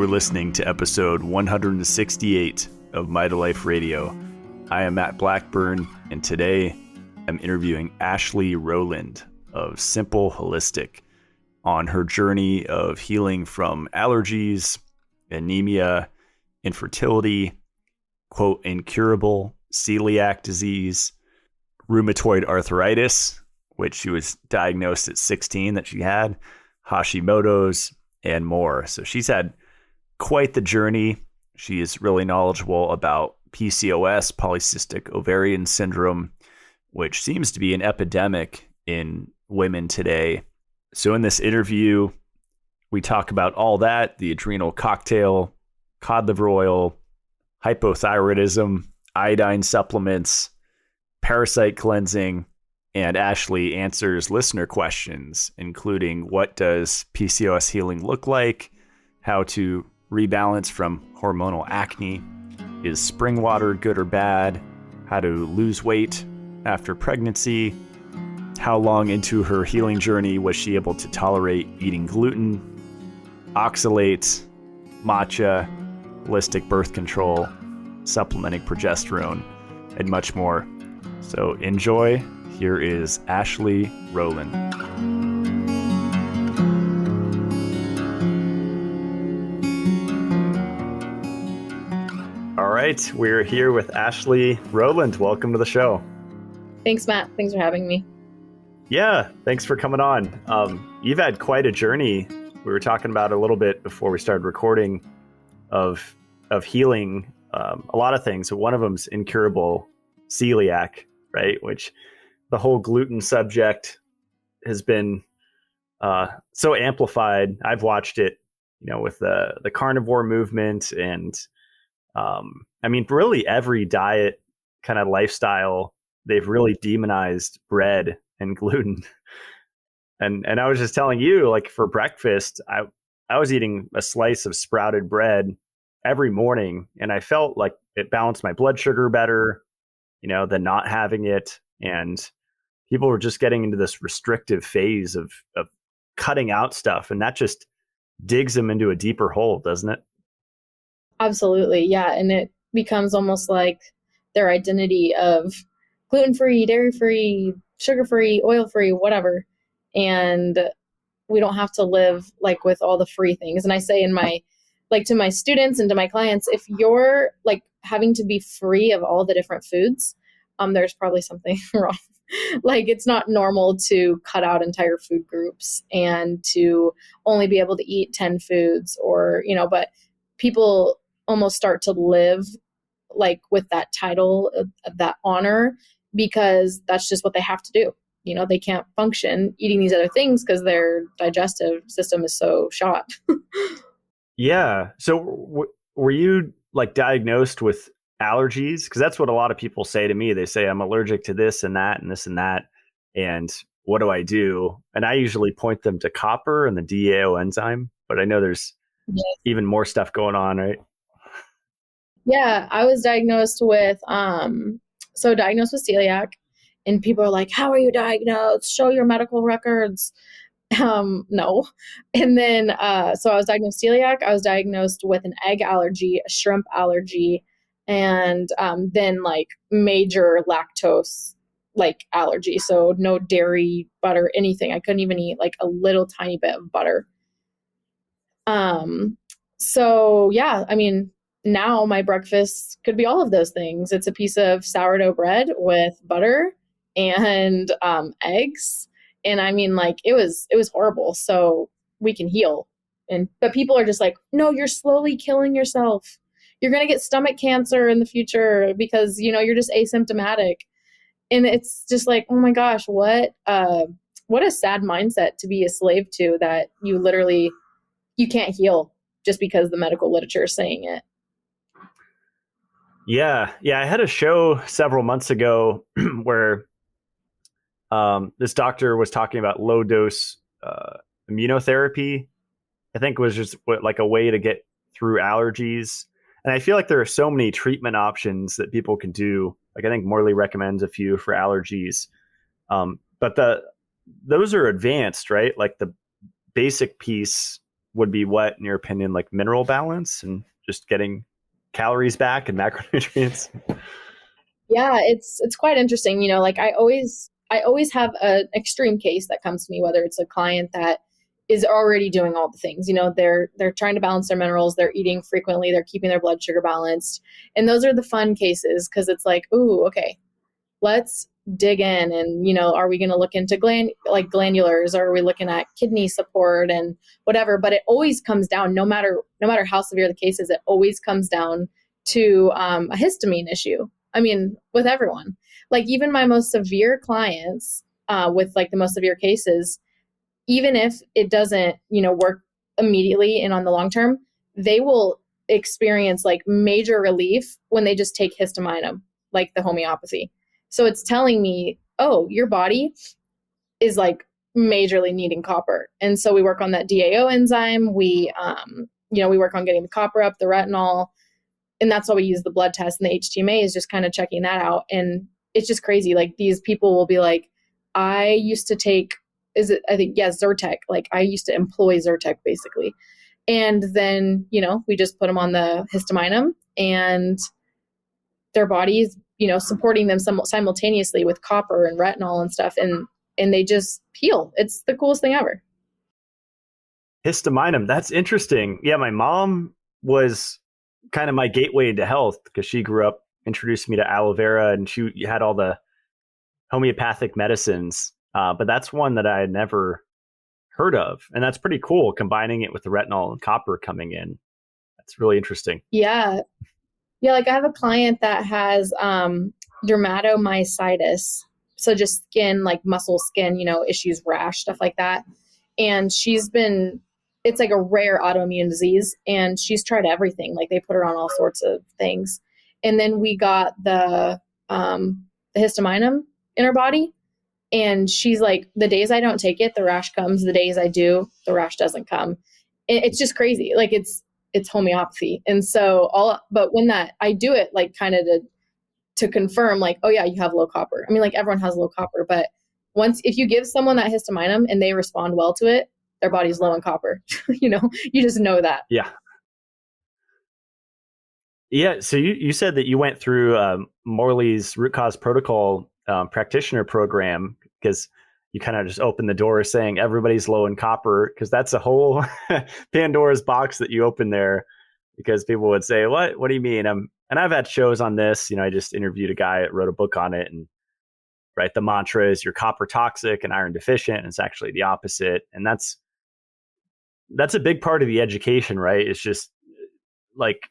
You are listening to episode 168 of Mitolife Radio. I am Matt Blackburn, and today I'm interviewing Ashlee Rowland of Simple Holistic on her journey of healing from allergies, anemia, infertility, quote, incurable celiac disease, rheumatoid arthritis, which she was diagnosed at 16 that she had, Hashimoto's, and more. So she's had quite the journey. She is really knowledgeable about PCOS, polycystic ovarian syndrome, which seems to be an epidemic in women today. So in this interview, we talk about all that, the adrenal cocktail, cod liver oil, hypothyroidism, iodine supplements, parasite cleansing, and Ashlee answers listener questions, including what does PCOS healing look like, how to rebalance from hormonal acne, is spring water good or bad, how to lose weight after pregnancy, how long into her healing journey was she able to tolerate eating gluten, oxalates, matcha, holistic birth control, supplementing progesterone, and much more. So enjoy. Here is Ashlee Rowland. All right, we're here with Ashlee Rowland. Welcome to the show. Thanks, Matt. Thanks for having me. Yeah, thanks for coming on. You've had quite a journey. We were talking about a little bit before we started recording of healing a lot of things. So one of them's incurable celiac, right? Which the whole gluten subject has been so amplified. I've watched it, with the carnivore movement and really every diet kind of lifestyle, they've really demonized bread and gluten. And I was just telling you, like for breakfast, I was eating a slice of sprouted bread every morning, and I felt like it balanced my blood sugar better, than not having it. And people were just getting into this restrictive phase of cutting out stuff, and that just digs them into a deeper hole, doesn't it? Absolutely. Yeah. And it becomes almost like their identity of gluten-free, dairy-free, sugar-free, oil-free, whatever. And we don't have to live like with all the free things. And I say to my students and to my clients, if you're like having to be free of all the different foods, there's probably something wrong. Like it's not normal to cut out entire food groups and to only be able to eat 10 foods but people almost start to live like with that title, that honor, because that's just what they have to do. They can't function eating these other things because their digestive system is so shot. Yeah. So were you like diagnosed with allergies? Because that's what a lot of people say to me. They say, I'm allergic to this and that and this and that. And what do I do? And I usually point them to copper and the DAO enzyme. But I know there's even more stuff going on, right? Yeah. I was diagnosed with celiac. And people are like, how are you diagnosed? Show your medical records. No. And then, so I was diagnosed celiac. I was diagnosed with an egg allergy, a shrimp allergy, and then like major lactose like allergy. So no dairy, butter, anything. I couldn't even eat like a little tiny bit of butter. So yeah, now my breakfast could be all of those things. It's a piece of sourdough bread with butter and eggs. And it was horrible. So we can heal. But people are just like, no, you're slowly killing yourself. You're going to get stomach cancer in the future because, you're just asymptomatic. And it's just like, oh my gosh, what a sad mindset to be a slave to, that you can't heal just because the medical literature is saying it. Yeah. I had a show several months ago where this doctor was talking about low dose immunotherapy. I think was just like a way to get through allergies. And I feel like there are so many treatment options that people can do. Like I think Morley recommends a few for allergies. But those are advanced, right? Like the basic piece would be what, in your opinion, like mineral balance and just getting calories back and macronutrients? Yeah, it's quite interesting. Like I always have an extreme case that comes to me, whether it's a client that is already doing all the things. They're trying to balance their minerals, they're eating frequently, they're keeping their blood sugar balanced. And those are the fun cases because it's like, ooh, okay, let's dig in. And are we going to look into glandulars, or are we looking at kidney support and whatever? But it always comes down, no matter how severe the case is, it always comes down to a histamine issue. I mean, with everyone, like even my most severe clients, with like the most severe cases, even if it doesn't work immediately and on the long term, they will experience like major relief when they just take histamine, like the homeopathy. So it's telling me, oh, your body is like majorly needing copper. And so we work on that DAO enzyme. We work on getting the copper up, the retinol, and that's why we use the blood test, and the HTMA is just kind of checking that out. And it's just crazy. Like these people will be like, I used to take, Zyrtec. Like I used to employ Zyrtec basically. And then, we just put them on the histamine, and their bodies, supporting them simultaneously with copper and retinol and stuff. And they just heal. It's the coolest thing ever. Histamine, that's interesting. Yeah, my mom was kind of my gateway into health because she grew up, introduced me to aloe vera, and she had all the homeopathic medicines. But that's one that I had never heard of. And that's pretty cool, combining it with the retinol and copper coming in. That's really interesting. Yeah. Yeah, like I have a client that has dermatomyositis. So just skin, like muscle skin, issues, rash, stuff like that. And it's like a rare autoimmune disease, and she's tried everything. Like they put her on all sorts of things. And then we got the histamine in her body. And she's like, the days I don't take it, the rash comes. The days I do, the rash doesn't come. It's just crazy. Like it's homeopathy. And so but when I do it, like kind of to confirm, like, oh yeah, you have low copper. I mean, like everyone has low copper, but if you give someone that histamine and they respond well to it, their body's low in copper. You just know that. Yeah. Yeah. So you said that you went through Morley's root cause protocol practitioner program because you kind of just opened the door saying everybody's low in copper, because that's a whole Pandora's box that you open there, because people would say, what do you mean? And I've had shows on this. I just interviewed a guy that wrote a book on it, and right, the mantra is you're copper toxic and iron deficient, and it's actually the opposite. And that's a big part of the education, right? It's just like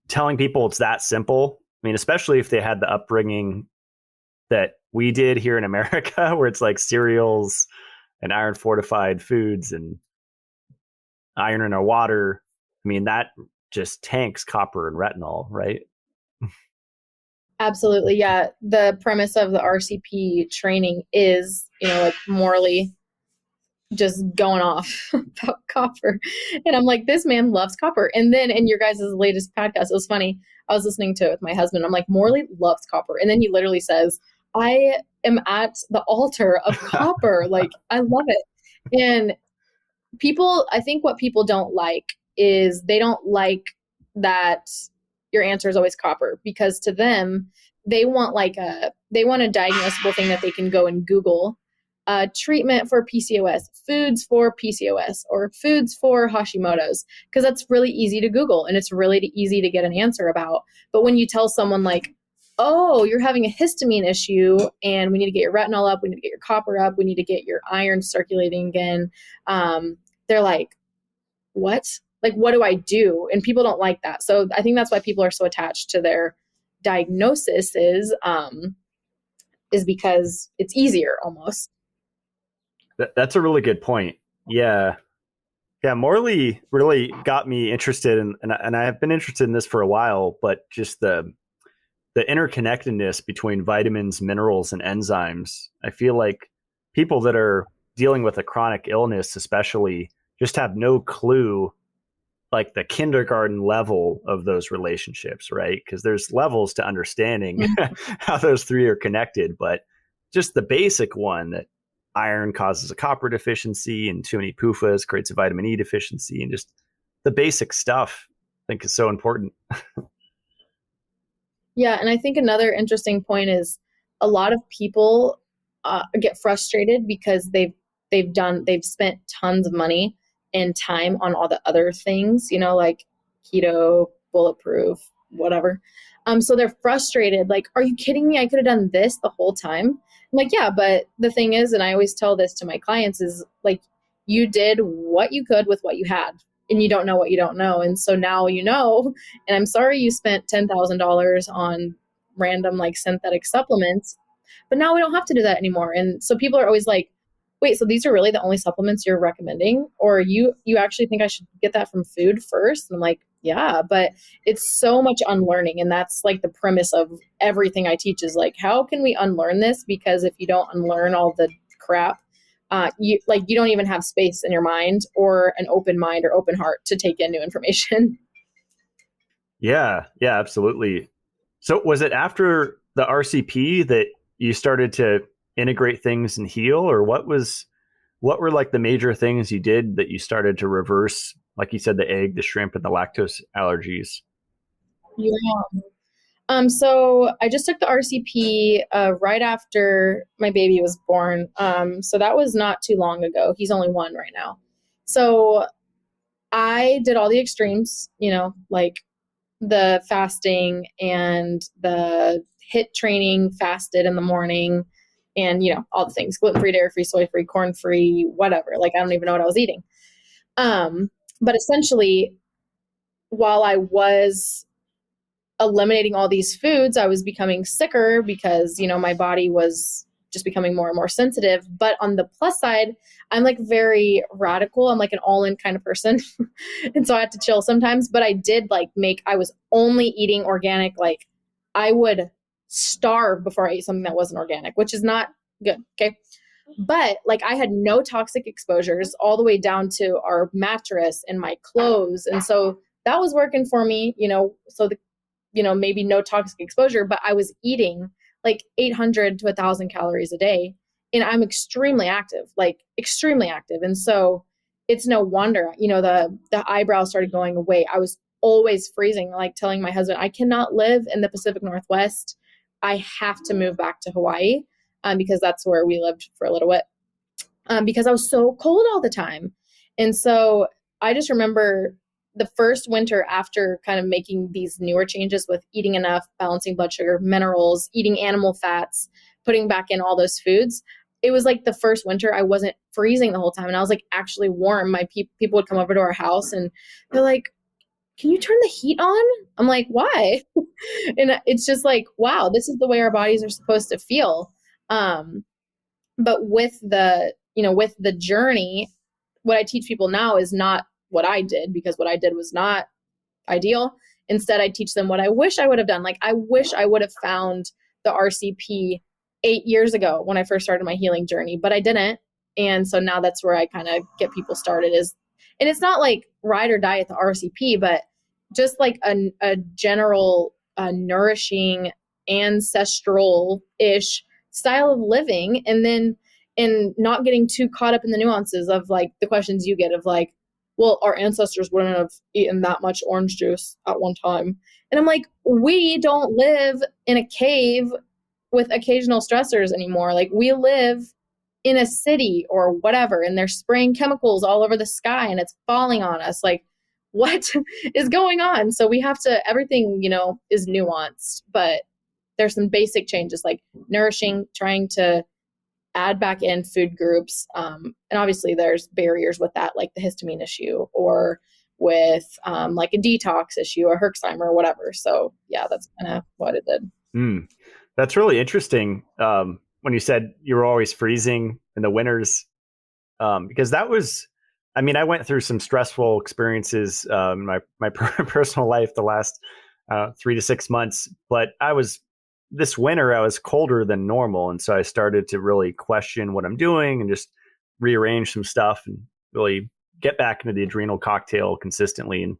telling people it's that simple. I mean, especially if they had the upbringing that we did here in America, where it's like cereals and iron fortified foods and iron in our water. I mean, that just tanks copper and retinol, right? Absolutely. Yeah. The premise of the RCP training is, like morally just going off about copper. And I'm like, this man loves copper. And then in your guys' latest podcast, it was funny. I was listening to it with my husband. I'm like, Morley loves copper. And then he literally says, I am at the altar of copper. Like, I love it. And I think what people don't like is they don't like that your answer is always copper, because to them, they want a diagnosable thing that they can go and Google. Treatment for PCOS, foods for PCOS, or foods for Hashimoto's, because that's really easy to Google and it's really easy to get an answer about. But when you tell someone like, oh, you're having a histamine issue and we need to get your retinol up, we need to get your copper up, we need to get your iron circulating again, they're like, what? Like, what do I do? And people don't like that. So I think that's why people are so attached to their diagnosis is because it's easier almost. That's a really good point. Yeah. Yeah. Morley really got me interested in, and I have been interested in this for a while, but just the interconnectedness between vitamins, minerals, and enzymes. I feel like people that are dealing with a chronic illness, especially, just have no clue, like the kindergarten level of those relationships, right? Because there's levels to understanding how those three are connected, but just the basic one that iron causes a copper deficiency, and too many PUFAs creates a vitamin E deficiency, and just the basic stuff I think is so important. Yeah, and I think another interesting point is a lot of people get frustrated because they've spent tons of money and time on all the other things, like keto, bulletproof, whatever. So they're frustrated, like, are you kidding me? I could have done this the whole time. I'm like, yeah, but the thing is, and I always tell this to my clients, is like, you did what you could with what you had, and you don't know what you don't know. And so now you know, and I'm sorry you spent $10,000 on random like synthetic supplements, but now we don't have to do that anymore. And so people are always like, wait, so these are really the only supplements you're recommending? Or you actually think I should get that from food first? And I'm like, yeah, but it's so much unlearning. And that's like the premise of everything I teach is like, how can we unlearn this? Because if you don't unlearn all the crap, you don't even have space in your mind or an open mind or open heart to take in new information. Yeah, yeah, absolutely. So was it after the RCP that you started to integrate things and heal, or what were like the major things you did that you started to reverse, like you said, the egg, the shrimp, and the lactose allergies? Yeah. So I just took the RCP right after my baby was born. So that was not too long ago. He's only 1 right now. So I did all the extremes, like the fasting and the HIIT training, fasted in the morning, and all the things: gluten-free, dairy-free, soy-free, corn-free, whatever. Like, I don't even know what I was eating. But essentially, while I was eliminating all these foods, I was becoming sicker because, my body was just becoming more and more sensitive. But on the plus side, I'm like very radical. I'm like an all-in kind of person. And so I had to chill sometimes, but I did I was only eating organic. Like, I would starve before I ate something that wasn't organic, which is not good. Okay. But like, I had no toxic exposures all the way down to our mattress and my clothes. And so that was working for me, so maybe no toxic exposure, but I was eating like 800 to 1,000 calories a day. And I'm extremely active, like extremely active. And so it's no wonder, the eyebrows started going away. I was always freezing, like telling my husband, I cannot live in the Pacific Northwest. I have to move back to Hawaii, because that's where we lived for a little bit, because I was so cold all the time. And so I just remember the first winter, after kind of making these newer changes with eating enough, balancing blood sugar, minerals, eating animal fats, putting back in all those foods. It was like the first winter I wasn't freezing the whole time, and I was like actually warm. My people would come over to our house and they're like, can you turn the heat on? I'm like, why? And it's just like, wow, this is the way our bodies are supposed to feel. But with the journey, what I teach people now is not what I did, because what I did was not ideal. Instead, I teach them what I wish I would have done. Like, I wish I would have found the RCP 8 years ago when I first started my healing journey, but I didn't. And so now that's where I kind of get people started and it's not like ride or die at the RCP, but just like a general, nourishing, ancestral-ish style of living. And not getting too caught up in the nuances of like the questions you get of like, well, our ancestors wouldn't have eaten that much orange juice at one time. And I'm like, we don't live in a cave with occasional stressors anymore. Like, we live in a city or whatever, and they're spraying chemicals all over the sky and it's falling on us. Like, what is going on? So we have to, everything, is nuanced, but there's some basic changes like nourishing, trying to add back in food groups. And obviously there's barriers with that, like the histamine issue, or with like a detox issue, a Herxheimer or whatever. So yeah, that's kind of what it did. That's really interesting. When you said you were always freezing in the winters, because that was, I mean, I went through some stressful experiences in my personal life the last 3 to 6 months, but this winter I was colder than normal, and so I started to really question what I'm doing and just rearrange some stuff and really get back into the adrenal cocktail consistently. And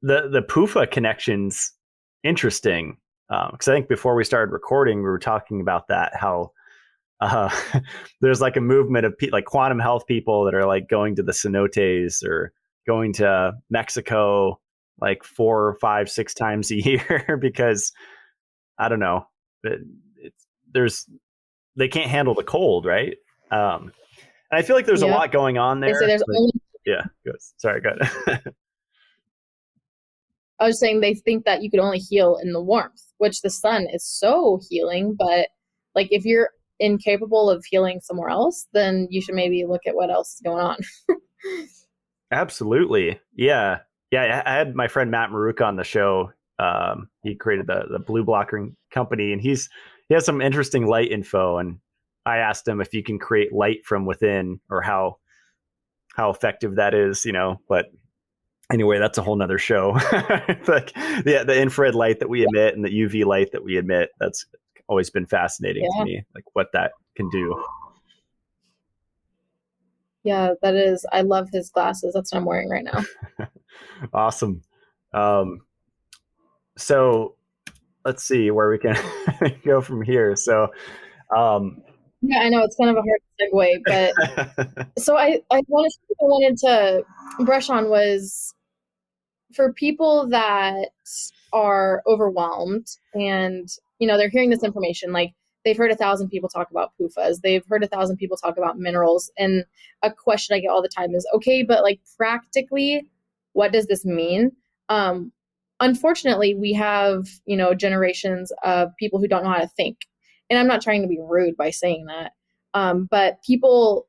the PUFA connections, interesting, because I think before we started recording, we were talking about that, how uh, there's like a movement of like quantum health people that are like going to the cenotes or going to Mexico like 4, 5, 6 times a year because I don't know, there's they can't handle the cold, right? And I feel like there's a Yeah. lot going on They say there. there's Like, only, yeah, good. Sorry, good. I was saying they think that you could only heal in the warmth, which the sun is so healing. But like if you're incapable of healing somewhere else, then you should maybe look at what else is going on. Absolutely. Yeah. Yeah. I had my friend Matt Maruka on the show. He created the blue blocking company, and he has some interesting light info. And I asked him if you can create light from within or how effective that is, but anyway, that's a whole nother show. Like the infrared light that we emit and the UV light that we emit, that's always been fascinating to Yeah. me, like what that can do. Yeah, that is. I love his glasses. That's what I'm wearing right now. Awesome. Um, so let's see where we can go from here. So, um, Yeah, I know it's kind of a hard segue, but so I wanted to brush on was for people that are overwhelmed and they're hearing this information, like they've heard 1,000 people talk about PUFAs, they've heard 1,000 people talk about minerals, and a question I get all the time is, okay, but like practically what does this mean? Unfortunately, we have generations of people who don't know how to think, and I'm not trying to be rude by saying that, but people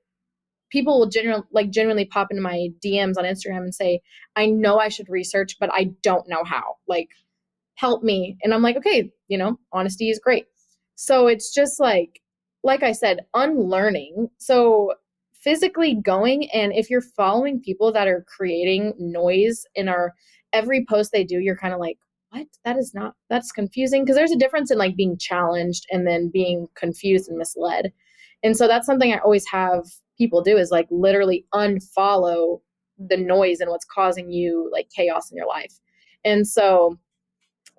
will genuinely pop into my DMs on Instagram and say, I know I should research, but I don't know how. Like, help me. And I'm like, okay, honesty is great. So it's just like I said, unlearning. So physically going, and if you're following people that are creating noise in every post they do, you're kind of like, what? That's confusing. Because there's a difference in like being challenged and then being confused and misled. And so that's something I always have people do is like literally unfollow the noise and what's causing you like chaos in your life. And so,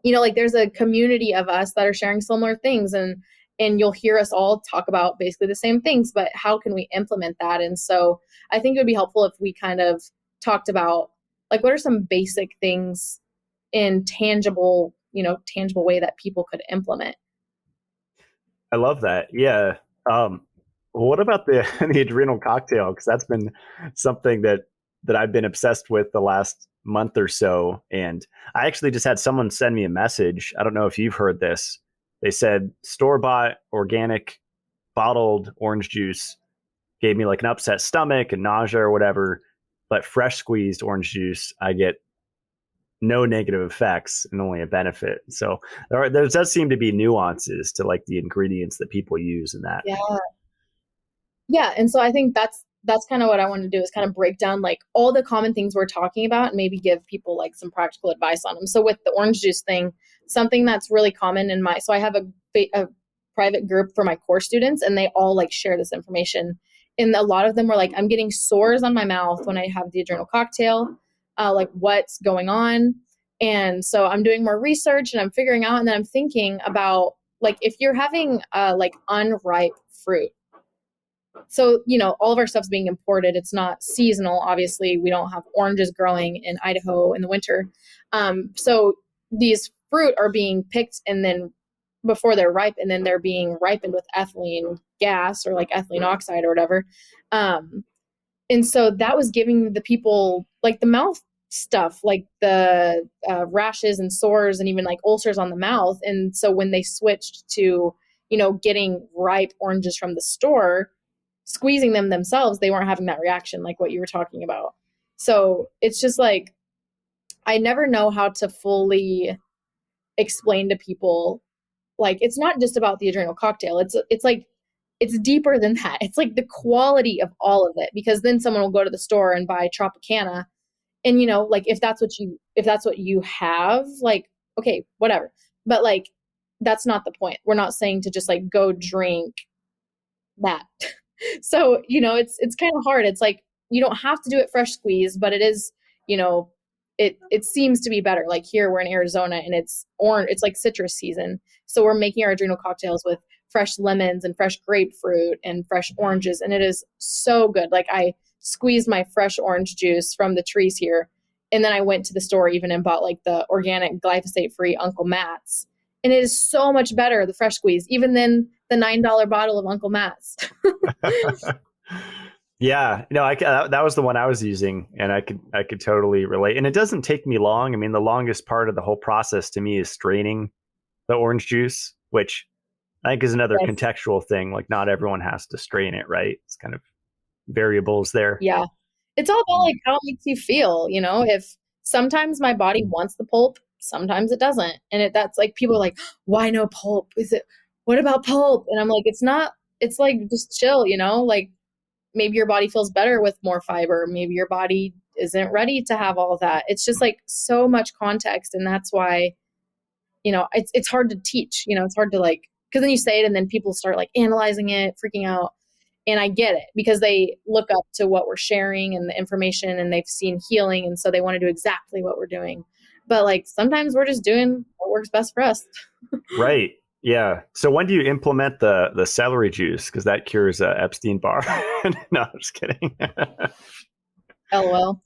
like there's a community of us that are sharing similar things, and you'll hear us all talk about basically the same things, but how can we implement that? And so I think it would be helpful if we kind of talked about like what are some basic things in tangible way that people could implement. I love that. Yeah. What about the the adrenal cocktail? Because that's been something that I've been obsessed with the last month or so. And I actually just had someone send me a message. I don't know if you've heard this. They said store bought organic bottled orange juice gave me like an upset stomach and nausea or whatever. But fresh squeezed orange juice, I get no negative effects and only a benefit. So there does seem to be nuances to like the ingredients that people use in that. Yeah. Yeah. And so I think that's kind of what I want to do is kind of break down like all the common things we're talking about and maybe give people like some practical advice on them. So with the orange juice thing, something that's really common so I have a private group for my core students, and they all like share this information. And a lot of them were like, I'm getting sores on my mouth when I have the adrenal cocktail. Like what's going on? And so I'm doing more research and I'm figuring out, and then I'm thinking about like, if you're having like unripe fruit, so all of our stuff's being imported, it's not seasonal, obviously we don't have oranges growing in Idaho in the winter, so these fruit are being picked and then before they're ripe, and then they're being ripened with ethylene gas or like ethylene oxide or whatever, and so that was giving the people like the mouth stuff, like the rashes and sores and even like ulcers on the mouth. And so when they switched to getting ripe oranges from the store, squeezing them themselves, they weren't having that reaction like what you were talking about. So it's just like I never know how to fully explain to people, like it's not just about the adrenal cocktail, it's like it's deeper than that. It's like the quality of all of it, because then someone will go to the store and buy Tropicana, and like if that's what you have, like okay, whatever, but like that's not the point. We're not saying to just like go drink that. So it's kind of hard. It's like you don't have to do it fresh squeezed, but it is, it seems to be better. Like here we're in Arizona and it's orange, it's like citrus season, so we're making our adrenal cocktails with fresh lemons and fresh grapefruit and fresh oranges. And it is so good. Like I squeezed my fresh orange juice from the trees here. And then I went to the store even and bought like the organic glyphosate free Uncle Matt's. And it is so much better, the fresh squeeze, even than the $9 bottle of Uncle Matt's. Yeah, that was the one I was using, and I could totally relate. And it doesn't take me long. I mean, the longest part of the whole process to me is straining the orange juice, which I think is another contextual thing. Like not everyone has to strain it, right? It's kind of variables there. Yeah. It's all about like how it makes you feel, if sometimes my body wants the pulp, sometimes it doesn't. And that's like, people are like, why no pulp? What about pulp? And I'm like, it's like, just chill, like maybe your body feels better with more fiber. Maybe your body isn't ready to have all of that. It's just like so much context. And that's why, it's hard to teach, it's hard to like, because then you say it and then people start like analyzing it, freaking out. And I get it because they look up to what we're sharing and the information and they've seen healing. And so they want to do exactly what we're doing. But like sometimes we're just doing what works best for us. Right. Yeah. So when do you implement the celery juice? Because that cures Epstein-Barr. No, I'm just kidding. LOL.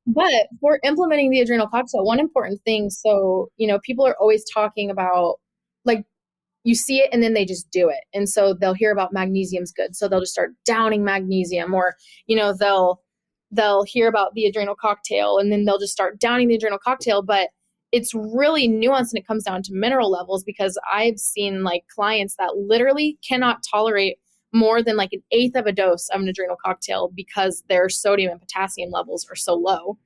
But for implementing the adrenal cocktail, one important thing. So, people are always talking about like, you see it and then they just do it. And so they'll hear about magnesium's good. So they'll just start downing magnesium, or, they'll hear about the adrenal cocktail and then they'll just start downing the adrenal cocktail. But it's really nuanced and it comes down to mineral levels, because I've seen like clients that literally cannot tolerate more than like an eighth of a dose of an adrenal cocktail because their sodium and potassium levels are so low.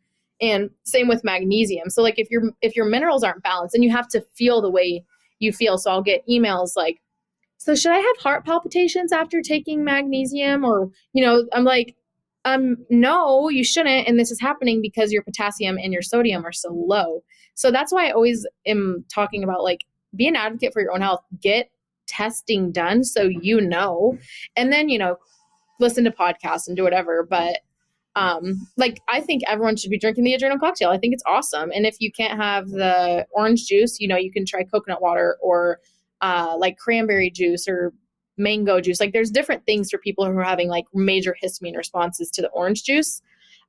And same with magnesium. So like if your minerals aren't balanced, and you have to feel the way you feel. So I'll get emails like, so should I have heart palpitations after taking magnesium? Or, I'm like, no, you shouldn't. And this is happening because your potassium and your sodium are so low. So that's why I always am talking about like, be an advocate for your own health, get testing done. So, and then, listen to podcasts and do whatever. But like, I think everyone should be drinking the adrenal cocktail. I think it's awesome. And if you can't have the orange juice, you can try coconut water or like cranberry juice or mango juice. Like there's different things for people who are having like major histamine responses to the orange juice.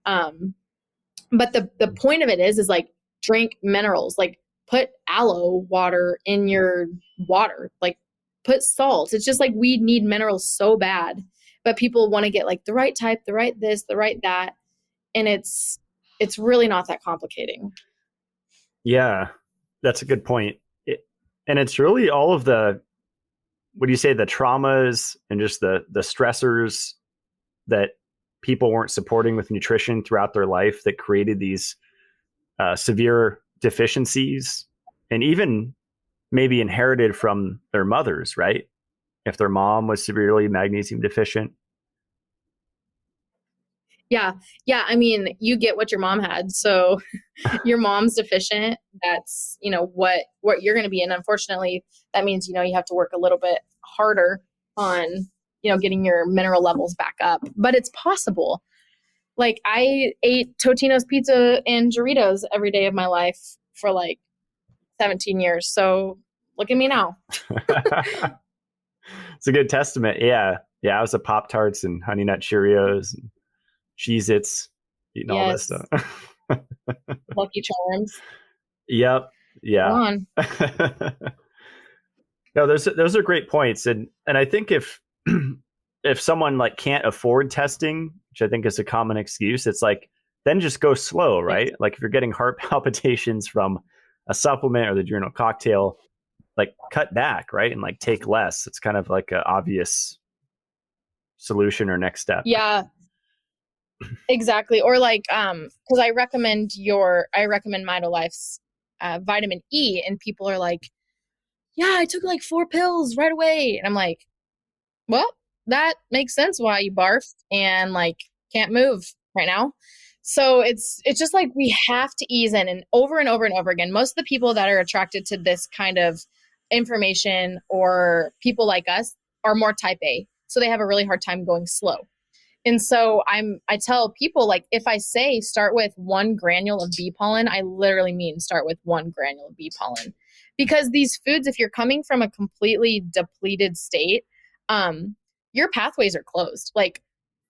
But the point of it is like drink minerals, like put aloe water in your water, like put salt. It's just like we need minerals so bad, but people want to get like the right type, the right this, the right that. And it's really not that complicating. Yeah, that's a good point. And it's really all of the, what do you say, the traumas and just the stressors that people weren't supporting with nutrition throughout their life that created these severe deficiencies, and even maybe inherited from their mothers, right? If their mom was severely magnesium deficient. Yeah. I mean, you get what your mom had. So your mom's deficient. That's, what you're going to be. And unfortunately, that means, you have to work a little bit harder on, getting your mineral levels back up. But it's possible. Like I ate Totino's pizza and Doritos every day of my life for like 17 years. So look at me now. It's a good testament. Yeah. I was a Pop-Tarts and Honey Nut Cheerios and Cheez-Its, eating all this stuff. Lucky Charms. Yep. Yeah. Come on. No, those are great points. And I think if someone like can't afford testing, which I think is a common excuse, it's like, then just go slow, right? Yes. Like if you're getting heart palpitations from a supplement or the adrenal cocktail, like cut back, right? And like take less. It's kind of like an obvious solution or next step. Yeah, exactly. Or like, cause I recommend Mitolife's vitamin E, and people are like, yeah, I took like 4 pills right away. And I'm like, well, that makes sense why you barfed and like can't move right now. So it's just like we have to ease in, and over and over and over again. Most of the people that are attracted to this kind of information, or people like us, are more type A. So they have a really hard time going slow. And so I tell people, like, if I say start with 1 granule of bee pollen, I literally mean start with 1 granule of bee pollen, because these foods, if you're coming from a completely depleted state, your pathways are closed. Like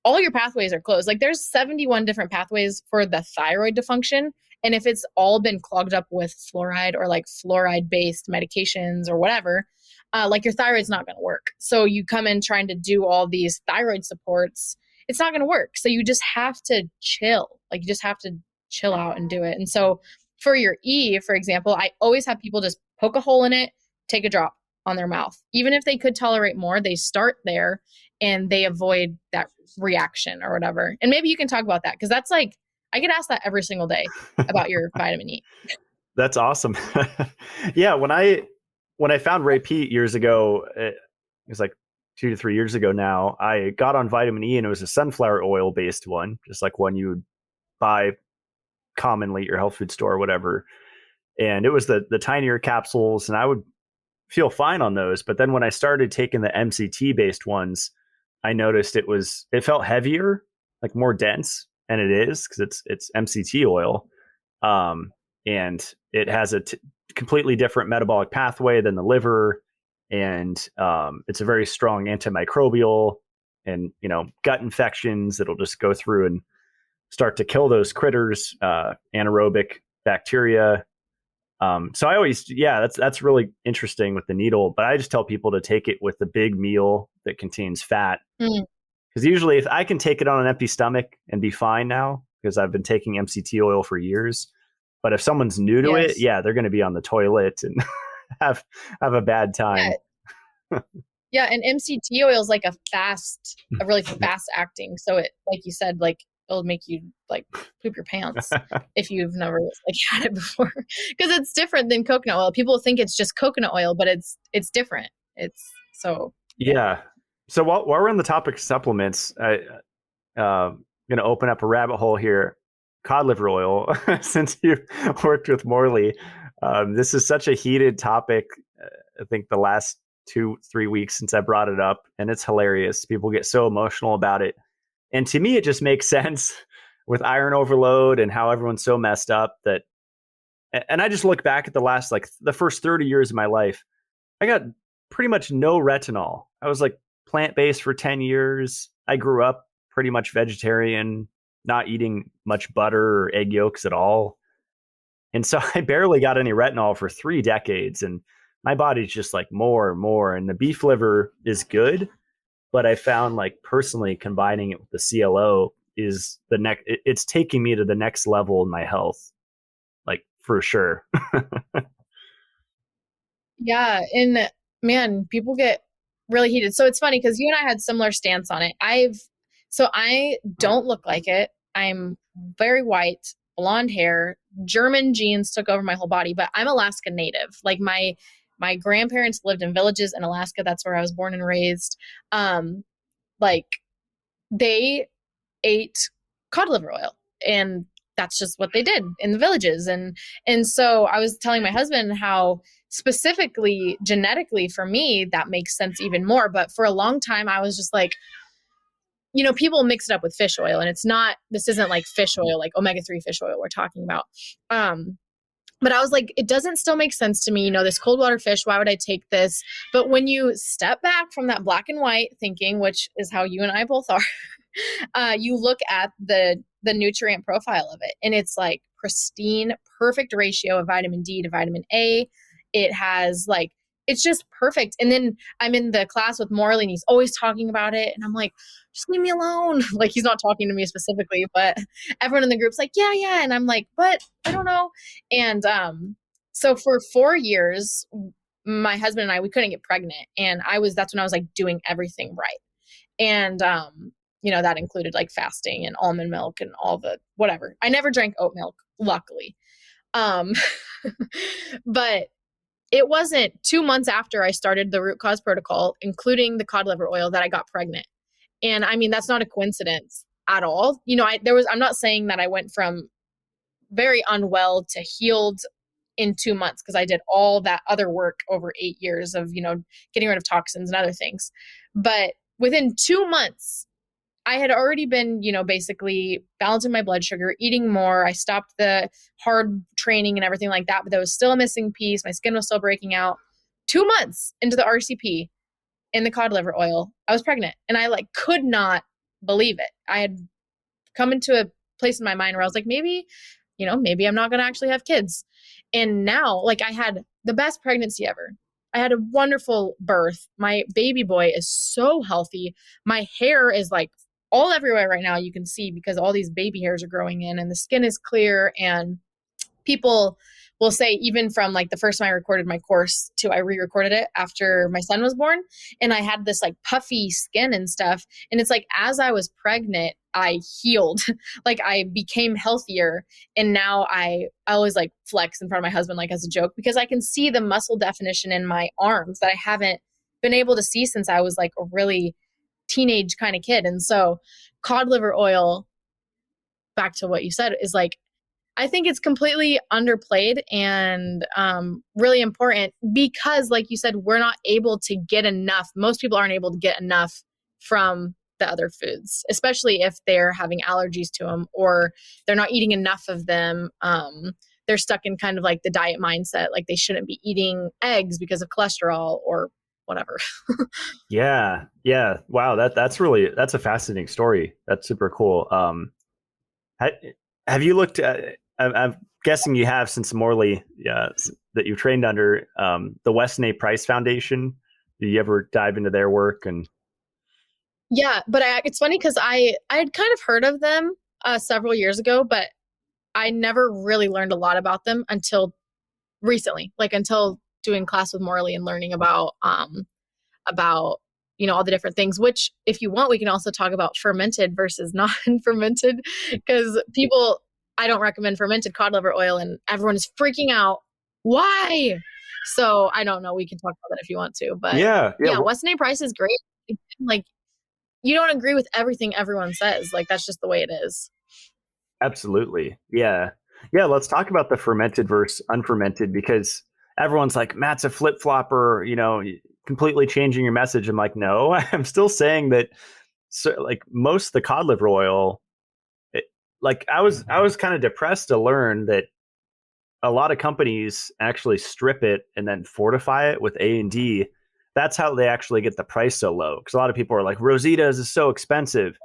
all your pathways are closed. Like there's 71 different pathways for the thyroid to function. And if it's all been clogged up with fluoride or like fluoride based medications or whatever, like your thyroid's not going to work. So you come in trying to do all these thyroid supports, it's not going to work. So you just have to chill. Like you just have to chill out and do it. And so for your E, for example, I always have people just poke a hole in it, take a drop on their mouth. Even if they could tolerate more, they start there and they avoid that reaction or whatever. And maybe you can talk about that, because that's like, I get asked that every single day about your vitamin E. That's awesome. Yeah. When I found Ray Pete years ago, it was like 2 to 3 years ago now, I got on vitamin E, and it was a sunflower oil based one, just like one you would buy commonly at your health food store or whatever. And it was the tinier capsules, and I would feel fine on those. But then when I started taking the MCT based ones, I noticed it felt heavier, like more dense, and it is because it's MCT oil, and it has a completely different metabolic pathway than the liver, and it's a very strong antimicrobial, and gut infections, it'll just go through and start to kill those critters, anaerobic bacteria. So I always, that's really interesting with the needle, but I just tell people to take it with the big meal that contains fat. Because usually if I can take it on an empty stomach and be fine now, because I've been taking MCT oil for years, but if someone's new to it, they're going to be on the toilet and have a bad time. Yeah. And MCT oil is like a really fast acting. So it, like you said, like it'll make you like poop your pants if you've never like had it before, because it's different than coconut oil. People think it's just coconut oil, but it's different. It's so So while we're on the topic of supplements, I going to open up a rabbit hole here. Cod liver oil, since you've worked with Morley, this is such a heated topic. I think the last 2-3 weeks since I brought it up, and it's hilarious. People get so emotional about it. And to me, it just makes sense with iron overload and how everyone's so messed up that, and I just look back at the first 30 years of my life, I got pretty much no retinol. I was like plant-based for 10 years. I grew up pretty much vegetarian, not eating much butter or egg yolks at all. And so I barely got any retinol for 3 decades. And my body's just like more and more. And the beef liver is good, but I found like personally combining it with the CLO is it's taking me to the next level in my health, like for sure. Yeah. And man, people get really heated. So it's funny because you and I had similar stance on it. I don't look like it. I'm very white, blonde hair, German genes took over my whole body, but I'm Alaska native. Like my grandparents lived in villages in Alaska. That's where I was born and raised. Like they ate cod liver oil, and that's just what they did in the villages. And so I was telling my husband how specifically genetically for me, that makes sense even more. But for a long time, I was just like, people mix it up with fish oil, and this isn't like fish oil, like omega-3 fish oil we're talking about. But I was like, it doesn't still make sense to me, this cold water fish, why would I take this? But when you step back from that black and white thinking, which is how you and I both are, you look at the nutrient profile of it, and it's like pristine, perfect ratio of vitamin D to vitamin A. It has like, it's just perfect. And then I'm in the class with Morley, and he's always talking about it. And I'm like, just leave me alone. Like he's not talking to me specifically, but everyone in the group's like, yeah. And I'm like, but I don't know. And so for 4 years, my husband and I, we couldn't get pregnant. And that's when I was like doing everything right. And, that included like fasting and almond milk and all the whatever. I never drank oat milk, luckily. But it wasn't 2 months after I started the root cause protocol, including the cod liver oil, that I got pregnant. And I mean, that's not a coincidence at all. I'm not saying that I went from very unwell to healed in 2 months, because I did all that other work over 8 years of, getting rid of toxins and other things. But within 2 months, I had already been, basically balancing my blood sugar, eating more. I stopped the hard training and everything like that, but there was still a missing piece. My skin was still breaking out. 2 months into the RCP in the cod liver oil, I was pregnant, and I like could not believe it. I had come into a place in my mind where I was like, maybe, maybe I'm not going to actually have kids. And now, like, I had the best pregnancy ever. I had a wonderful birth. My baby boy is so healthy. My hair is like all everywhere right now. You can see because all these baby hairs are growing in, and the skin is clear. And people will say, even from like the first time I recorded my course to I re-recorded it after my son was born, and I had this like puffy skin and stuff. And it's like, as I was pregnant, I healed, like I became healthier. And now I always like flex in front of my husband, like as a joke, because I can see the muscle definition in my arms that I haven't been able to see since I was like a really teenage kind of kid. And so cod liver oil, back to what you said, is like, I think it's completely underplayed and really important because, like you said, we're not able to get enough. Most people aren't able to get enough from the other foods, especially if they're having allergies to them or they're not eating enough of them. They're stuck in kind of like the diet mindset, like they shouldn't be eating eggs because of cholesterol or whatever. Yeah. Yeah. Wow. That's a fascinating story. That's super cool. Have you looked at, I'm guessing you have, since Morley, that you trained under, the Weston A Price Foundation. Did you ever dive into their work? And Yeah, but it's funny because I had kind of heard of them several years ago, but I never really learned a lot about them until recently, like until doing class with Morley and learning about all the different things, which if you want, we can also talk about fermented versus non-fermented, because I don't recommend fermented cod liver oil and everyone is freaking out. Why? So I don't know. We can talk about that if you want to, but yeah. Weston A Price is great. Like, you don't agree with everything everyone says. Like, that's just the way it is. Absolutely. Yeah. Yeah. Let's talk about the fermented versus unfermented, because everyone's like, Matt's a flip flopper, completely changing your message. I'm like, no, I'm still saying that. So, like, most of the cod liver oil, I was kind of depressed to learn that a lot of companies actually strip it and then fortify it with A&D. That's how they actually get the price so low. Because a lot of people are like, Rosita's is so expensive,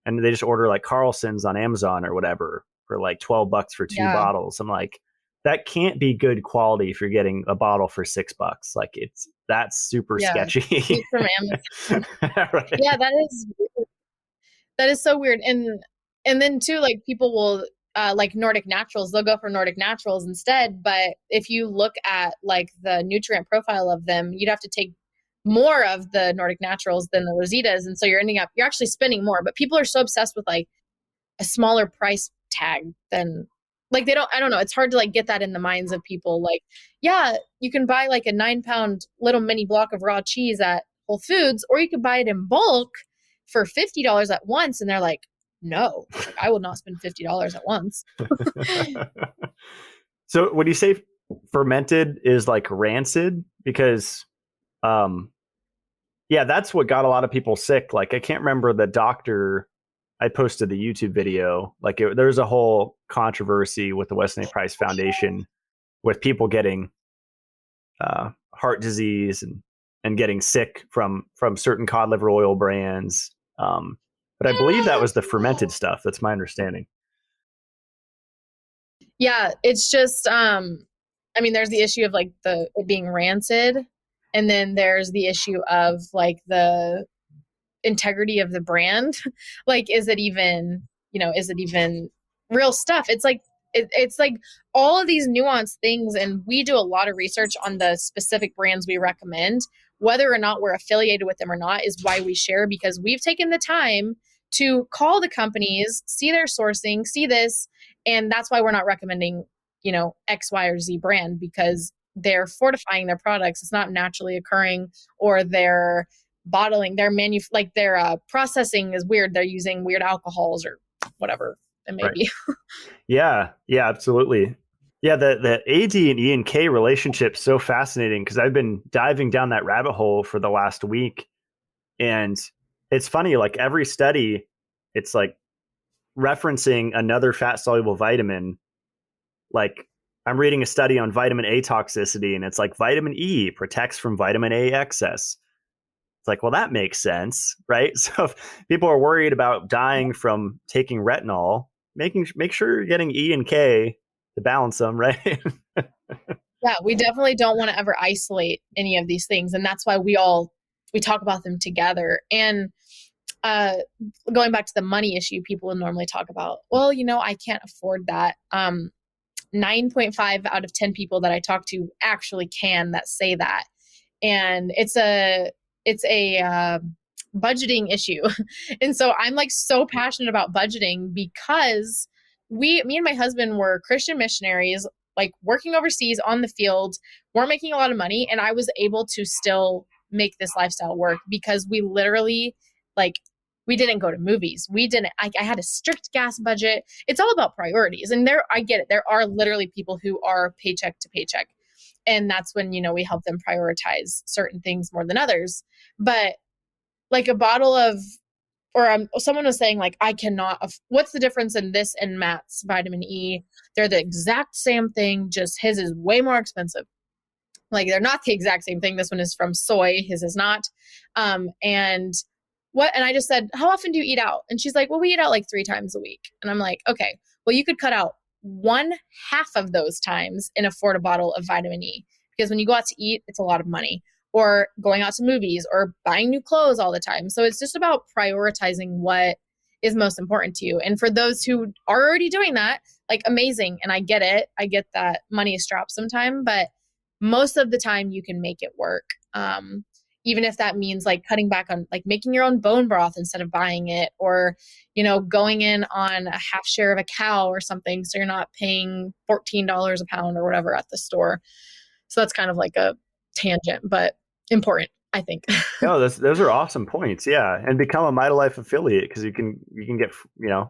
and they just order like Carlson's on Amazon or whatever for like $12 for two Yeah. bottles. I'm like, that can't be good quality if you're getting a bottle for $6. Like, that's super Yeah. sketchy. From Amazon. Right. Yeah, that is so weird. And then too, like, people will like Nordic Naturals, they'll go for Nordic Naturals instead. But if you look at like the nutrient profile of them, you'd have to take more of the Nordic Naturals than the Rositas. And so you're actually spending more. But people are so obsessed with like a smaller price tag than, like, I don't know. It's hard to like get that in the minds of people. Like, yeah, you can buy like a 9-pound little mini block of raw cheese at Whole Foods, or you could buy it in bulk for $50 at once. And they're like, no, like, I will not spend $50 at once. So when you say fermented is like rancid, because that's what got a lot of people sick. Like, I can't remember the doctor. I posted the YouTube video. Like, there's a whole controversy with the Weston A Price Foundation with people getting heart disease and getting sick from certain cod liver oil brands. But I believe that was the fermented stuff. That's my understanding. Yeah, it's just I mean, there's the issue of like it being rancid, and then there's the issue of like the integrity of the brand. Like, is it even real stuff? It's like it's like all of these nuanced things, and we do a lot of research on the specific brands we recommend. Whether or not we're affiliated with them or not is why we share, because we've taken the time to call the companies, see their sourcing, see this, and that's why we're not recommending X, Y, or Z brand, because they're fortifying their products. It's not naturally occurring, or they're bottling, their processing is weird. They're using weird alcohols or whatever it may be. Yeah, absolutely. Yeah, the AD and E and K relationship is so fascinating, because I've been diving down that rabbit hole for the last week. And it's funny, like every study, it's like referencing another fat soluble vitamin. Like, I'm reading a study on vitamin A toxicity, and it's like vitamin E protects from vitamin A excess. It's like, well, that makes sense, right? So if people are worried about dying from taking retinol, make sure you're getting E and K to balance them, right? Yeah, we definitely don't want to ever isolate any of these things. And that's why we talk about them together. And uh, going back to the money issue, people would normally talk about, well, I can't afford that. 9.5 out of 10 people that I talk to actually can, that say that. And it's a budgeting issue. And so I'm like so passionate about budgeting because me and my husband were Christian missionaries, like working overseas on the field, weren't making a lot of money. And I was able to still make this lifestyle work because we literally, like, we didn't go to movies. I had a strict gas budget. It's all about priorities. And I get it. There are literally people who are paycheck to paycheck. And that's when, we help them prioritize certain things more than others. But like a bottle of, someone was saying like, what's the difference in this and Matt's vitamin E? They're the exact same thing, just his is way more expensive. Like they're not the exact same thing. This one is from soy, his is not. And I just said, how often do you eat out? And she's like, well, we eat out like 3 times a week. And I'm like, okay, well, you could cut out 1/2 of those times and afford a bottle of vitamin E. Because when you go out to eat, it's a lot of money, or going out to movies or buying new clothes all the time. So it's just about prioritizing what is most important to you. And for those who are already doing that, like amazing. And I get it. I get that money is strapped sometime, but most of the time you can make it work. Even if that means like cutting back on like making your own bone broth instead of buying it, or, going in on a half share of a cow or something. So you're not paying $14 a pound or whatever at the store. So that's kind of like a tangent, but important, I think. No, those are awesome points. Yeah. And become a Mitolife affiliate because you can get,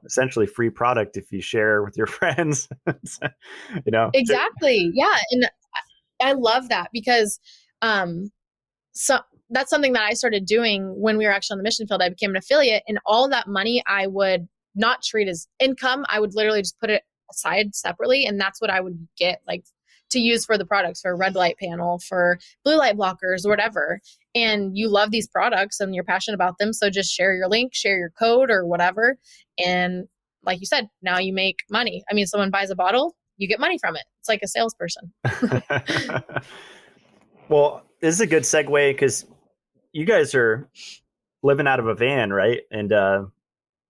essentially free product if you share with your friends, Exactly. Yeah. And I love that because, so that's something that I started doing when we were actually on the mission field. I became an affiliate, and all that money I would not treat as income. I would literally just put it aside separately. And that's what I would get like to use for the products, for red light panel, for blue light blockers, or whatever. And you love these products and you're passionate about them. So just share your link, share your code or whatever. And like you said, now you make money. I mean, someone buys a bottle, you get money from it. It's like a salesperson. Well, this is a good segue because you guys are living out of a van, right? And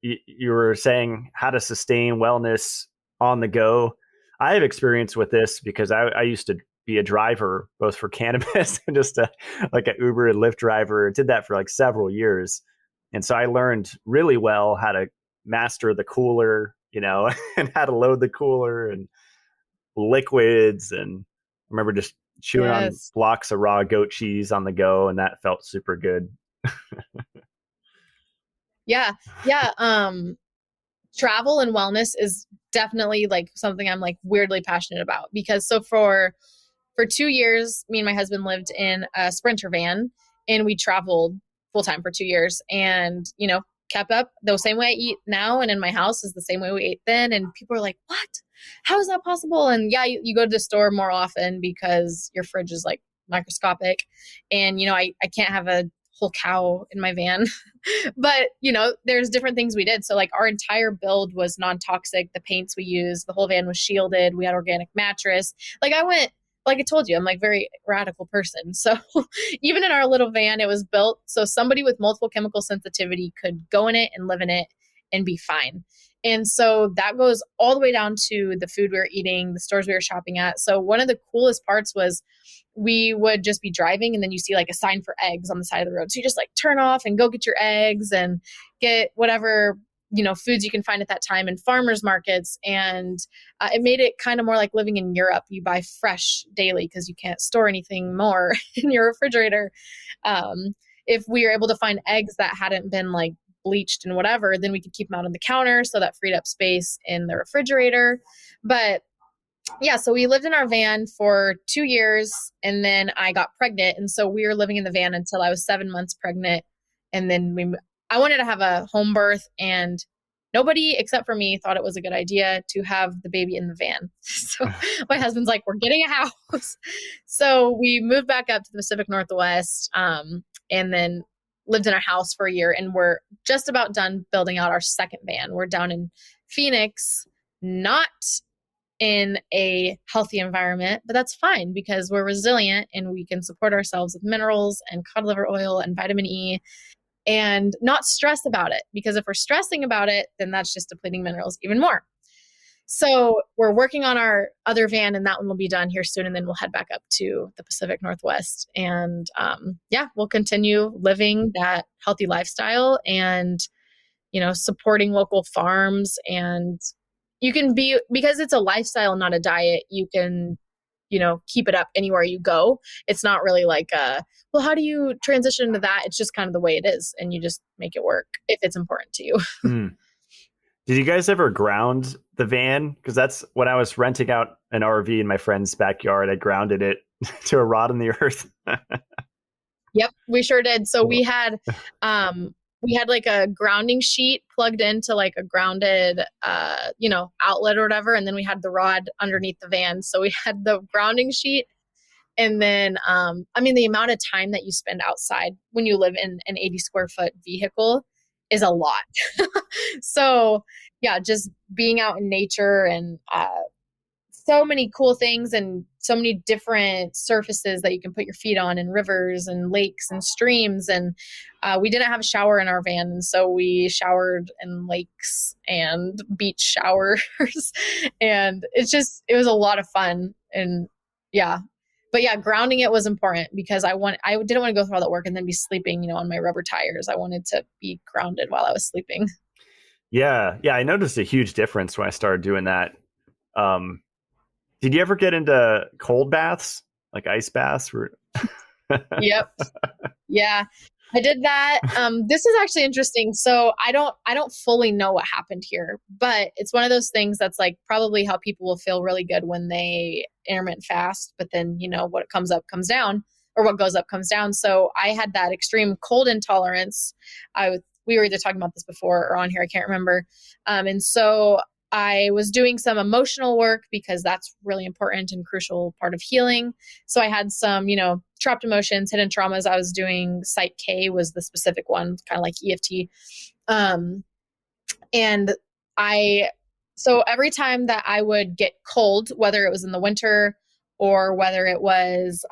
you were saying how to sustain wellness on the go. I have experience with this because I used to be a driver, both for cannabis and just like an Uber and Lyft driver. Did that for like several years. And so I learned really well how to master the cooler, and how to load the cooler and liquids. And I remember just chewing on blocks of raw goat cheese on the go, and that felt super good. Yeah. Travel and wellness is definitely like something I'm like weirdly passionate about, because so for 2 years, me and my husband lived in a Sprinter van, and we traveled full time for 2 years, and kept up the same way I eat now and in my house is the same way we ate then. And people are like, what? How is that possible? And yeah, you go to the store more often because your fridge is like microscopic, and I can't have a whole cow in my van. But there's different things we did. So like our entire build was non-toxic. The paints we used, the whole van was shielded. We had organic mattress. Like I told you, I'm like very radical person. So even in our little van, it was built so somebody with multiple chemical sensitivity could go in it and live in it and be fine. And so that goes all the way down to the food we were eating, the stores we were shopping at. So one of the coolest parts was we would just be driving, and then you see like a sign for eggs on the side of the road. So you just like turn off and go get your eggs and get whatever, foods you can find at that time in farmers markets. And it made it kind of more like living in Europe. You buy fresh daily because you can't store anything more in your refrigerator. If we were able to find eggs that hadn't been like bleached and whatever, then we could keep them out on the counter. So that freed up space in the refrigerator. But yeah, so we lived in our van for 2 years, and then I got pregnant. And so we were living in the van until I was 7 months pregnant. And then I wanted to have a home birth, and nobody except for me thought it was a good idea to have the baby in the van. So my husband's like, we're getting a house. So we moved back up to the Pacific Northwest, and then lived in a house for a year, and we're just about done building out our second van. We're down in Phoenix, not in a healthy environment, but that's fine because we're resilient and we can support ourselves with minerals and cod liver oil and vitamin E and not stress about it. Because if we're stressing about it, then that's just depleting minerals even more. So we're working on our other van, and that one will be done here soon. And then we'll head back up to the Pacific Northwest. And we'll continue living that healthy lifestyle and, supporting local farms. And you can because it's a lifestyle, not a diet, you can, keep it up anywhere you go. It's not really like, well, how do you transition into that? It's just kind of the way it is. And you just make it work if it's important to you. Mm. Did you guys ever ground the van? Because that's when I was renting out an RV in my friend's backyard. I grounded it to a rod in the earth. Yep, we sure did. So we had like a grounding sheet plugged into like a grounded, outlet or whatever. And then we had the rod underneath the van. So we had the grounding sheet. And then, the amount of time that you spend outside when you live in an 80 square foot vehicle is a lot. So yeah, just being out in nature and so many cool things and so many different surfaces that you can put your feet on, and rivers and lakes and streams. And we didn't have a shower in our van. And so we showered in lakes and beach showers. And it was a lot of fun. And yeah. But yeah, grounding it was important because I didn't want to go through all that work and then be sleeping, on my rubber tires. I wanted to be grounded while I was sleeping. Yeah. I noticed a huge difference when I started doing that. Did you ever get into cold baths, like ice baths? Yep. Yeah, I did that. This is actually interesting. So I don't fully know what happened here, but it's one of those things that's like probably how people will feel really good when they intermittent fast, but then, what comes up comes down, or what goes up comes down. So I had that extreme cold intolerance. We were either talking about this before or on here, I can't remember. And so I was doing some emotional work because that's really important and crucial part of healing. So I had some, trapped emotions, hidden traumas. I was doing Psych K was the specific one, kind of like EFT. So every time that I would get cold, whether it was in the winter or whether it was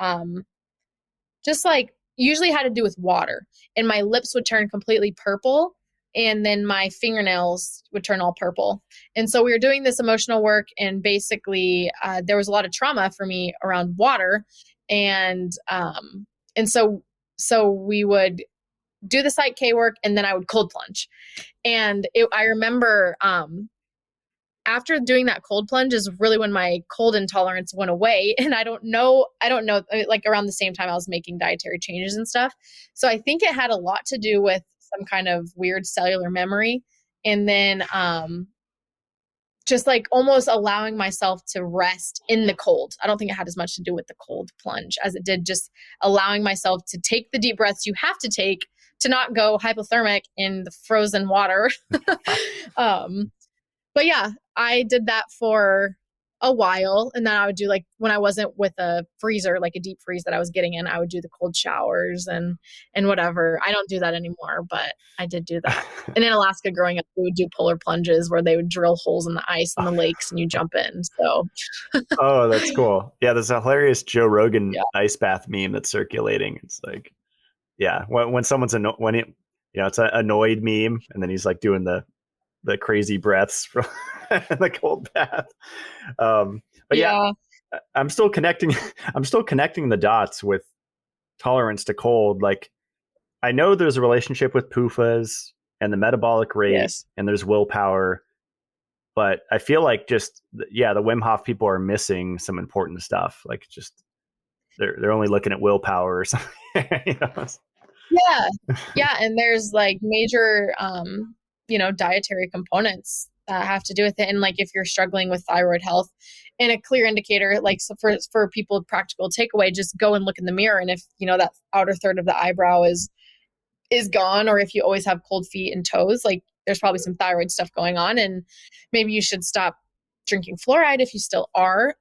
just like usually had to do with water, and my lips would turn completely purple. And then my fingernails would turn all purple. And so we were doing this emotional work, and basically there was a lot of trauma for me around water. And so we would do the Psych K work, and then I would cold plunge. And I remember after doing that cold plunge is really when my cold intolerance went away. And I don't know, like around the same time I was making dietary changes and stuff. So I think it had a lot to do with some kind of weird cellular memory. And then just like almost allowing myself to rest in the cold. I don't think it had as much to do with the cold plunge as it did just allowing myself to take the deep breaths you have to take to not go hypothermic in the frozen water. But yeah, I did that for a while. And then I would do, like, when I wasn't with a freezer, like a deep freeze that I was getting in, I would do the cold showers and whatever. I don't do that anymore, but I did do that. And in Alaska growing up, we would do polar plunges where they would drill holes in the ice in the lakes and you jump in. So. Oh, that's cool. Yeah. There's a hilarious Joe Rogan ice bath meme that's circulating. It's like, yeah, when someone's it's an annoyed meme, and then he's like doing the crazy breaths from the cold bath. But yeah, I'm still connecting the dots with tolerance to cold. Like, I know there's a relationship with PUFAs and the metabolic rate, and there's willpower, but I feel like the Wim Hof people are missing some important stuff. Like, just they're only looking at willpower or something. Yeah. And there's like major, dietary components that have to do with it. And like, if you're struggling with thyroid health, and a clear indicator, like, so for people, practical takeaway, just go and look in the mirror. And if, that outer third of the eyebrow is gone, or if you always have cold feet and toes, like, there's probably some thyroid stuff going on, and maybe you should stop drinking fluoride if you still are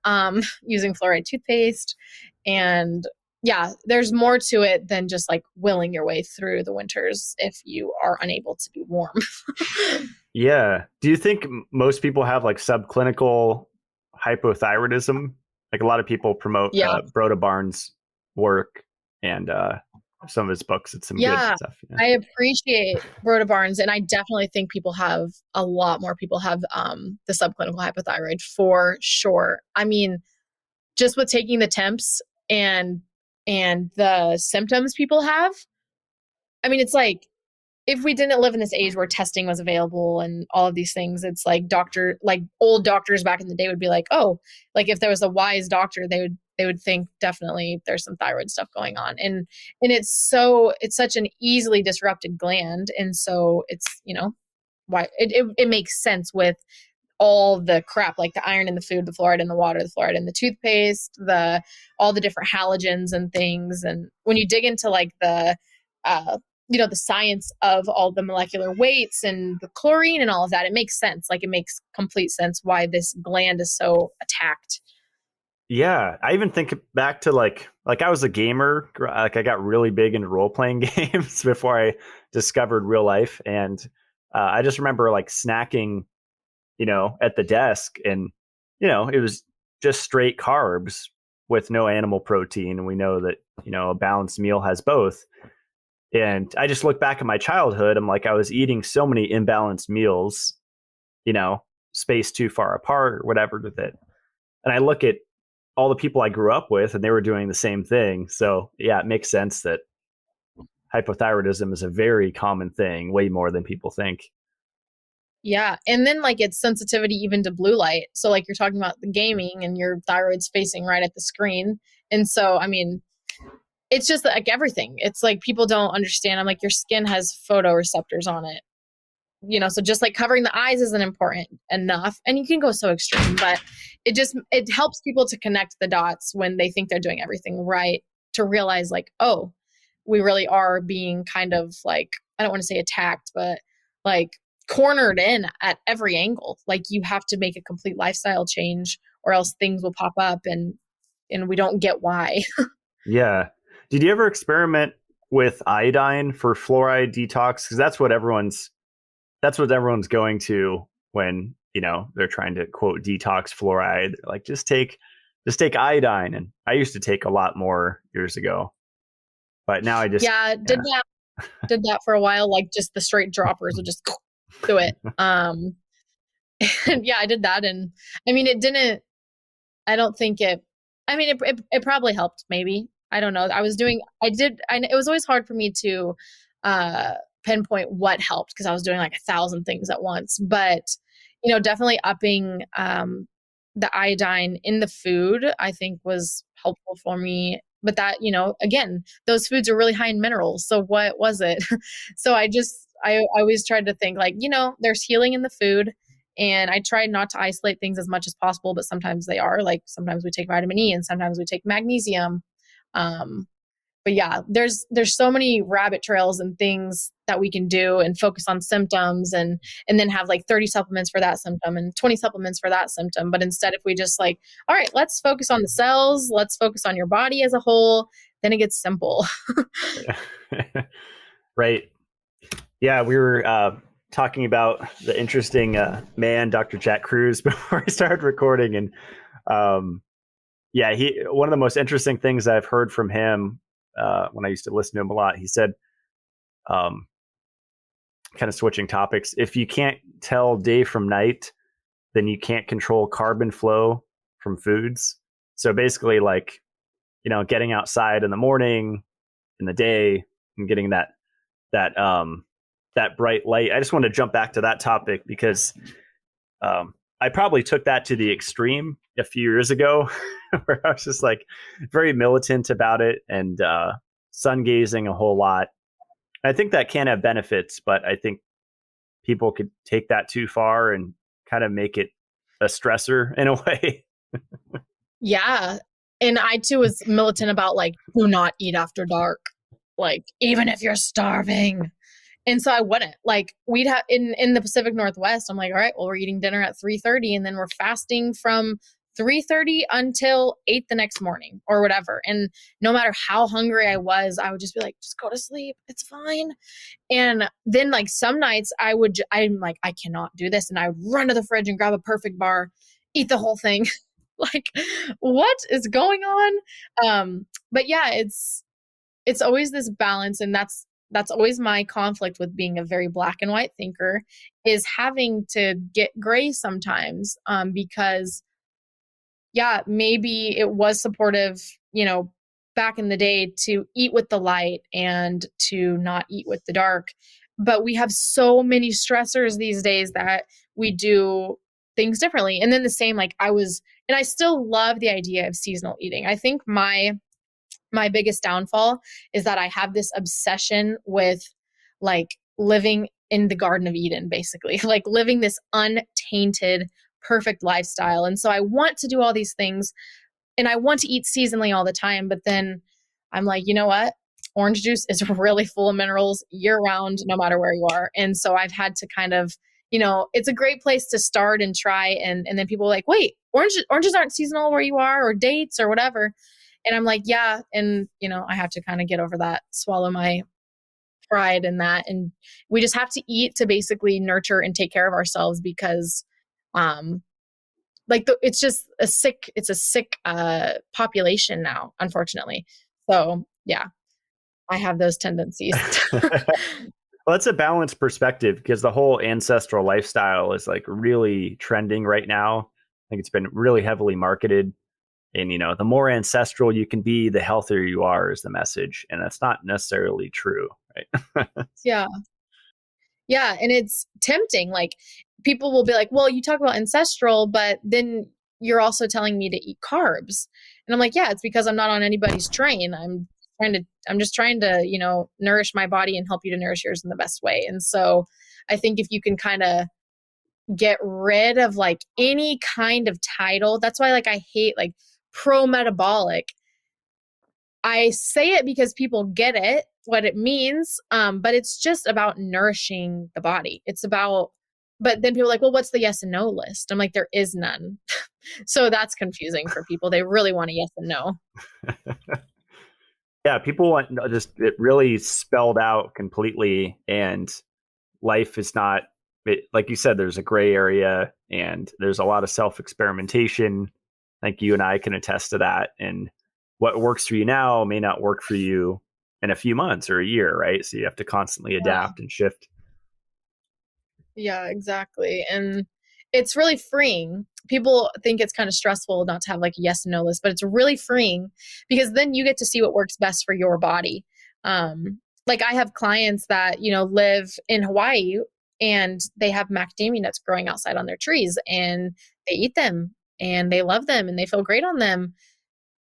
using fluoride toothpaste. And yeah, there's more to it than just like willing your way through the winters if you are unable to be warm. Yeah. Do you think most people have like subclinical hypothyroidism? Like a lot of people promote Yeah. Broda Barnes' work and some of his books. It's some good stuff. Yeah. I appreciate Rhoda Barnes, and I definitely think a lot more people have the subclinical hypothyroid for sure. I mean, just with taking the temps and the symptoms people have, I mean, it's like if we didn't live in this age where testing was available and all of these things, it's like old doctors back in the day would be like, oh, like if there was a wise doctor, they would think definitely there's some thyroid stuff going on. And it's such an easily disrupted gland. And so it's, why it makes sense with all the crap, like the iron in the food, the fluoride in the water, the fluoride in the toothpaste, all the different halogens and things. And when you dig into like the science of all the molecular weights and the chlorine and all of that, it makes sense. Like it makes complete sense why this gland is so attacked. Yeah. I even think back to like I was a gamer. Like I got really big into role-playing games before I discovered real life. And I just remember like snacking, at the desk, and, it was just straight carbs with no animal protein. And we know that, a balanced meal has both. And I just look back at my childhood. I'm like, I was eating so many imbalanced meals, spaced too far apart or whatever with it. And I look at all the people I grew up with and they were doing the same thing. So yeah, it makes sense that hypothyroidism is a very common thing, way more than people think. Yeah. And then like it's sensitivity even to blue light. So like you're talking about the gaming and your thyroid's facing right at the screen. And so, I mean, it's just like everything. It's like people don't understand. I'm like, your skin has photoreceptors on it. So just like covering the eyes isn't important enough. And you can go so extreme, but it helps people to connect the dots when they think they're doing everything right, to realize like, oh, we really are being kind of like, I don't want to say attacked, but like cornered in at every angle. Like you have to make a complete lifestyle change or else things will pop up and we don't get why. Yeah. Did you ever experiment with iodine for fluoride detox? Because that's what everyone's going to when, they're trying to quote detox fluoride. They're like, just take iodine. And I used to take a lot more years ago, but now I just did that for a while. Like just the straight droppers would just do it. Yeah, I did that. And I mean, I don't think it probably helped maybe. I don't know. It was always hard for me to pinpoint what helped because I was doing like 1,000 things at once. But, definitely upping the iodine in the food, I think was helpful for me. But that, again, those foods are really high in minerals. So what was it? So I always tried to think like, there's healing in the food. And I tried not to isolate things as much as possible, but sometimes they are. Like sometimes we take vitamin E and sometimes we take magnesium. But yeah, there's so many rabbit trails and things that we can do and focus on symptoms and then have like 30 supplements for that symptom and 20 supplements for that symptom. But instead, if we just like, all right, let's focus on the cells, let's focus on your body as a whole, then it gets simple. Right. Yeah, we were talking about the interesting man, Dr. Jack Kruse, before we started recording. And one of the most interesting things I've heard from him when I used to listen to him a lot, he said, kind of switching topics, if you can't tell day from night, then you can't control carbon flow from foods. So basically like, getting outside in the morning, in the day, and getting that bright light. I just want to jump back to that topic because I probably took that to the extreme a few years ago where I was just like very militant about it and sun gazing a whole lot. I think that can have benefits, but I think people could take that too far and kind of make it a stressor in a way. Yeah. And I too was militant about like, do not eat after dark. Like, even if you're starving. And so I wouldn't, like, we'd have in the Pacific Northwest, I'm like, all right, well, we're eating dinner at 3:30 and then we're fasting from 3:30 until 8 the next morning or whatever. And no matter how hungry I was, I would just be like, just go to sleep. It's fine. And then like some nights I'm like, I cannot do this. And I would run to the fridge and grab a perfect bar, eat the whole thing. Like, what is going on? But yeah, it's always this balance. And that's always my conflict with being a very black and white thinker, is having to get gray sometimes, because yeah, maybe it was supportive, back in the day to eat with the light and to not eat with the dark. But we have so many stressors these days that we do things differently. And then the same, like and I still love the idea of seasonal eating. I think my biggest downfall is that I have this obsession with like living in the Garden of Eden, basically, like living this untainted, perfect lifestyle. And so I want to do all these things and I want to eat seasonally all the time. But then I'm like, you know what? Orange juice is really full of minerals year round, no matter where you are. And so I've had to kind of, it's a great place to start and try. And then people are like, wait, oranges aren't seasonal where you are, or dates or whatever. And I'm like, yeah. And, I have to kind of get over that, swallow my pride in that. And we just have to eat to basically nurture and take care of ourselves, because, it's just a sick population now, unfortunately. So yeah, I have those tendencies. Well, that's a balanced perspective, because the whole ancestral lifestyle is like really trending right now. I think it's been really heavily marketed. And, the more ancestral you can be, the healthier you are, is the message. And that's not necessarily true, right? Yeah. Yeah. And it's tempting. Like, people will be like, well, you talk about ancestral, but then you're also telling me to eat carbs. And I'm like, yeah, it's because I'm not on anybody's train. I'm just trying to, nourish my body and help you to nourish yours in the best way. And so I think if you can kind of get rid of like any kind of title, that's why like I hate like pro-metabolic. I say it because people get it, what it means, but it's just about nourishing the body. But then people are like, well, what's the yes and no list? I'm like, there is none. So that's confusing for people. They really want a yes and no. Yeah, people want just it really spelled out completely, and life is not, like you said, there's a gray area and there's a lot of self-experimentation. I think you and I can attest to that. And what works for you now may not work for you in a few months or a year, right? So you have to constantly adapt and shift. Yeah, exactly. And it's really freeing. People think it's kind of stressful not to have like a yes and no list, but it's really freeing, because then you get to see what works best for your body. Like I have clients that, live in Hawaii and they have macadamia nuts growing outside on their trees, and they eat them and they love them and they feel great on them.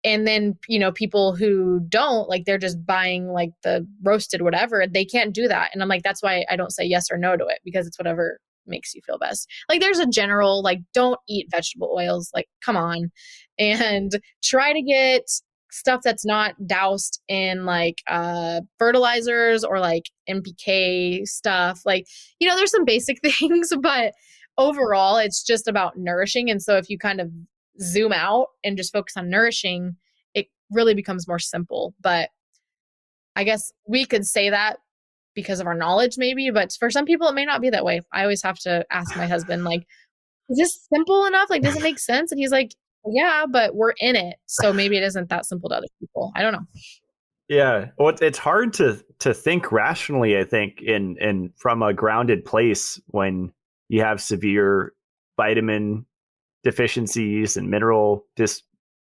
And then, people who don't, like, they're just buying like the roasted whatever, they can't do that. And I'm like, that's why I don't say yes or no to it, because it's whatever makes you feel best. Like, there's a general, like, don't eat vegetable oils, like, come on. And try to get stuff that's not doused in like fertilizers or like NPK stuff. Like, there's some basic things, but overall it's just about nourishing. And so if you kind of zoom out and just focus on nourishing, it really becomes more simple. But I guess we could say that because of our knowledge maybe, but for some people it may not be that way. I always have to ask my husband, like, is this simple enough? Like, does it make sense? And he's like, yeah, but we're in it. So maybe it isn't that simple to other people. I don't know. Yeah. Well, it's hard to think rationally, I think, in from a grounded place when you have severe vitamin deficiencies and mineral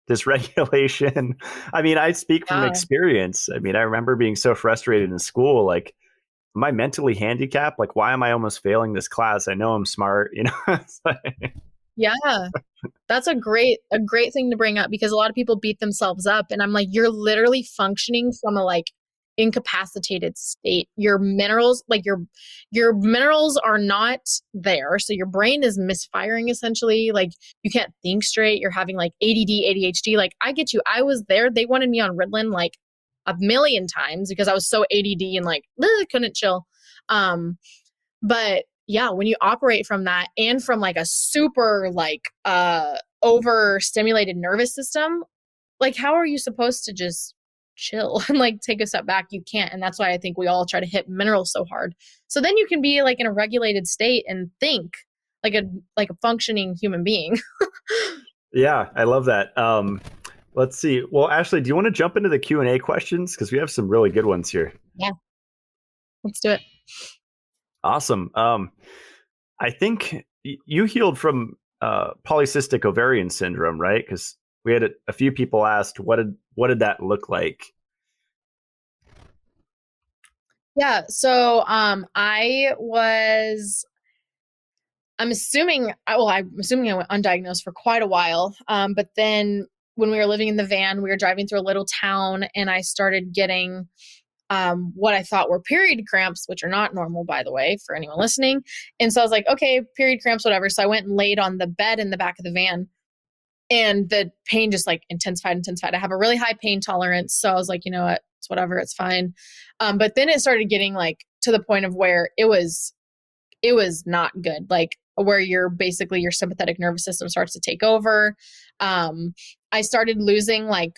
dysregulation. I mean, I speak from experience. I mean, I remember being so frustrated in school, like, am I mentally handicapped? Like, why am I almost failing this class? I know I'm smart, Yeah, that's a great thing to bring up, because a lot of people beat themselves up, and I'm like, you're literally functioning from a like incapacitated state. Your minerals, like your minerals are not there. So your brain is misfiring essentially. Like, you can't think straight. You're having like ADD, ADHD. Like, I get you. I was there. They wanted me on Ritalin like a million times because I was so ADD and like couldn't chill. But yeah, when you operate from that and from like a super like overstimulated nervous system, like how are you supposed to just chill and like take a step back? You can't. And that's why I think we all try to hit minerals so hard. So then you can be like in a regulated state and think like a functioning human being. Yeah, I love that. Let's see. Well, Ashlee, do you want to jump into the Q&A questions? Because we have some really good ones here. Yeah, let's do it. Awesome. I think you healed from polycystic ovarian syndrome, right? Because we had a few people asked, what did that look like? Yeah. So I'm assuming I went undiagnosed for quite a while. But then when we were living in the van, we were driving through a little town and I started getting what I thought were period cramps, which are not normal, by the way, for anyone listening. And so I was like, okay, period cramps, whatever. So I went and laid on the bed in the back of the van and the pain just like intensified. I have a really high pain tolerance. So I was like, you know what, it's whatever, it's fine. But then it started getting like to the point of where it was not good. Like where your sympathetic nervous system starts to take over. I started losing like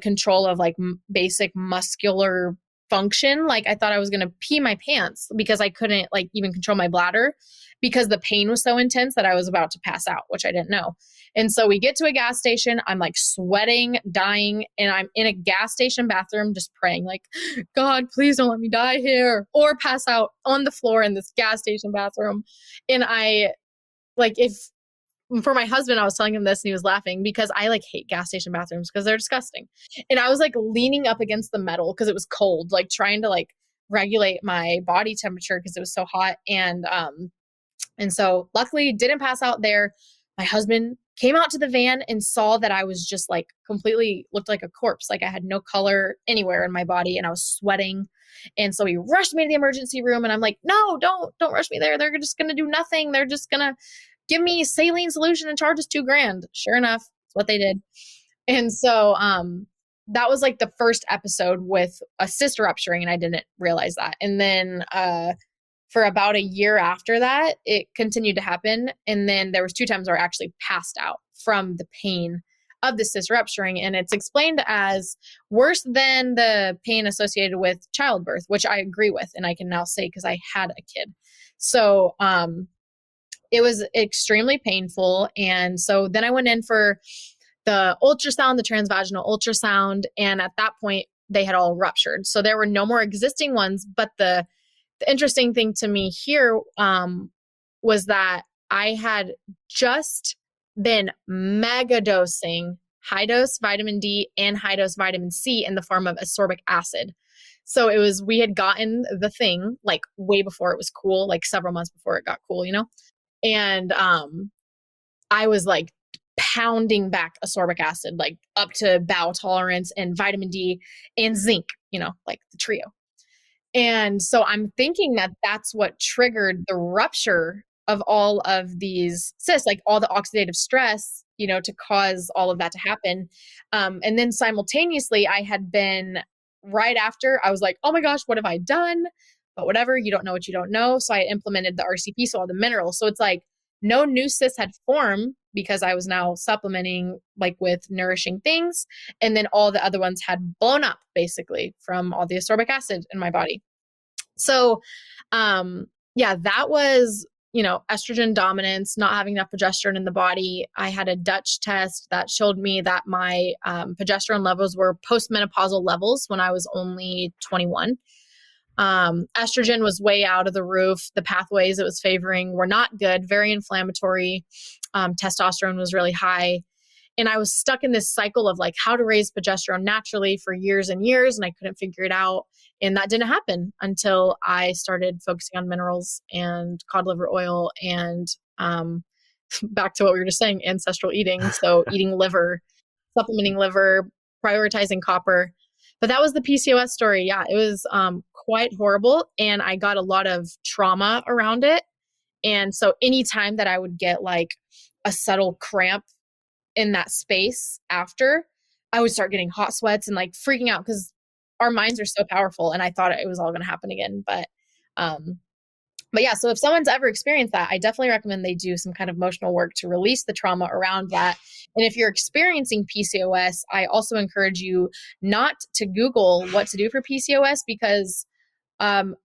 control of like basic muscular function. Like I thought I was going to pee my pants because I couldn't like even control my bladder because the pain was so intense that I was about to pass out, which I didn't know. And so we get to a gas station, I'm like sweating, dying, and I'm in a gas station bathroom just praying like, God, please don't let me die here or pass out on the floor in this gas station bathroom. And I like, if for my husband, I was telling him this and he was laughing because I like hate gas station bathrooms because they're disgusting. And I was like leaning up against the metal because it was cold, like trying to like regulate my body temperature because it was so hot. And so luckily didn't pass out there. My husband came out to the van and saw that I was just like completely looked like a corpse. Like I had no color anywhere in my body and I was sweating. And so he rushed me to the emergency room and I'm like, no, don't rush me there. They're just going to do nothing. They're just going to give me saline solution and charge us $2,000. Sure enough, that's what they did. And so, that was like the first episode with a cyst rupturing and I didn't realize that. And then, for about a year after that, it continued to happen. And then there was 2 times where I actually passed out from the pain of the cyst rupturing. And it's explained as worse than the pain associated with childbirth, which I agree with. And I can now say, because I had a kid. So, it was extremely painful. And so then I went in for the ultrasound, the transvaginal ultrasound. And at that point, they had all ruptured. So there were no more existing ones. But the interesting thing to me here was that I had just been mega dosing high dose vitamin D and high dose vitamin C in the form of ascorbic acid. So we had gotten the thing like way before it was cool, like several months before it got cool, you know? And I was like pounding back ascorbic acid, like up to bowel tolerance and vitamin D and zinc, you know, like the trio. And so I'm thinking that that's what triggered the rupture of all of these cysts, like all the oxidative stress, you know, to cause all of that to happen. And then simultaneously, I had been right after, I was like, oh my gosh, what have I done? But whatever, you don't know what you don't know. So I implemented the RCP, so all the minerals. So it's like no new cysts had formed because I was now supplementing like with nourishing things. And then all the other ones had blown up basically from all the ascorbic acid in my body. So, yeah, that was, you know, estrogen dominance, not having enough progesterone in the body. I had a Dutch test that showed me that my progesterone levels were postmenopausal levels when I was only 21. Estrogen was way out of the roof. The pathways it was favoring were not good, very inflammatory. Testosterone was really high. And I was stuck in this cycle of like how to raise progesterone naturally for years and years. And I couldn't figure it out. And that didn't happen until I started focusing on minerals and cod liver oil and back to what we were just saying, ancestral eating. So eating liver, supplementing liver, prioritizing copper. But that was the PCOS story. Yeah, it was quite horrible. And I got a lot of trauma around it. And so anytime that I would get like a subtle cramp in that space after, I would start getting hot sweats and like freaking out because our minds are so powerful. And I thought it was all going to happen again. But But yeah, so if someone's ever experienced that, I definitely recommend they do some kind of emotional work to release the trauma around that. And if you're experiencing PCOS, I also encourage you not to Google what to do for PCOS, because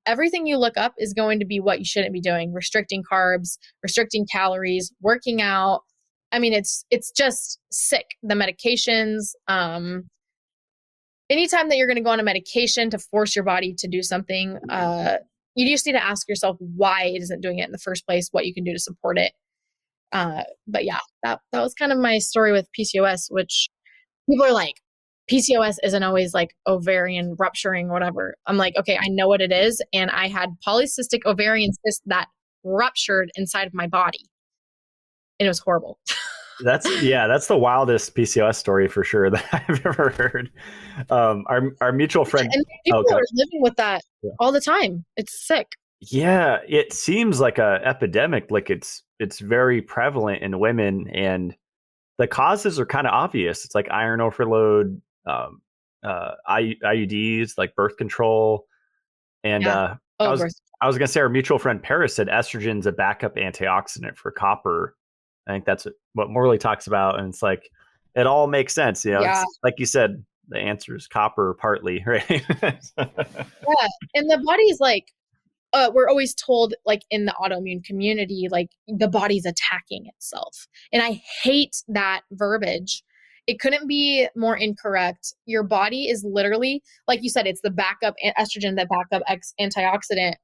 everything you look up is going to be what you shouldn't be doing: restricting carbs, restricting calories, working out. I mean, it's just sick. The medications, anytime that you're going to go on a medication to force your body to do something, you just need to ask yourself why it isn't doing it in the first place, what you can do to support it. But yeah, that was kind of my story with PCOS, which people are like, PCOS isn't always like ovarian rupturing or whatever. I'm like, okay, I know what it is. And I had polycystic ovarian cyst that ruptured inside of my body. And it was horrible. That's the wildest PCOS story for sure that I've ever heard. Our mutual friend, and people are living with that all the time. It's sick. Yeah, it seems like a epidemic. Like it's very prevalent in women, and the causes are kind of obvious. It's like iron overload, IUDs, like birth control, and I was gonna say our mutual friend Paris said estrogen's a backup antioxidant for copper. I think that's what Morley talks about, and it's like it all makes sense. It's, like you said, the answer is copper partly, right? Yeah, and the body's like, we're always told, like in the autoimmune community, like the body's attacking itself, and I hate that verbiage. It couldn't be more incorrect. Your body is literally, like you said, it's the backup estrogen, that backup antioxidant.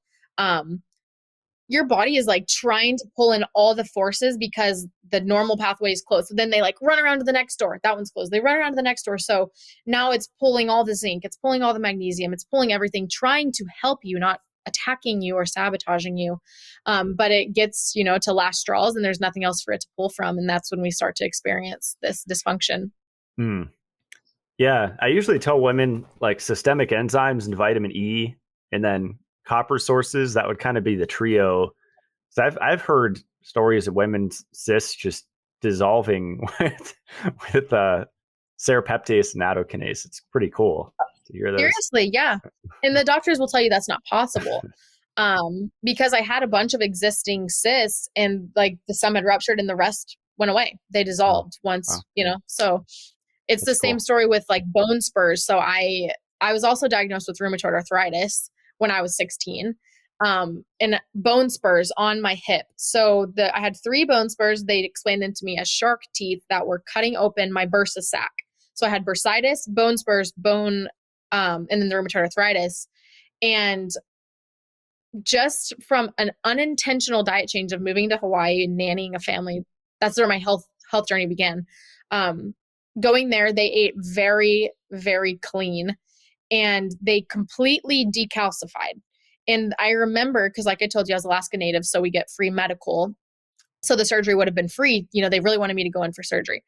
Your body is like trying to pull in all the forces because the normal pathway is closed. So then they like run around to the next door. That one's closed. They run around to the next door. So now it's pulling all the zinc. It's pulling all the magnesium. It's pulling everything, trying to help you, not attacking you or sabotaging you. But it gets, to last straws, and there's nothing else for it to pull from. And that's when we start to experience this dysfunction. Yeah. I usually tell women like systemic enzymes and vitamin E, and then copper sources. That would kind of be the trio. So I've heard stories of women's cysts just dissolving with serrapeptase and nattokinase. It's pretty cool to hear those. Seriously, yeah. And the doctors will tell you that's not possible. Because I had a bunch of existing cysts, and like some had ruptured and the rest went away. They dissolved once, so it's the same story with like bone spurs. So I was also diagnosed with rheumatoid arthritis when I was 16, and bone spurs on my hip. So I had 3 bone spurs. They explained them to me as shark teeth that were cutting open my bursa sac. So I had bursitis, bone spurs, and then the rheumatoid arthritis. And just from an unintentional diet change of moving to Hawaii and nannying a family, that's where my health journey began. Going there, they ate very, very clean, and they completely decalcified. And I remember, because like I told you, I was Alaska Native, so we get free medical. So the surgery would have been free. They really wanted me to go in for surgery.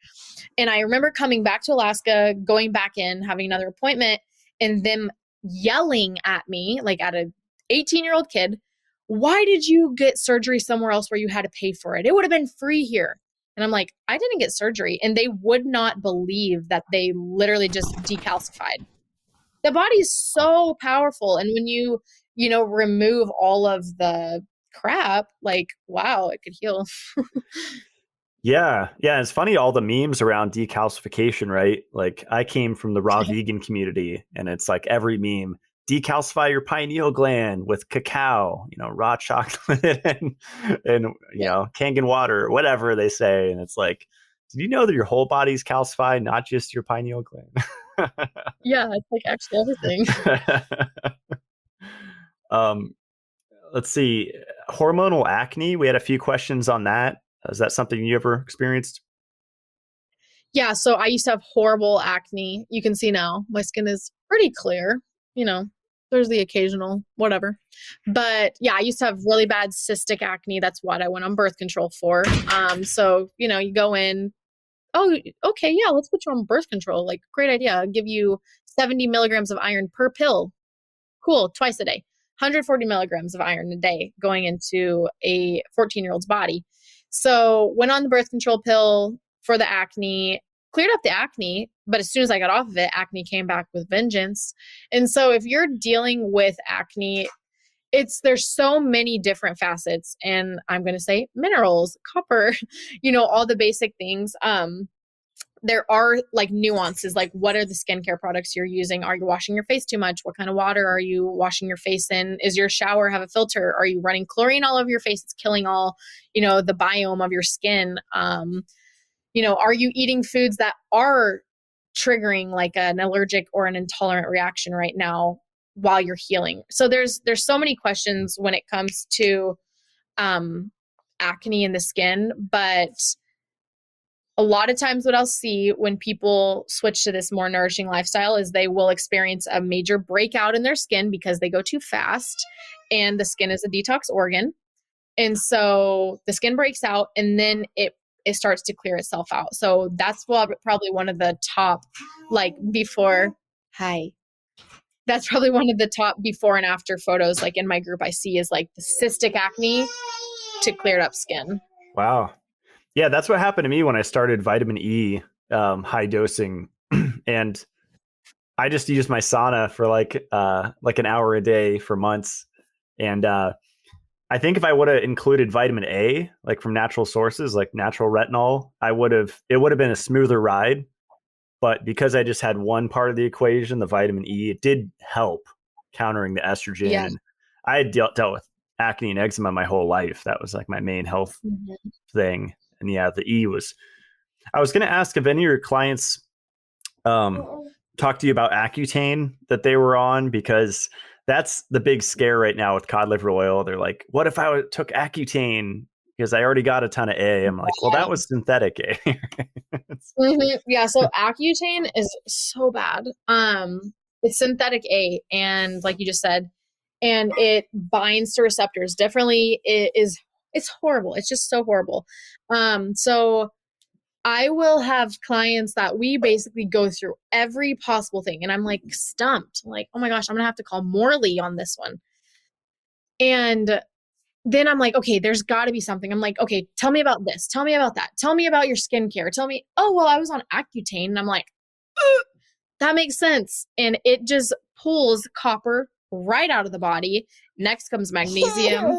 And I remember coming back to Alaska, going back in, having another appointment, and them yelling at me, like at an 18-year-old kid, "Why did you get surgery somewhere else where you had to pay for it? It would have been free here." And I'm like, I didn't get surgery. And they would not believe that they literally just decalcified. The body is so powerful. And when you remove all of the crap, like, wow, it could heal. Yeah. It's funny, all the memes around decalcification, right? Like I came from the raw vegan community, and it's like every meme, decalcify your pineal gland with cacao, raw chocolate and Kangen water, whatever they say. And it's like, did you know that your whole body's calcified, not just your pineal gland? Yeah, it's like actually everything. Let's see. Hormonal acne. We had a few questions on that. Is that something you ever experienced? Yeah. So I used to have horrible acne. You can see now my skin is pretty clear. There's the occasional whatever. But yeah, I used to have really bad cystic acne. That's what I went on birth control for. So, you go in, oh, okay, yeah, let's put you on birth control. Like, great idea. I'll give you 70 milligrams of iron per pill. Cool. Twice a day. 140 milligrams of iron a day going into a 14-year-old's body. So went on the birth control pill for the acne, cleared up the acne, but as soon as I got off of it, acne came back with vengeance. And so if you're dealing with acne, there's so many different facets, and I'm going to say minerals, copper, all the basic things. There are like nuances, like what are the skincare products you're using? Are you washing your face too much? What kind of water are you washing your face in? Is your shower have a filter? Are you running chlorine all over your face? It's killing all, the biome of your skin. Are you eating foods that are triggering like an allergic or an intolerant reaction right now while you're healing? So there's so many questions when it comes to acne in the skin, but a lot of times what I'll see when people switch to this more nourishing lifestyle is they will experience a major breakout in their skin because they go too fast, and the skin is a detox organ. And so the skin breaks out, and then it starts to clear itself out. So that's probably one of the top, like before, that's probably one of the top before and after photos, like in my group I see is like the cystic acne to cleared up skin. Wow. Yeah, that's what happened to me when I started vitamin E high dosing. And I just used my sauna for like an hour a day for months. And I think if I would have included vitamin A, like from natural sources, like natural retinol, it would have been a smoother ride. But because I just had one part of the equation, the vitamin E, it did help countering the estrogen. Yeah. And I had dealt with acne and eczema my whole life. That was like my main health thing. And yeah, the E was, I was going to ask if any of your clients talk to you about Accutane that they were on, because that's the big scare right now with cod liver oil. They're like, what if I took Accutane? Because I already got a ton of A. I'm like, well, that was synthetic A. Yeah. So Accutane is so bad. It's synthetic A. And like you just said, and it binds to receptors differently. It's horrible. It's just so horrible. So I will have clients that we basically go through every possible thing. And I'm like stumped, like, oh my gosh, I'm going to have to call Morley on this one. And then I'm like, okay, there's got to be something. I'm like, okay, tell me about this. Tell me about that. Tell me about your skincare. Tell me, oh, well, I was on Accutane. And I'm like, that makes sense. And it just pulls copper right out of the body. Next comes magnesium.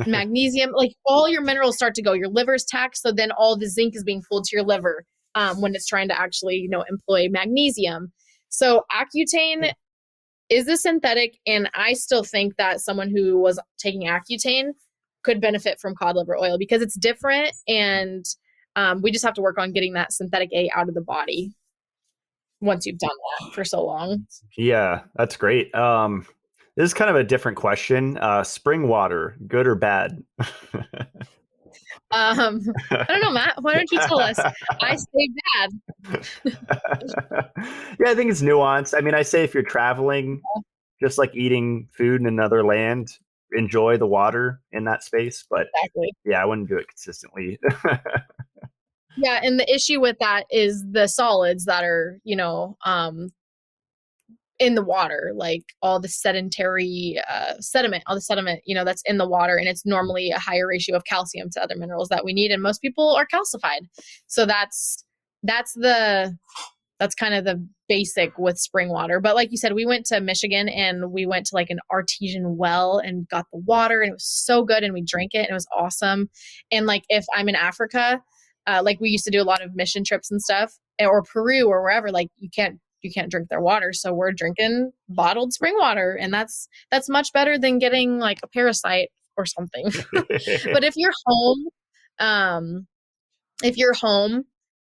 Magnesium, like all your minerals start to go. Your liver's taxed, so then all the zinc is being pulled to your liver when it's trying to actually, employ magnesium. So Accutane is a synthetic, and I still think that someone who was taking Accutane could benefit from cod liver oil because it's different, and we just have to work on getting that synthetic A out of the body once you've done that for so long. Yeah, that's great. This is kind of a different question. Spring water, good or bad? I don't know, Matt. Why don't you tell us? I say bad. Yeah, I think it's nuanced. I mean, I say if you're traveling, just like eating food in another land, enjoy the water in that space. But exactly. Yeah, I wouldn't do it consistently. Yeah, and the issue with that is the solids that are, in the water, like all the sedentary sediment, all the sediment, that's in the water, and it's normally a higher ratio of calcium to other minerals that we need, and most people are calcified. So that's kind of the basic with spring water. But like you said, we went to Michigan and we went to like an artesian well and got the water, and it was so good, and we drank it and it was awesome. And like if I'm in Africa, like we used to do a lot of mission trips and stuff, or Peru or wherever, like you can't drink their water. So we're drinking bottled spring water, and that's much better than getting like a parasite or something. But if you're home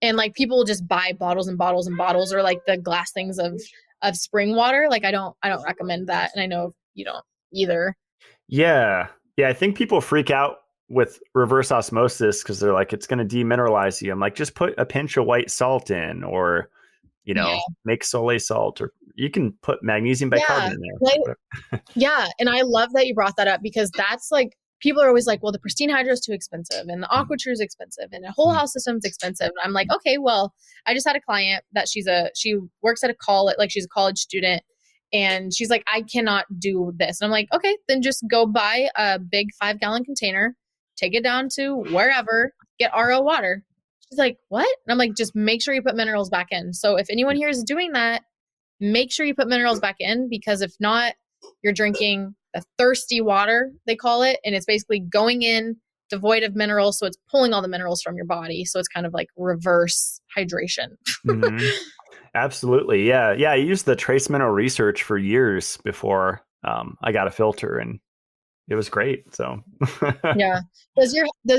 and like people will just buy bottles and bottles and bottles, or like the glass things of spring water, like I don't recommend that. And I know you don't either. Yeah. I think people freak out with reverse osmosis because they're like, it's going to demineralize you. I'm like, just put a pinch of white salt in, or make Soleil salt, or you can put magnesium bicarbonate in there. Yeah. And I love that you brought that up, because that's like, people are always like, well, the pristine hydro is too expensive, and the AquaTrue is expensive, and a whole house system is expensive. And I'm like, okay, well, I just had a client that she works at a college, like she's a college student, and she's like, I cannot do this. And I'm like, okay, then just go buy a big 5-gallon container, take it down to wherever, get RO water. She's like, what? And I'm like, just make sure you put minerals back in. So if anyone here is doing that, make sure you put minerals back in, because if not, you're drinking the thirsty water, they call it. And it's basically going in devoid of minerals. So it's pulling all the minerals from your body. So it's kind of like reverse hydration. Mm-hmm. Absolutely. Yeah. Yeah. I used the trace mineral research for years before I got a filter, and it was great. So Yeah. Does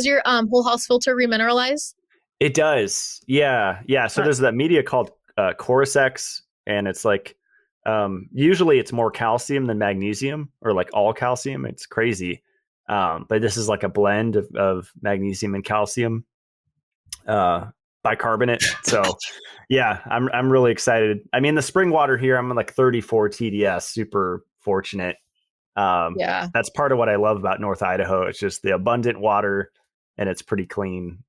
your whole house filter remineralize? it does. Yeah. Yeah. So there's that media called Cordyceps, and it's like usually it's more calcium than magnesium, or like all calcium. It's crazy. But this is like a blend of magnesium and calcium bicarbonate. So yeah, I'm really excited. I mean, the spring water here, I'm like 34 TDS, super fortunate. Yeah. That's part of what I love about North Idaho. It's just the abundant water, and it's pretty clean.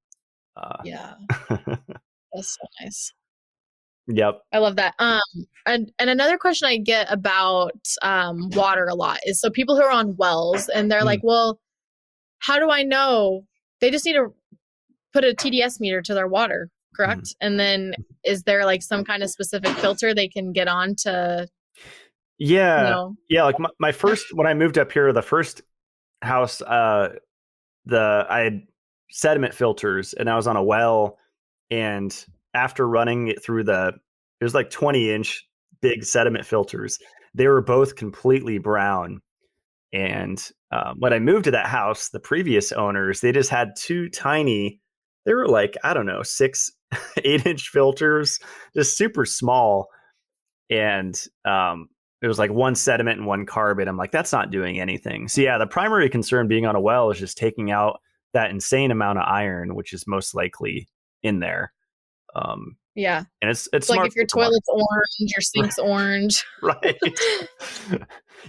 Yeah. That's so nice. Yep. I love that. And another question I get about water a lot is, so people who are on wells and they're like, well, how do I know? They just need to put a TDS meter to their water, correct? And then is there like some kind of specific filter they can get on to? Yeah. Yeah. Like my first, when I moved up here, the first house, I had sediment filters, and I was on a well, and after running it through it was like 20-inch big sediment filters. They were both completely brown. And when I moved to that house, the previous owners, they just had two tiny, they were like, I don't know, 6, 8-inch filters, just super small. And it was like one sediment and one carbon. I'm like, that's not doing anything. So yeah, the primary concern being on a well is just taking out that insane amount of iron, which is most likely in there. Yeah. And it's like if your toilet's orange, your sink's orange. Right.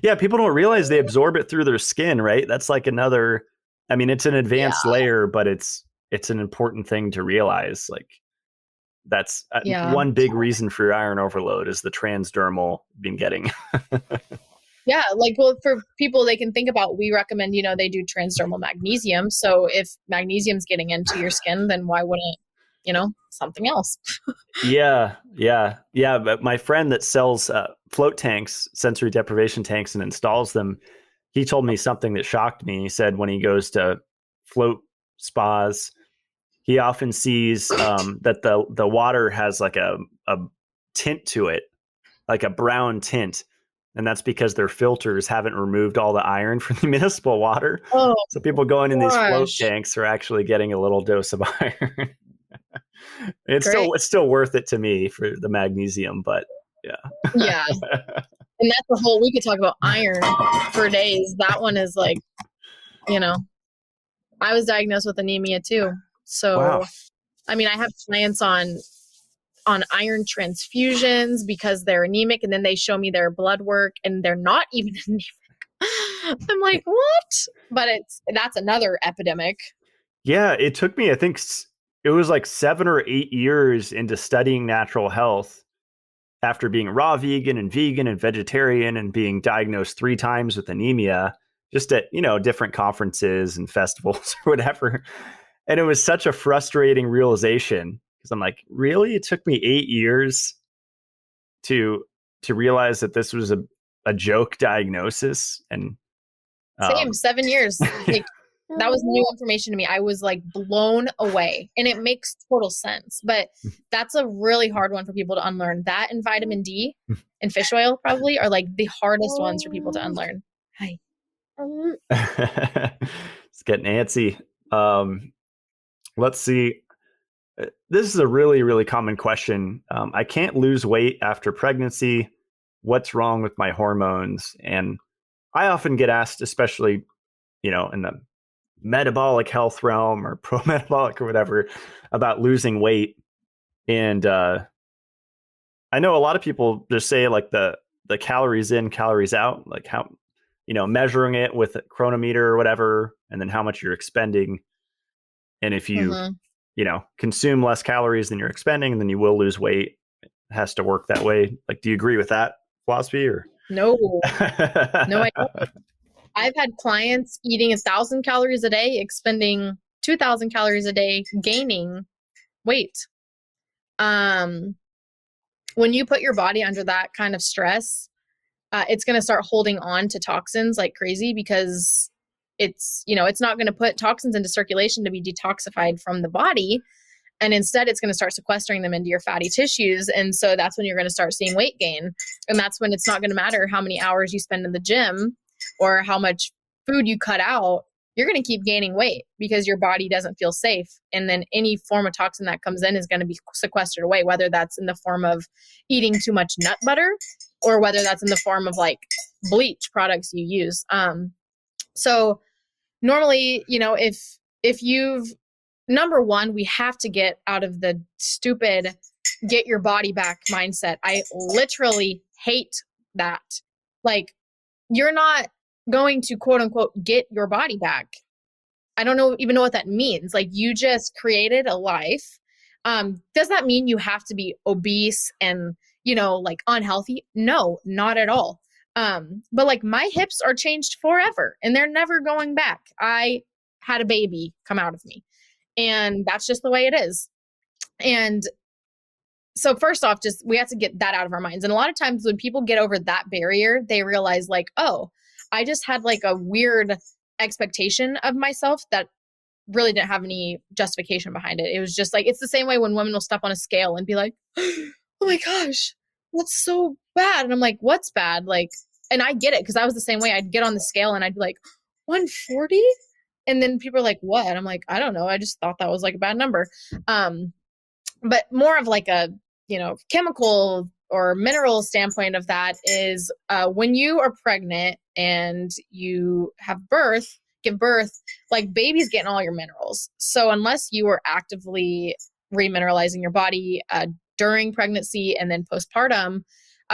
Yeah, people don't realize they absorb it through their skin, right? That's like another, I mean, it's an advanced layer, but it's an important thing to realize. Like that's one big reason for your iron overload is the transdermal been getting. Yeah, like, well, for people, they can think about, we recommend, they do transdermal magnesium. So if magnesium's getting into your skin, then why wouldn't, something else? Yeah. But my friend that sells float tanks, sensory deprivation tanks, and installs them, he told me something that shocked me. He said when he goes to float spas, he often sees that the water has like a tint to it, like a brown tint. And that's because their filters haven't removed all the iron from the municipal water. Oh, so people going in these float tanks are actually getting a little dose of iron. It's still worth it to me for the magnesium, but yeah. Yeah. And that's the whole, we could talk about iron for days. That one is like, I was diagnosed with anemia too. So, wow. I mean, I have clients on iron transfusions because they're anemic, and then they show me their blood work and they're not even anemic. I'm like, what? But that's another epidemic. Yeah, it took me, I think it was like 7 or 8 years into studying natural health after being raw vegan and vegetarian and being diagnosed 3 times with anemia, just at, different conferences and festivals or whatever. And it was such a frustrating realization, because I'm like, really? It took me 8 years to realize that this was a joke diagnosis. And same, 7 years. Like, that was new information to me. I was like blown away, and it makes total sense. But that's a really hard one for people to unlearn. That and vitamin D and fish oil probably are like the hardest ones for people to unlearn. Hi. It's getting antsy. Let's see. This is a really, really common question. I can't lose weight after pregnancy. What's wrong with my hormones? And I often get asked, especially, in the metabolic health realm or pro-metabolic or whatever, about losing weight. And I know a lot of people just say like the calories in, calories out, like how, measuring it with a chronometer or whatever, and then how much you're expending. And if you, consume less calories than you're expending, then you will lose weight. It has to work that way. Like, do you agree with that philosophy or? No, I don't. I've had clients eating 1,000 calories a day, expending 2,000 calories a day, gaining weight. When you put your body under that kind of stress, it's going to start holding on to toxins like crazy because it's, it's not going to put toxins into circulation to be detoxified from the body. And instead, it's going to start sequestering them into your fatty tissues. And so that's when you're going to start seeing weight gain. And that's when it's not going to matter how many hours you spend in the gym or how much food you cut out. You're going to keep gaining weight because your body doesn't feel safe. And then any form of toxin that comes in is going to be sequestered away, whether that's in the form of eating too much nut butter or whether that's in the form of like bleach products you use. So normally, if you've, number one, we have to get out of the stupid get your body back mindset. I literally hate that. Like, you're not going to quote unquote get your body back. I don't even know what that means. Like, you just created a life. Does that mean you have to be obese and, like unhealthy? No, not at all. But like, my hips are changed forever and they're never going back. I had a baby come out of me and that's just the way it is. And so first off, just, we have to get that out of our minds. And a lot of times when people get over that barrier, they realize like, oh, I just had like a weird expectation of myself that really didn't have any justification behind it. It was just like, it's the same way when women will step on a scale and be like, oh my gosh, that's so bad. And I'm like, what's bad? Like, and I get it, because I was the same way. I'd get on the scale and I'd be like, 140? And then people are like, what? And I'm like, I don't know. I just thought that was like a bad number. But more of like a, chemical or mineral standpoint of that is when you are pregnant and you give birth, like, baby's getting all your minerals. So unless you are actively remineralizing your body during pregnancy and then postpartum,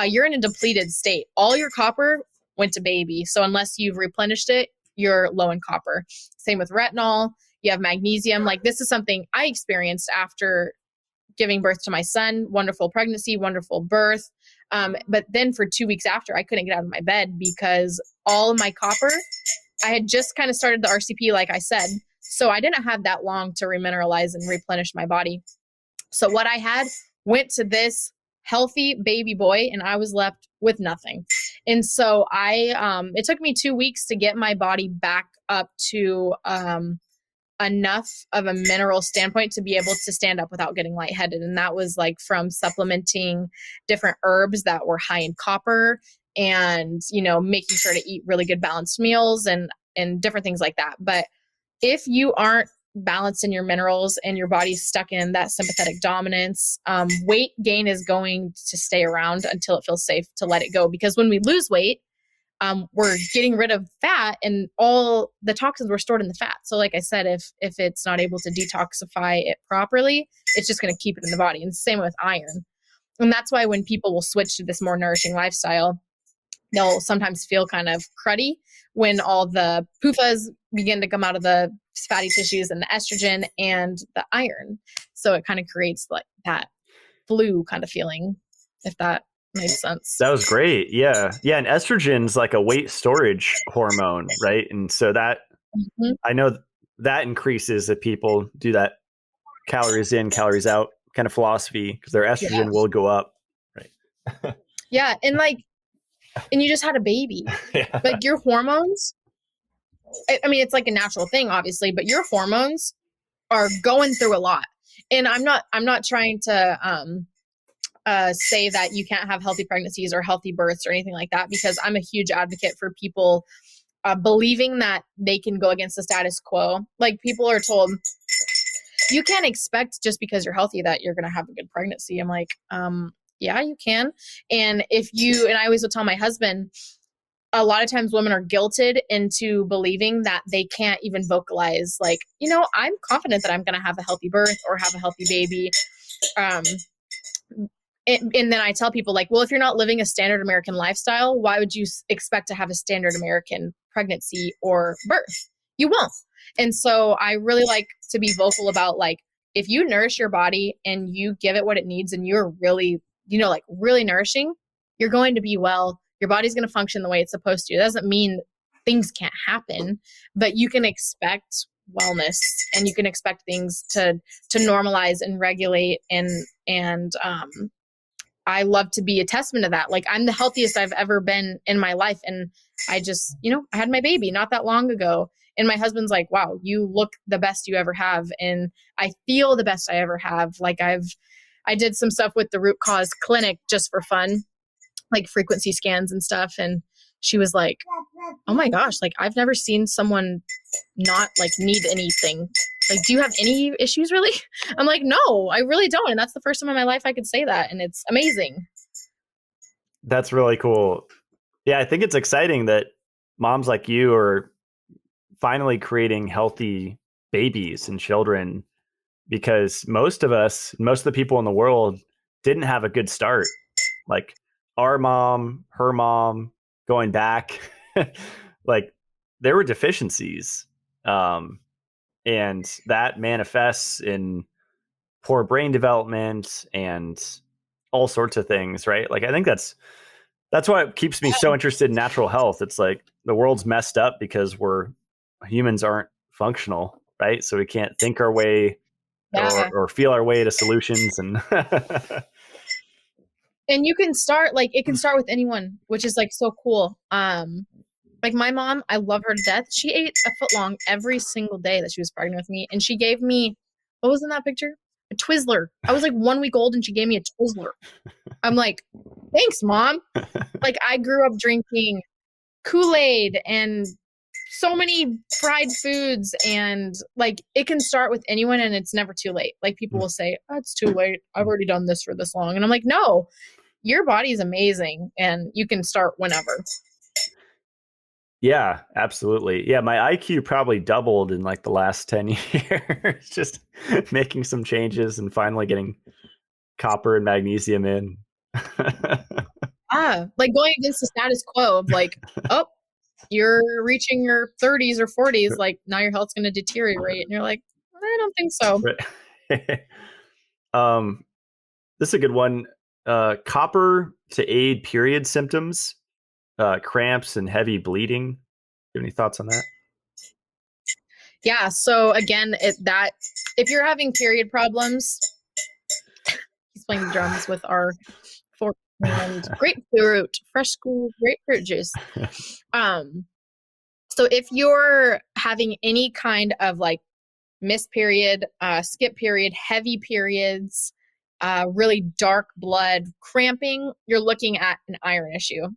you're in a depleted state. All your copper went to baby. So unless you've replenished it, you're low in copper. Same with retinol. You have magnesium. Like, this is something I experienced after giving birth to my son. Wonderful pregnancy, wonderful birth. But then for 2 weeks after, I couldn't get out of my bed because all of my copper, I had just kind of started the RCP, like I said. So I didn't have that long to remineralize and replenish my body. So what I had went to this healthy baby boy and I was left with nothing. And so it took me 2 weeks to get my body back up to enough of a mineral standpoint to be able to stand up without getting lightheaded. And that was like from supplementing different herbs that were high in copper and, making sure to eat really good balanced meals and different things like that. But if you aren't balanced in your minerals and your body's stuck in that sympathetic dominance, weight gain is going to stay around until it feels safe to let it go. Because when we lose weight, we're getting rid of fat and all the toxins were stored in the fat. So like I said, if it's not able to detoxify it properly, it's just going to keep it in the body. And same with iron. And that's why when people will switch to this more nourishing lifestyle, they'll sometimes feel kind of cruddy when all the PUFAs begin to come out of the fatty tissues and the estrogen and the iron. So it kind of creates like that flu kind of feeling, if that makes sense. That was great. Yeah. Yeah. And estrogen's like a weight storage hormone, right? And so that, I know that increases if people do that calories in, calories out kind of philosophy, because their estrogen will go up. Right. Yeah. And you just had a baby. Yeah. Like, your hormones, I mean, it's like a natural thing, obviously, but your hormones are going through a lot. And I'm not trying to say that you can't have healthy pregnancies or healthy births or anything like that, because I'm a huge advocate for people believing that they can go against the status quo. Like, people are told, you can't expect just because you're healthy that you're going to have a good pregnancy. I'm like, yeah, you can. And I always would tell my husband, a lot of times women are guilted into believing that they can't even vocalize, like, I'm confident that I'm going to have a healthy birth or have a healthy baby. And then I tell people, like, well, if you're not living a standard American lifestyle, why would you expect to have a standard American pregnancy or birth? You won't. And so I really like to be vocal about, like, if you nourish your body and you give it what it needs and you're really, really nourishing, you're going to be well. Your body's going to function the way it's supposed to. It doesn't mean things can't happen, but you can expect wellness and you can expect things to normalize and regulate and I love to be a testament to that. Like, I'm the healthiest I've ever been in my life. And I just, I had my baby not that long ago. And my husband's like, wow, you look the best you ever have. And I feel the best I ever have. Like, I did some stuff with the Root Cause Clinic just for fun, like frequency scans and stuff. And she was like, oh my gosh, like, I've never seen someone not like need anything. Like, do you have any issues really? I'm like, no, I really don't. And that's the first time in my life I could say that. And it's amazing. That's really cool. Yeah, I think it's exciting that moms like you are finally creating healthy babies and children, because most of the people in the world didn't have a good start. Like our mom, her mom, going back, like there were deficiencies. And that manifests in poor brain development and all sorts of things, right? Like I think that's what keeps me so interested in natural health. It's like the world's messed up because humans aren't functional, right? So we can't think our way or feel our way to solutions. And and you can start, like, it can start with anyone, which is like so cool. Like my mom, I love her to death. She ate a foot long every single day that she was pregnant with me. And she gave me, what was in that picture? A Twizzler. I was like 1 week old and she gave me a Twizzler. I'm like, thanks, Mom. Like, I grew up drinking Kool-Aid and so many fried foods, and like it can start with anyone and it's never too late. Like people will say, oh, it's too late. I've already done this for this long. And I'm like, no, your body's amazing and you can start whenever. Yeah, absolutely. Yeah, my IQ probably doubled in like the last 10 years, just making some changes and finally getting copper and magnesium in. Like going against the status quo of like, oh, you're reaching your 30s or 40s, like now your health's going to deteriorate. And you're like, I don't think so. This is a good one. Copper to aid period symptoms, cramps and heavy bleeding. Do you have any thoughts on that? Yeah. So again, if you're having period problems, he's playing the drums with our fork and grapefruit, fresh squeezed grapefruit juice. So if you're having any kind of like missed period, skip period, heavy periods, really dark blood, cramping, you're looking at an iron issue.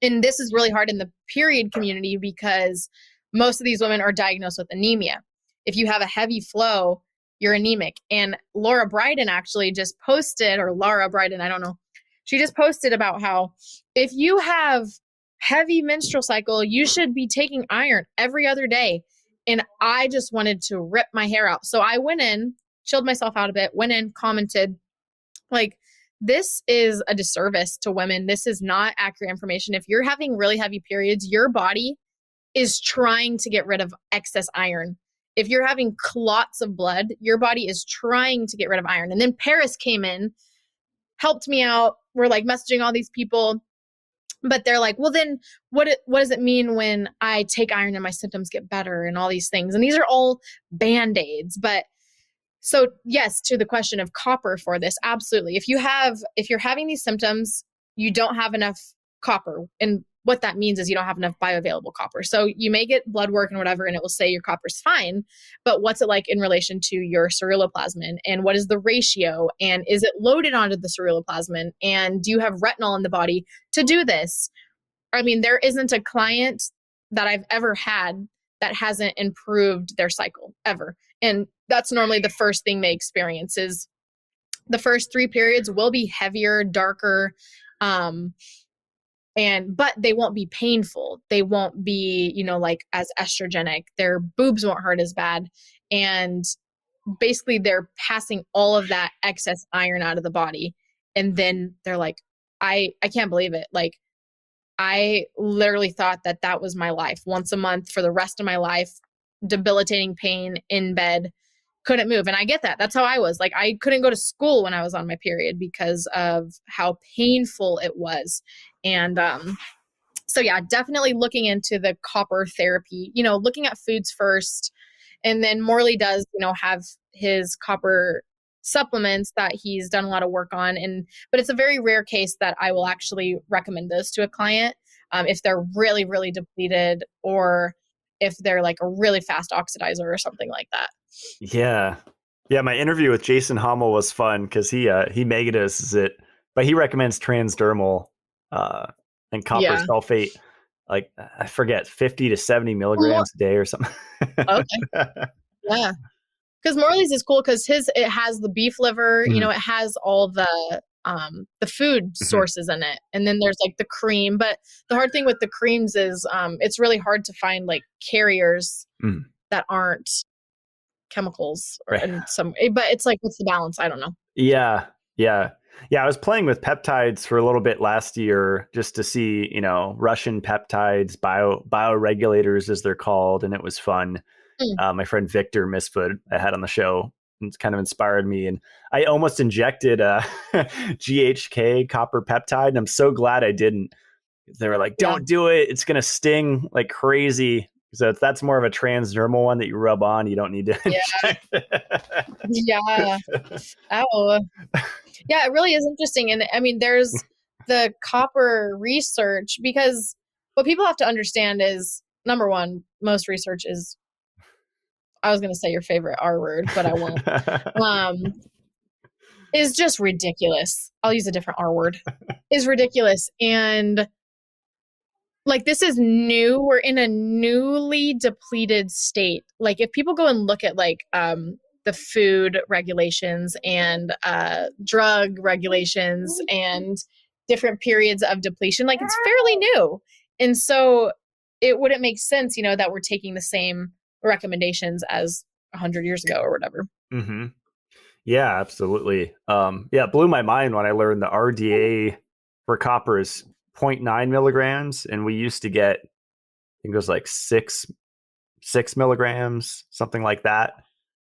And this is really hard in the period community because most of these women are diagnosed with anemia. If you have a heavy flow, you're anemic. And Laura Bryden actually just posted, or Laura Bryden, I don't know. She just posted about how if you have heavy menstrual cycle, you should be taking iron every other day. And I just wanted to rip my hair out. So I went in, chilled myself out a bit, went in, commented, like, this is a disservice to women. This is not accurate information. If you're having really heavy periods, your body is trying to get rid of excess iron. If you're having clots of blood, your body is trying to get rid of iron. And then Paris came in, helped me out. We're like messaging all these people, but they're like, well, then what does it mean when I take iron and my symptoms get better and all these things? And these are all Band-Aids. But so yes, to the question of copper for this, absolutely. If you're having these symptoms, you don't have enough copper. And what that means is you don't have enough bioavailable copper. So you may get blood work and whatever, and it will say your copper's fine, but what's it like in relation to your ceruloplasmin? And what is the ratio? And is it loaded onto the ceruloplasmin? And do you have retinol in the body to do this? I mean, there isn't a client that I've ever had that hasn't improved their cycle ever. And that's normally the first thing they experience is the first 3 periods will be heavier, darker, but they won't be painful. They won't be, like as estrogenic. Their boobs won't hurt as bad. And basically they're passing all of that excess iron out of the body. And then they're like, I can't believe it. Like, I literally thought that was my life. Once a month for the rest of my life, debilitating pain in bed, couldn't move. And I get that. That's how I was. Like, I couldn't go to school when I was on my period because of how painful it was. And so yeah, definitely looking into the copper therapy, looking at foods first. And then Morley does, have his copper supplements that he's done a lot of work on. But it's a very rare case that I will actually recommend those to a client if they're really, really depleted, or if they're like a really fast oxidizer or something like that. Yeah. Yeah. My interview with Jason Hommel was fun because he mega doses it, but he recommends transdermal and copper sulfate, like I forget, 50 to 70 milligrams a day or something. Okay. Yeah. Because Morley's is cool because it has the beef liver, Mm-hmm. you know, it has all the food sources in it. And then there's like the cream. But the hard thing with the creams is it's really hard to find like carriers that aren't chemicals and but it's like, what's the balance? I don't know. Yeah. I was playing with peptides for a little bit last year just to see, you know, Russian peptides, bioregulators as they're called, and it was fun. My friend Victor Misfoot I had on the show, it's kind of inspired me, and I almost injected a GHK copper peptide, and I'm so glad I didn't. They were like, "Don't do it; it's gonna sting like crazy." So that's more of a transdermal one that you rub on. You don't need to inject. Yeah. Oh. Yeah, it really is interesting. And I mean, there's the copper research, because what people have to understand is, number one, most research is, I was going to say your favorite R word, but I won't, is just ridiculous. I'll use a different R word. Is ridiculous. And like, this is new. We're in a newly depleted state. Like, if people go and look at like the food regulations and drug regulations and different periods of depletion, like, it's fairly new. And so it wouldn't make sense, you know, that we're taking the same recommendations as 100 years ago or whatever. Mm-hmm. Yeah, absolutely. It blew my mind when I learned the RDA for copper is 0.9 milligrams, and we used to get, I think it was like six milligrams, something like that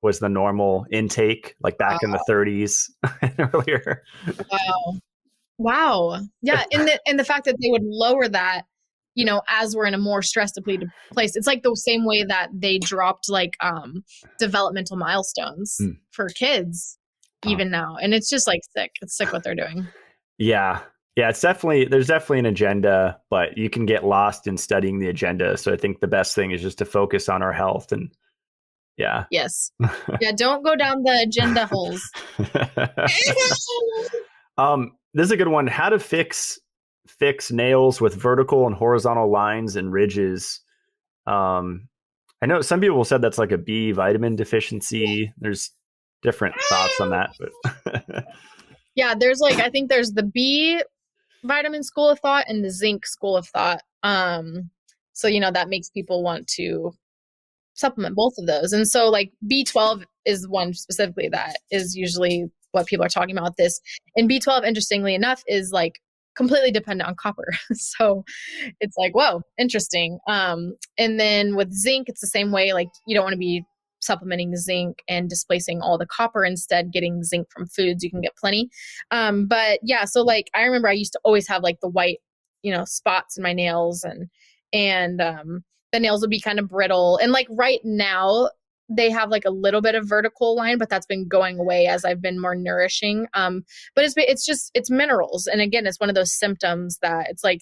was the normal intake, like back in the 30s earlier. Wow. Yeah. And the fact that they would lower that, you know, as we're in a more stress depleted place. It's like the same way that they dropped like developmental milestones for kids even now. And it's just like sick. It's sick what they're doing. Yeah, there's definitely an agenda, but you can get lost in studying the agenda. So I think the best thing is just to focus on our health. And yes. Yeah, don't go down the agenda holes. This is a good one. How to fix nails with vertical and horizontal lines and ridges. I know some people said that's like a B vitamin deficiency. There's different thoughts on that, but yeah, there's like, I think there's the B vitamin school of thought and the zinc school of thought. So, you know, that makes people want to supplement both of those. And so like B12 is one specifically that is usually what people are talking about this. And B12, interestingly enough, is like completely dependent on copper. So it's like, whoa, interesting. And then with zinc, it's the same way. Like, you don't want to be supplementing the zinc and displacing all the copper, instead getting zinc from foods. You can get plenty. But yeah, so like, I remember I used to always have like the white, you know, spots in my nails, and the nails would be kind of brittle. And like right now they have like a little bit of vertical line, but that's been going away as I've been more nourishing. But it's minerals. And again, it's one of those symptoms that it's like,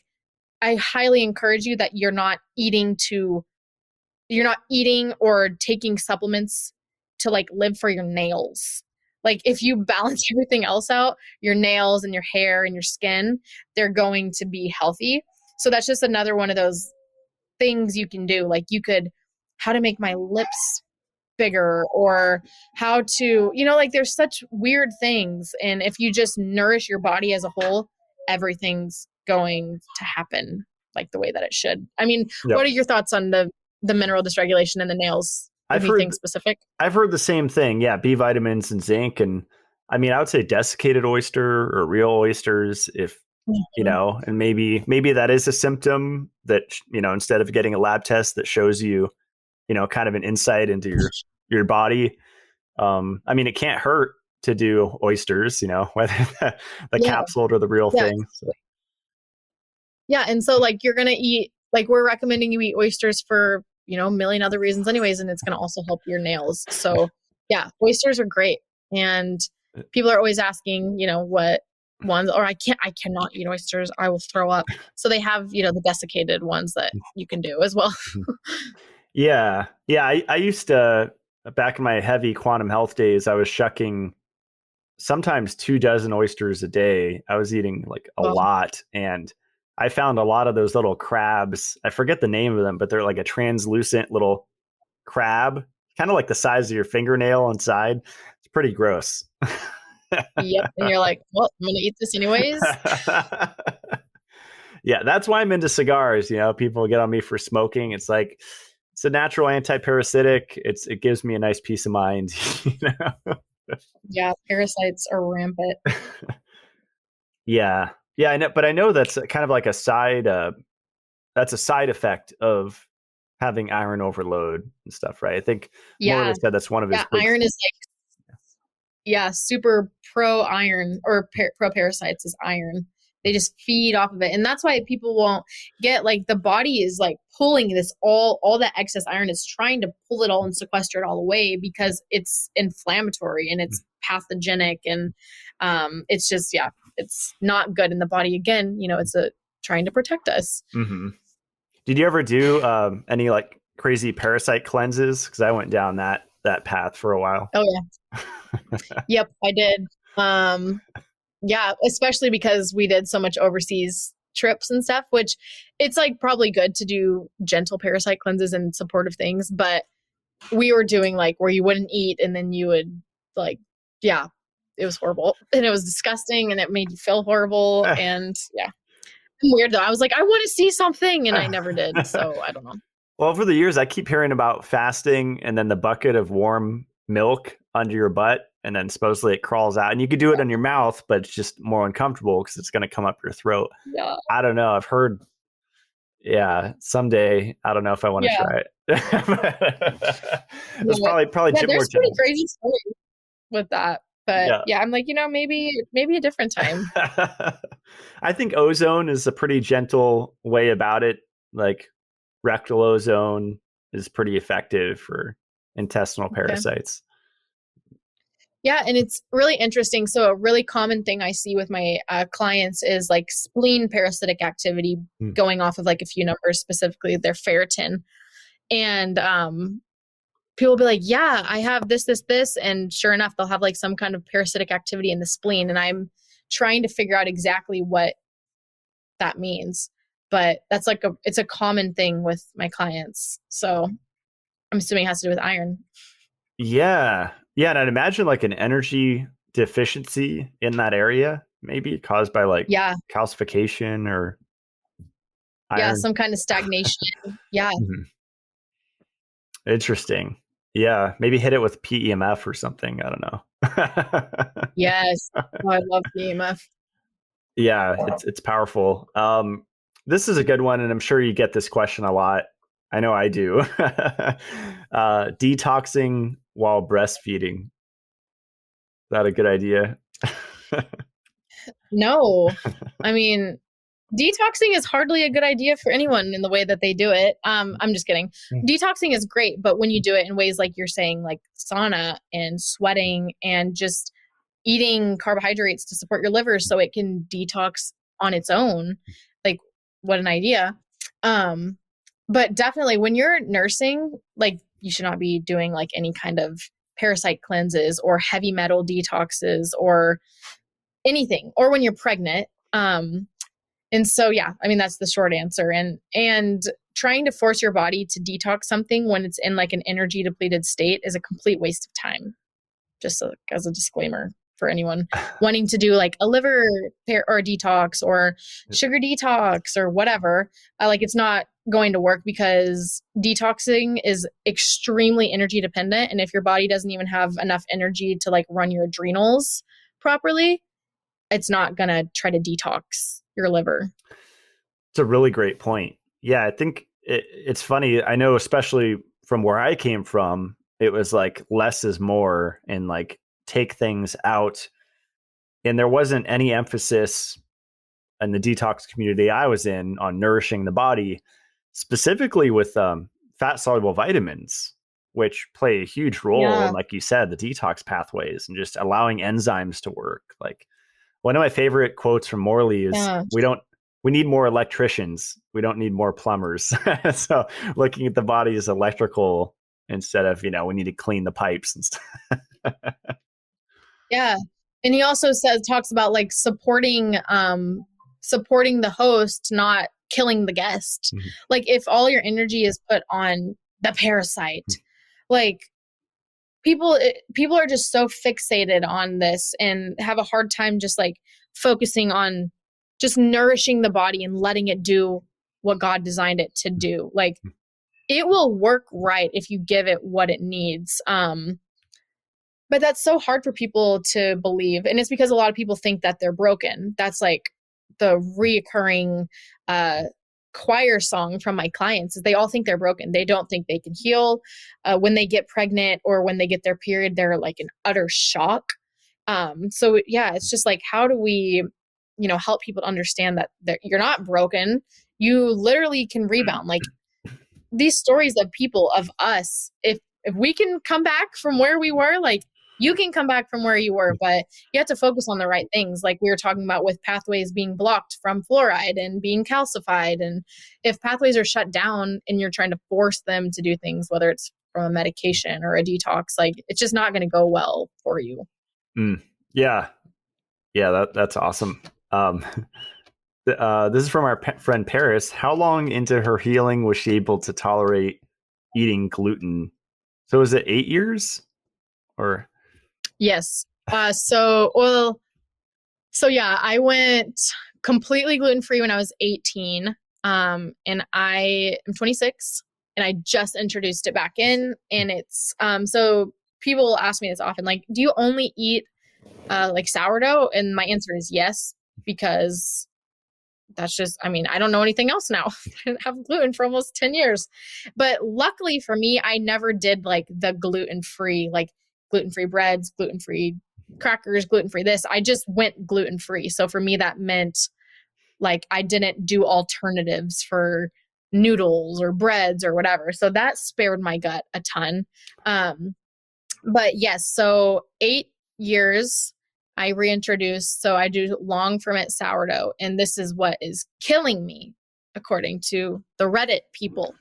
I highly encourage you that you're not eating or taking supplements to like live for your nails. Like, if you balance everything else out, your nails and your hair and your skin, they're going to be healthy. So that's just another one of those things you can do. Like, you could, how to make my lips bigger, or how to, you know, like, there's such weird things. And if you just nourish your body as a whole, everything's going to happen like the way that it should. I mean, What are your thoughts on the mineral dysregulation in the nails? Anything specific? I've heard the same thing. Yeah, B vitamins and zinc. And I mean, I would say desiccated oyster or real oysters, if you know, and maybe that is a symptom that, you know, instead of getting a lab test that shows you, you know, kind of an insight into your body. I mean, it can't hurt to do oysters, you know, whether the capsule or the real thing. So. Yeah. And so like, you're going to eat, like, we're recommending you eat oysters for, you know, a million other reasons anyways. And it's going to also help your nails. So yeah, oysters are great. And people are always asking, what ones, or I cannot eat oysters. I will throw up. So they have, the desiccated ones that you can do as well. Yeah. Yeah. I used to, back in my heavy quantum health days, I was shucking sometimes 24 oysters a day. I was eating like a Well, lot. And I found a lot of those little crabs. I forget the name of them, but they're like a translucent little crab, kind of like the size of your fingernail inside. It's pretty gross. yep. And you're like, well, I'm going to eat this anyways. Yeah, that's why I'm into cigars. People get on me for smoking. It's like, it's a natural anti-parasitic. It gives me a nice peace of mind. Yeah, parasites are rampant. Yeah. Yeah, I know, but I know that's kind of like that's a side effect of having iron overload and stuff, right? I think Morley Yeah. said that's one of his Yeah. big. Iron is super pro iron, or pro parasites is iron. They just feed off of it. And that's why people won't get, like, the body is like pulling this all that excess iron is trying to pull it all and sequester it all away because it's inflammatory and it's pathogenic. And it's just, it's not good in the body. Again, it's trying to protect us. Mm-hmm. Did you ever do any like crazy parasite cleanses? Because I went down that path for a while. Oh yeah. Yep, I did. Yeah, especially because we did so much overseas trips and stuff, which it's like probably good to do gentle parasite cleanses and supportive things, but we were doing like where you wouldn't eat and then you would like, yeah, it was horrible and it was disgusting and it made you feel horrible. And yeah, weird though. I was like, I want to see something and I never did. So I don't know. Well, over the years, I keep hearing about fasting and then the bucket of warm milk under your butt, and then supposedly it crawls out. And you could do it on your mouth, but it's just more uncomfortable because it's going to come up your throat. Yeah. I don't know. I've heard, someday. I don't know if I want to try it. It's probably there's more pretty crazy stories with that. But yeah, I'm like, maybe a different time. I think ozone is a pretty gentle way about it. Like rectal ozone is pretty effective for intestinal parasites. Yeah, and it's really interesting. So a really common thing I see with my clients is like spleen parasitic activity going off of like a few numbers, specifically their ferritin. And people will be like, yeah, I have this. And sure enough, they'll have like some kind of parasitic activity in the spleen. And I'm trying to figure out exactly what that means. But that's like it's a common thing with my clients. So I'm assuming it has to do with iron. Yeah. Yeah. And I'd imagine like an energy deficiency in that area, maybe caused by like calcification or iron. Yeah, some kind of stagnation. Yeah. Interesting. Yeah. Maybe hit it with PEMF or something. I don't know. Yes. Oh, I love PEMF. Yeah, it's powerful. This is a good one, and I'm sure you get this question a lot. I know I do. Detoxing while breastfeeding. Is that a good idea? No. I mean, detoxing is hardly a good idea for anyone in the way that they do it. I'm just kidding. Detoxing is great, but when you do it in ways like you're saying, like sauna and sweating and just eating carbohydrates to support your liver so it can detox on its own, like what an idea. But definitely when you're nursing, like you should not be doing like any kind of parasite cleanses or heavy metal detoxes or anything, or when you're pregnant. And so, I mean, that's the short answer. And trying to force your body to detox something when it's in like an energy depleted state is a complete waste of time. Just as a disclaimer for anyone wanting to do like a liver or detox or sugar detox or whatever, like it's not going to work because detoxing is extremely energy dependent. And if your body doesn't even have enough energy to like run your adrenals properly, it's not going to try to detox your liver. It's a really great point. Yeah, I think it's funny. I know, especially from where I came from, it was like less is more and like take things out. And there wasn't any emphasis in the detox community I was in on nourishing the body, specifically with fat soluble vitamins. which play a huge role in, Yeah. like you said, the detox pathways and just allowing enzymes to work. Like one of my favorite quotes from Morley is, Yeah. we need more electricians. We don't need more plumbers. So looking at the body as electrical instead of, we need to clean the pipes and stuff. Yeah. And he also talks about like supporting the host, not killing the guest. Mm-hmm. Like if all your energy is put on the parasite, like people are just so fixated on this and have a hard time just like focusing on just nourishing the body and letting it do what God designed it to do. Like it will work right if you give it what it needs. But that's so hard for people to believe. And it's because a lot of people think that they're broken. That's like the reoccurring choir song from my clients is they all think they're broken. They don't think they can heal. When they get pregnant or when they get their period, they're like in utter shock. So yeah, it's just like, how do we, help people to understand that you're not broken. You literally can rebound. Like these stories of people, of us, if we can come back from where we were, like you can come back from where you were, but you have to focus on the right things. Like we were talking about with pathways being blocked from fluoride and being calcified. And if pathways are shut down and you're trying to force them to do things, whether it's from a medication or a detox, like it's just not going to go well for you. Yeah. Yeah. That's awesome. This is from our friend Paris. How long into her healing was she able to tolerate eating gluten? So is it 8 years or? Yes. So yeah, I went completely gluten-free when I was 18. And I am 26 and I just introduced it back in, and it's, so people ask me this often, like, do you only eat, like sourdough? And my answer is yes, because that's just, I don't know anything else now. I didn't have gluten for almost 10 years. But luckily for me, I never did like the gluten-free, like gluten-free breads, gluten-free crackers, gluten-free this. I just went gluten-free. So for me, that meant like I didn't do alternatives for noodles or breads or whatever. So that spared my gut a ton. But yes, so 8 years I reintroduced. So I do long ferment sourdough, and this is what is killing me, according to the Reddit people.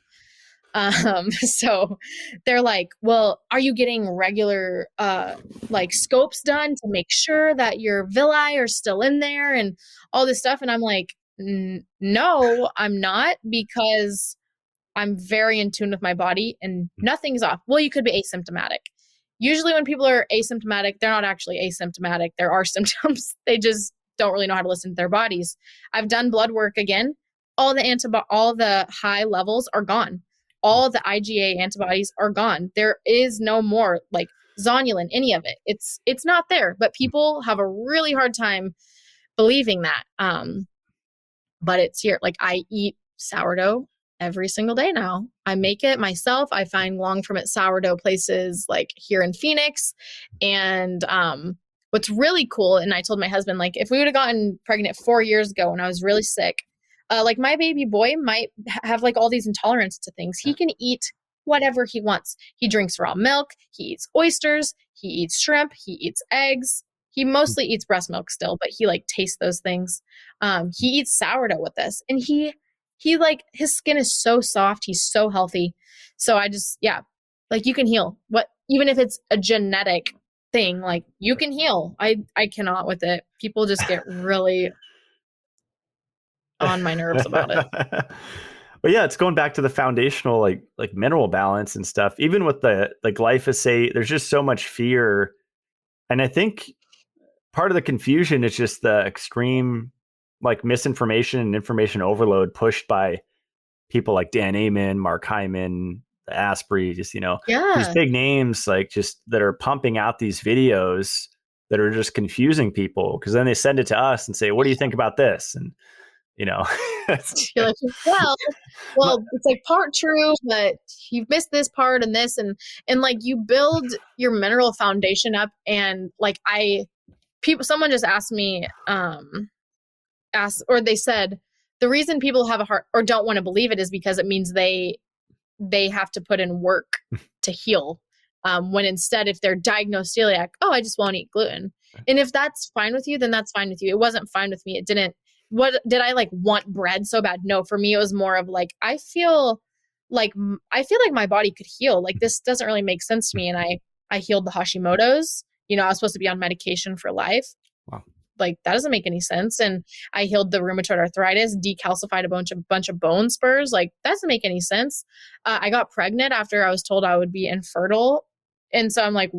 So they're like, well, are you getting regular like scopes done to make sure that your villi are still in there and all this stuff? And I'm like, no, I'm not, because I'm very in tune with my body and nothing's off. Well, you could be asymptomatic. Usually when people are asymptomatic, they're not actually asymptomatic. There are symptoms. They just don't really know how to listen to their bodies. I've done blood work again. All the high levels are gone. All the IgA antibodies are gone. There is no more like zonulin, any of it. It's not there, but people have a really hard time believing that. But it's here. Like I eat sourdough every single day now. I make it myself. I find long ferment sourdough places like here in Phoenix. And what's really cool, and I told my husband, like if we would have gotten pregnant 4 years ago when I was really sick, like my baby boy might have like all these intolerance to things. He can eat whatever he wants. He drinks raw milk. He eats oysters. He eats shrimp. He eats eggs. He mostly eats breast milk still, but he like tastes those things. He eats sourdough with this, and he like his skin is so soft. He's so healthy. So I just, yeah, like you can heal even if it's a genetic thing, like you can heal. I cannot with it. People just get really on my nerves about it. But yeah, it's going back to the foundational like mineral balance and stuff. Even with the glyphosate, there's just so much fear. And I think part of the confusion is just the extreme like misinformation and information overload pushed by people like Dan Amen, Mark Hyman, Asprey, just, these big names like just that are pumping out these videos that are just confusing people, because then they send it to us and say, what do you think about this? And you're like, well, it's like part true, but you've missed this part and this, and like you build your mineral foundation up. And like someone just asked me, they said the reason people have a heart or don't want to believe it is because it means they they have to put in work to heal. When instead, if they're diagnosed celiac, oh, I just won't eat gluten. And if that's fine with you, then that's fine with you. It wasn't fine with me. It didn't. What did I like want bread so bad? No, for me, it was more of like, I feel like my body could heal. Like this doesn't really make sense to me. And I healed the Hashimoto's. You know, I was supposed to be on medication for life. Wow. Like that doesn't make any sense. And I healed the rheumatoid arthritis, decalcified a bunch of bone spurs. Like that doesn't make any sense. I got pregnant after I was told I would be infertile. And so I'm like,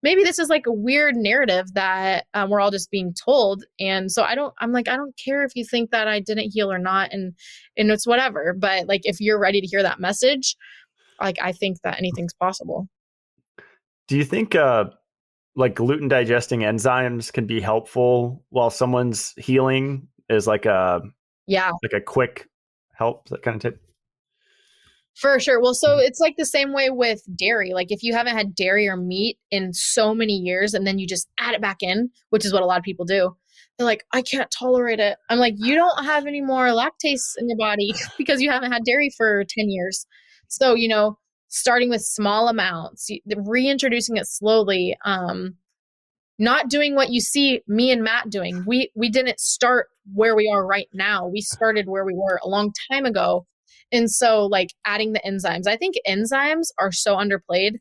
maybe this is like a weird narrative that we're all just being told. And so I don't care if you think that I didn't heal or not. And it's whatever. But like, if you're ready to hear that message, like, I think that anything's possible. Do you think like gluten digesting enzymes can be helpful while someone's healing is like a quick help, that kind of tip? For sure. Well, so it's like the same way with dairy. Like if you haven't had dairy or meat in so many years and then you just add it back in, which is what a lot of people do. They're like, I can't tolerate it. I'm like, you don't have any more lactase in your body because you haven't had dairy for 10 years. So, you know, starting with small amounts, reintroducing it slowly, not doing what you see me and Matt doing. We didn't start where we are right now. We started where we were a long time ago. And so like adding the enzymes, I think enzymes are so underplayed,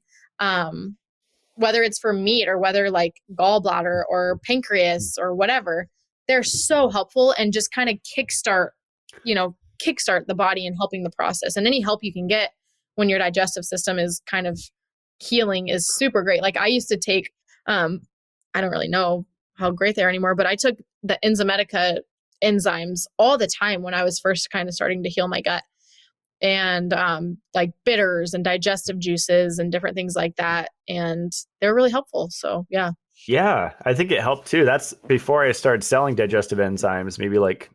whether it's for meat or whether like gallbladder or pancreas or whatever, they're so helpful and just kind of kickstart the body and helping the process. And any help you can get when your digestive system is kind of healing is super great. Like I used to take, I don't really know how great they are anymore, but I took the Enzymatica enzymes all the time when I was first kind of starting to heal my gut. And like bitters and digestive juices and different things like that. And they're really helpful. So, yeah. Yeah, I think it helped too. That's before I started selling digestive enzymes, maybe like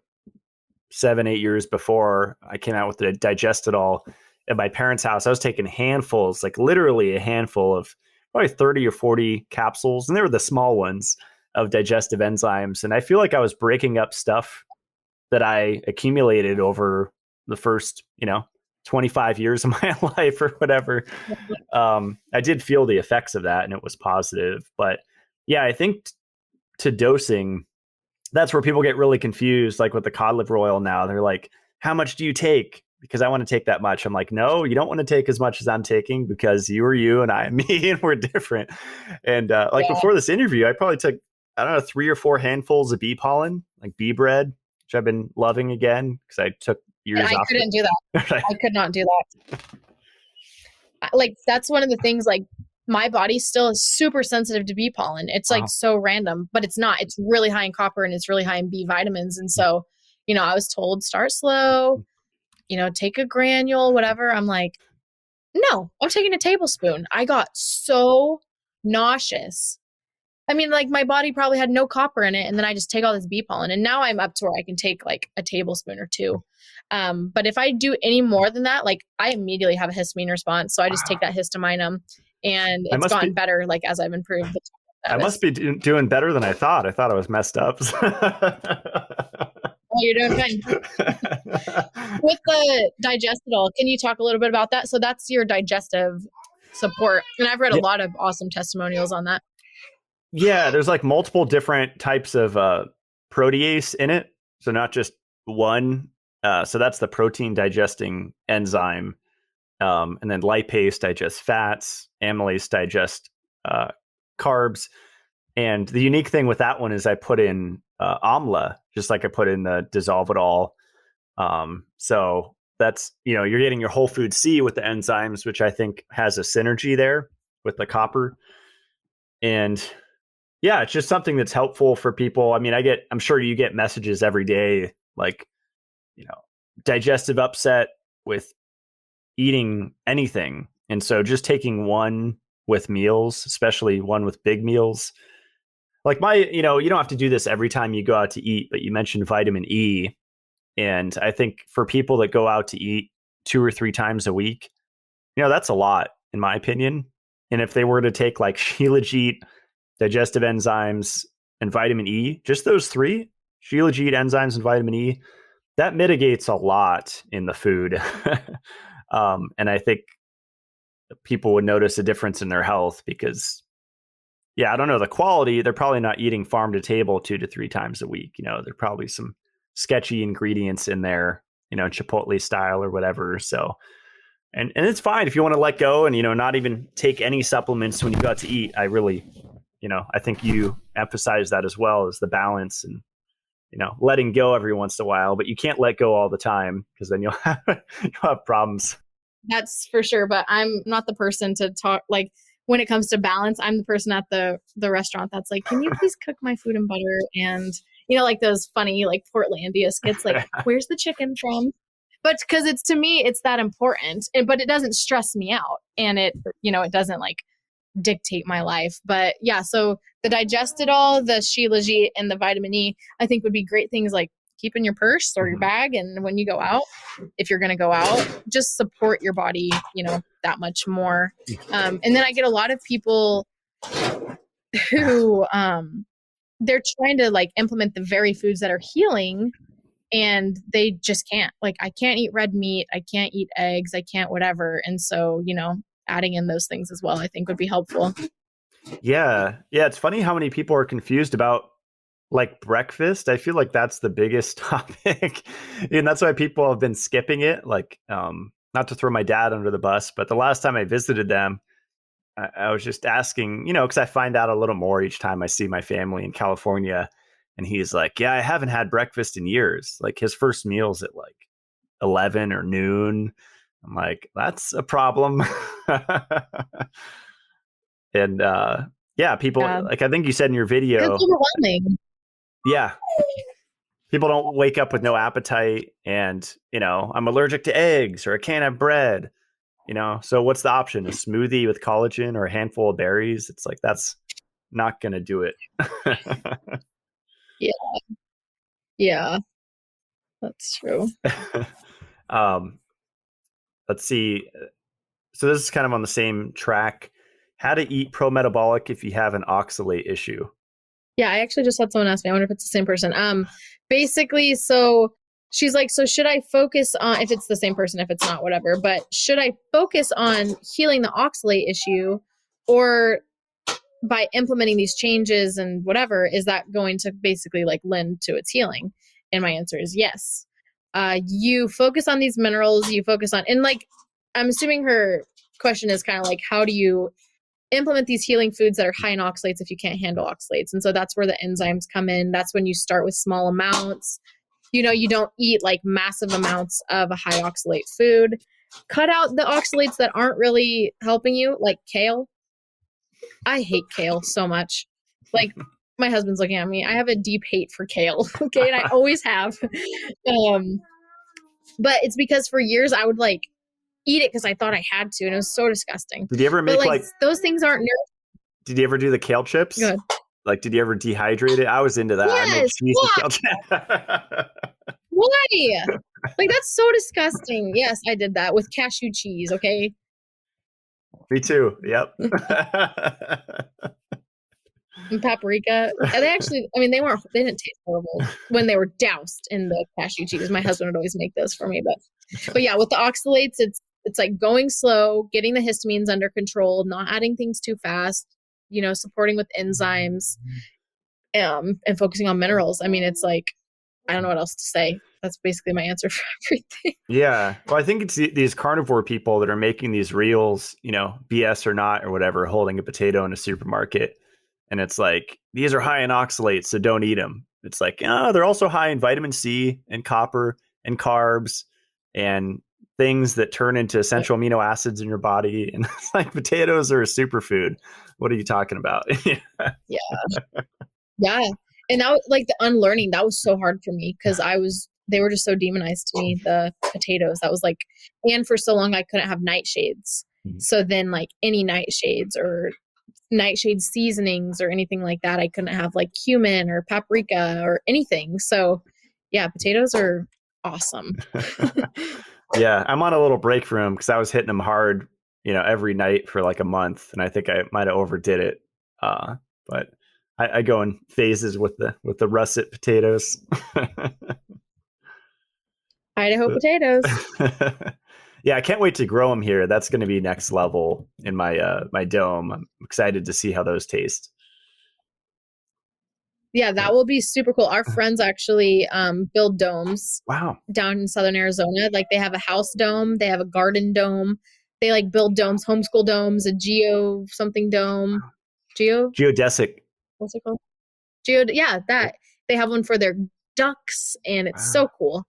7-8 years before I came out with the Digest-It-All at my parents' house. I was taking handfuls, like literally a handful of probably 30 or 40 capsules. And they were the small ones of digestive enzymes. And I feel like I was breaking up stuff that I accumulated over the first, 25 years of my life or whatever. I did feel the effects of that and it was positive. But yeah, I think to dosing, that's where people get really confused. Like with the cod liver oil now, they're like, how much do you take? Because I want to take that much. I'm like, no, you don't want to take as much as I'm taking because you are you and I am me and we're different. And before this interview, I probably took, 3 or 4 handfuls of bee pollen, like bee bread, which I've been loving again because I took years off. I couldn't do that. I could not do that. Like that's one of the things, like my body still is super sensitive to bee pollen. It's like so random, but it's not. It's really high in copper and it's really high in B vitamins. And so, I was told start slow, take a granule, whatever. I'm like, no, I'm taking a tablespoon. I got so nauseous. I mean, like my body probably had no copper in it. And then I just take all this bee pollen. And now I'm up to where I can take like a tablespoon or 2. But if I do any more than that, like I immediately have a histamine response. So I just take that histamine and it's gotten better, like as I've improved. I must be doing better than I thought. I thought I was messed up. Oh, you're doing fine. With the Digest-It-All, can you talk a little bit about that? So that's your digestive support. And I've read a lot of awesome testimonials on that. Yeah, there's like multiple different types of protease in it. So not just one. So that's the protein digesting enzyme. And then lipase digests fats, amylase digests carbs. And the unique thing with that one is I put in amla, just like I put in the Dissolve-It-All. So that's, you're getting your whole food C with the enzymes, which I think has a synergy there with the copper. And yeah, it's just something that's helpful for people. I mean, I'm sure you get messages every day, like, digestive upset with eating anything. And so just taking one with meals, especially one with big meals, like you don't have to do this every time you go out to eat, but you mentioned vitamin E. And I think for people that go out to eat 2 or 3 times a week, that's a lot in my opinion. And if they were to take like Shilajit, digestive enzymes, and vitamin E, just those 3, Shilajit, enzymes, and vitamin E, that mitigates a lot in the food. And I think people would notice a difference in their health because, yeah, I don't know the quality. They're probably not eating farm to table 2 to 3 times a week. There are probably some sketchy ingredients in there, Chipotle style or whatever. So, and it's fine if you want to let go and, not even take any supplements when you go out to eat. I really, I think you emphasize that as well as the balance and, letting go every once in a while, but you can't let go all the time because then you'll have problems. That's for sure. But I'm not the person to talk like when it comes to balance. I'm the person at the restaurant that's like, can you please cook my food in butter? And, like those funny, like Portlandia skits, like, where's the chicken from? But because to me, it's that important, but it doesn't stress me out. And it doesn't like dictate my life. But yeah, so the Digestidol, the Shilajit, and the vitamin E, I think would be great things like keep in your purse or your bag. And when you go out, if you're going to go out, just support your body, that much more. And then I get a lot of people who they're trying to like implement the very foods that are healing and they just can't. Like, I can't eat red meat. I can't eat eggs. I can't whatever. And so, adding in those things as well, I think would be helpful. Yeah. Yeah. It's funny how many people are confused about like breakfast. I feel like that's the biggest topic. And that's why people have been skipping it. Like, not to throw my dad under the bus, but the last time I visited them, I was just asking, because I find out a little more each time I see my family in California. And he's like, yeah, I haven't had breakfast in years. Like his first meal's at like 11 or noon. I'm like, that's a problem. And yeah, people, like I think you said in your video, it's overwhelming. Yeah. People don't wake up with no appetite and, I'm allergic to eggs or I can't have bread, So what's the option? A smoothie with collagen or a handful of berries? It's like, that's not going to do it. Yeah. Yeah. That's true. Let's see. So this is kind of on the same track. How to eat pro-metabolic if you have an oxalate issue. Yeah, I actually just had someone ask me. I wonder if it's the same person. Basically, so she's like, so should I focus on, if it's the same person, if it's not, whatever, but should I focus on healing the oxalate issue, or by implementing these changes and whatever, is that going to basically like lend to its healing? And my answer is yes. You focus on these minerals, you focus on, and like, I'm assuming her question is kind of like, how do you implement these healing foods that are high in oxalates if you can't handle oxalates? And so that's where the enzymes come in. That's when you start with small amounts. You don't eat like massive amounts of a high oxalate food. Cut out the oxalates that aren't really helping you, like kale. I hate kale so much. Like, my husband's looking at me. I have a deep hate for kale. Okay. And I always have. But it's because for years I would like eat it because I thought I had to, and it was so disgusting. Did you ever make like those things aren't nourishing. Did you ever do the kale chips? Good. Like, did you ever dehydrate it? I was into that. Yes, I made cheese with kale chips. Why? Like, that's so disgusting. Yes, I did that with cashew cheese. Okay. Me too. Yep. And paprika. And they actually, they didn't taste horrible when they were doused in the cashew cheese. My husband would always make those for me. But yeah, with the oxalates, it's like going slow, getting the histamines under control, not adding things too fast, supporting with enzymes, and focusing on minerals. It's like, I don't know what else to say. That's basically my answer for everything. Yeah. Well, I think it's these carnivore people that are making these reels, BS or not, or whatever, holding a potato in a supermarket. And it's like, these are high in oxalates, so don't eat them. It's like, they're also high in vitamin C and copper and carbs and things that turn into essential amino acids in your body. And it's like, potatoes are a superfood. What are you talking about? Yeah. Yeah. And that was like the unlearning, that was so hard for me because they were just so demonized to me, the potatoes. That was like, and for so long I couldn't have nightshades. Mm-hmm. So then like any nightshades or nightshade seasonings or anything like that, I couldn't have like cumin or paprika or anything. So yeah, potatoes are awesome. Yeah, I'm on a little break from them because I was hitting them hard, every night for like a month, and I think I might have overdid it. But I go in phases with the russet potatoes. Idaho potatoes. Yeah, I can't wait to grow them here. That's going to be next level in my dome. I'm excited to see how those taste. Yeah, that will be super cool. Our friends actually build domes Wow. down in southern Arizona. Like they have a house dome, they have a garden dome. They like build domes, homeschool domes, a geo something dome. Geo, Geodesic. what's it called? Geo, yeah, that. They have one for their ducks, and it's Wow. so cool.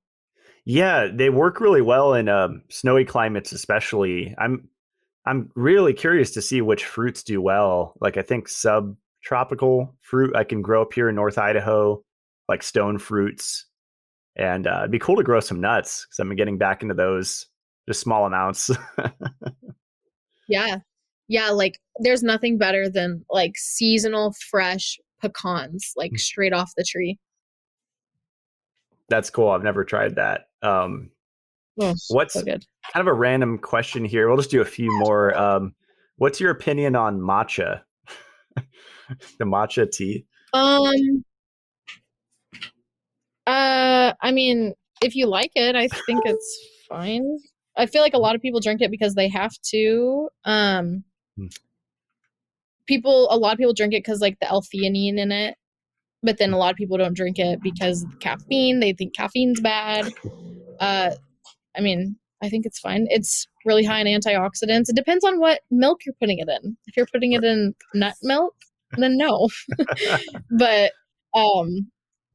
Yeah, they work really well in snowy climates, especially. I'm really curious to see which fruits do well. Like I think subtropical fruit I can grow up here in North Idaho, like stone fruits, and it'd be cool to grow some nuts because I'm getting back into those, just small amounts. Yeah. Yeah, like there's nothing better than like seasonal fresh pecans, like straight off the tree. That's cool. I've never tried that. Oh, What's so good. kind of a random question here? We'll just do a few more. What's your opinion on matcha? The matcha tea? Um, I mean, if you like it, I think it's fine. I feel like a lot of people drink it because they have to. Hmm. A lot of people drink it because like the L-theanine in it, but then a lot of people don't drink it because of caffeine. They think caffeine's bad. Uh, I mean, I think it's fine. It's really high in antioxidants. It depends on what milk you're putting it in. If you're putting it in nut milk, then no. But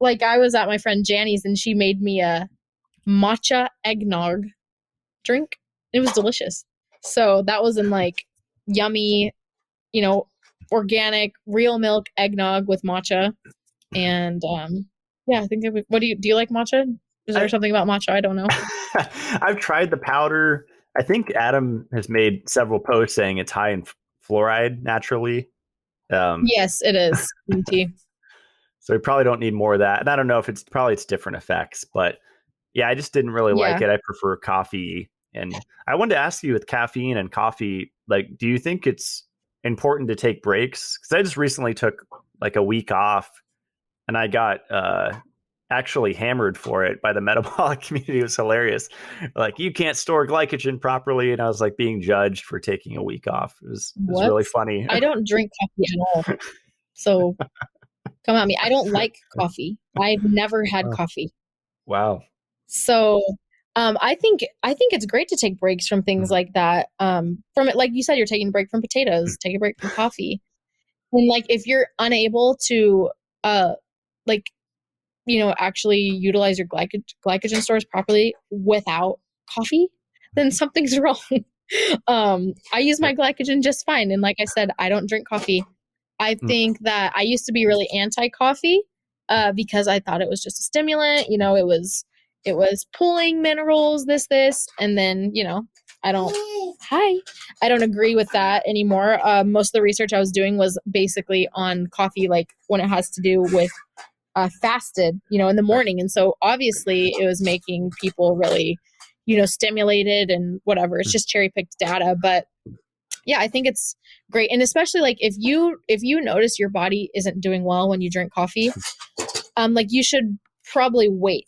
like I was at my friend Janny's and she made me a matcha eggnog drink. It was delicious. So that was in like yummy, you know, organic, real milk eggnog with matcha. And yeah, I think what do you like matcha? Is there I, something about matcha I don't know? I've tried the powder. I think Adam has made several posts saying it's high in fluoride naturally. Um, Yes, it is. Green tea. so we probably don't need more of that. And I don't know if it's different effects, but yeah, I just didn't really like Yeah. it. I prefer coffee. And I wanted to ask you with caffeine and coffee, like, do you think it's important to take breaks? Because I just recently took like a week off and I got actually hammered for it by the metabolic community. It was hilarious. Like, you can't store glycogen properly. And I was like being judged for taking a week off. It was What? really funny. I don't drink coffee at all. So come at me. I don't like coffee. I've never had Oh, coffee. wow. So I think it's great to take breaks from things Mhm. like that. From it, like you said, you're taking a break from potatoes, take a break from coffee. And like if you're unable to uh like actually utilize your glycogen stores properly without coffee, then something's wrong. I use my glycogen just fine. And like I said, I don't drink coffee. I Mm. think that I used to be really anti-coffee because I thought it was just a stimulant. It was pulling minerals, this, and then I don't. Hi, I don't agree with that anymore. Most of the research I was doing was basically on coffee, like when it has to do with fasted, in the Right. morning, and so obviously it was making people really, stimulated and whatever. It's just cherry picked data, but yeah, I think it's great. And especially like if you notice your body isn't doing well when you drink coffee, like you should probably wait.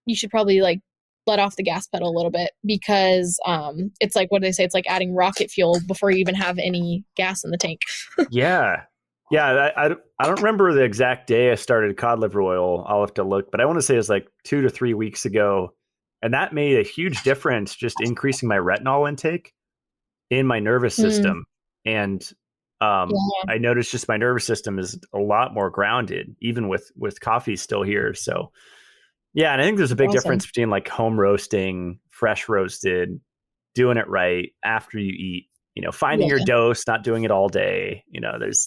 You should probably like let off the gas pedal a little bit because it's like, what do they say? It's like adding rocket fuel before you even have any gas in the tank. Yeah. Yeah. I don't remember the exact day I started cod liver oil. I'll have to look, but I want to say it was like 2 to 3 weeks ago. And that made a huge difference, just increasing my retinol intake in my nervous Mm, system. And I noticed just my nervous system is a lot more grounded, even with coffee still here. So yeah, and I think there's a that's big awesome. difference between like home roasting, fresh roasted, doing it right after you eat, finding your Yeah. dose, not doing it all day.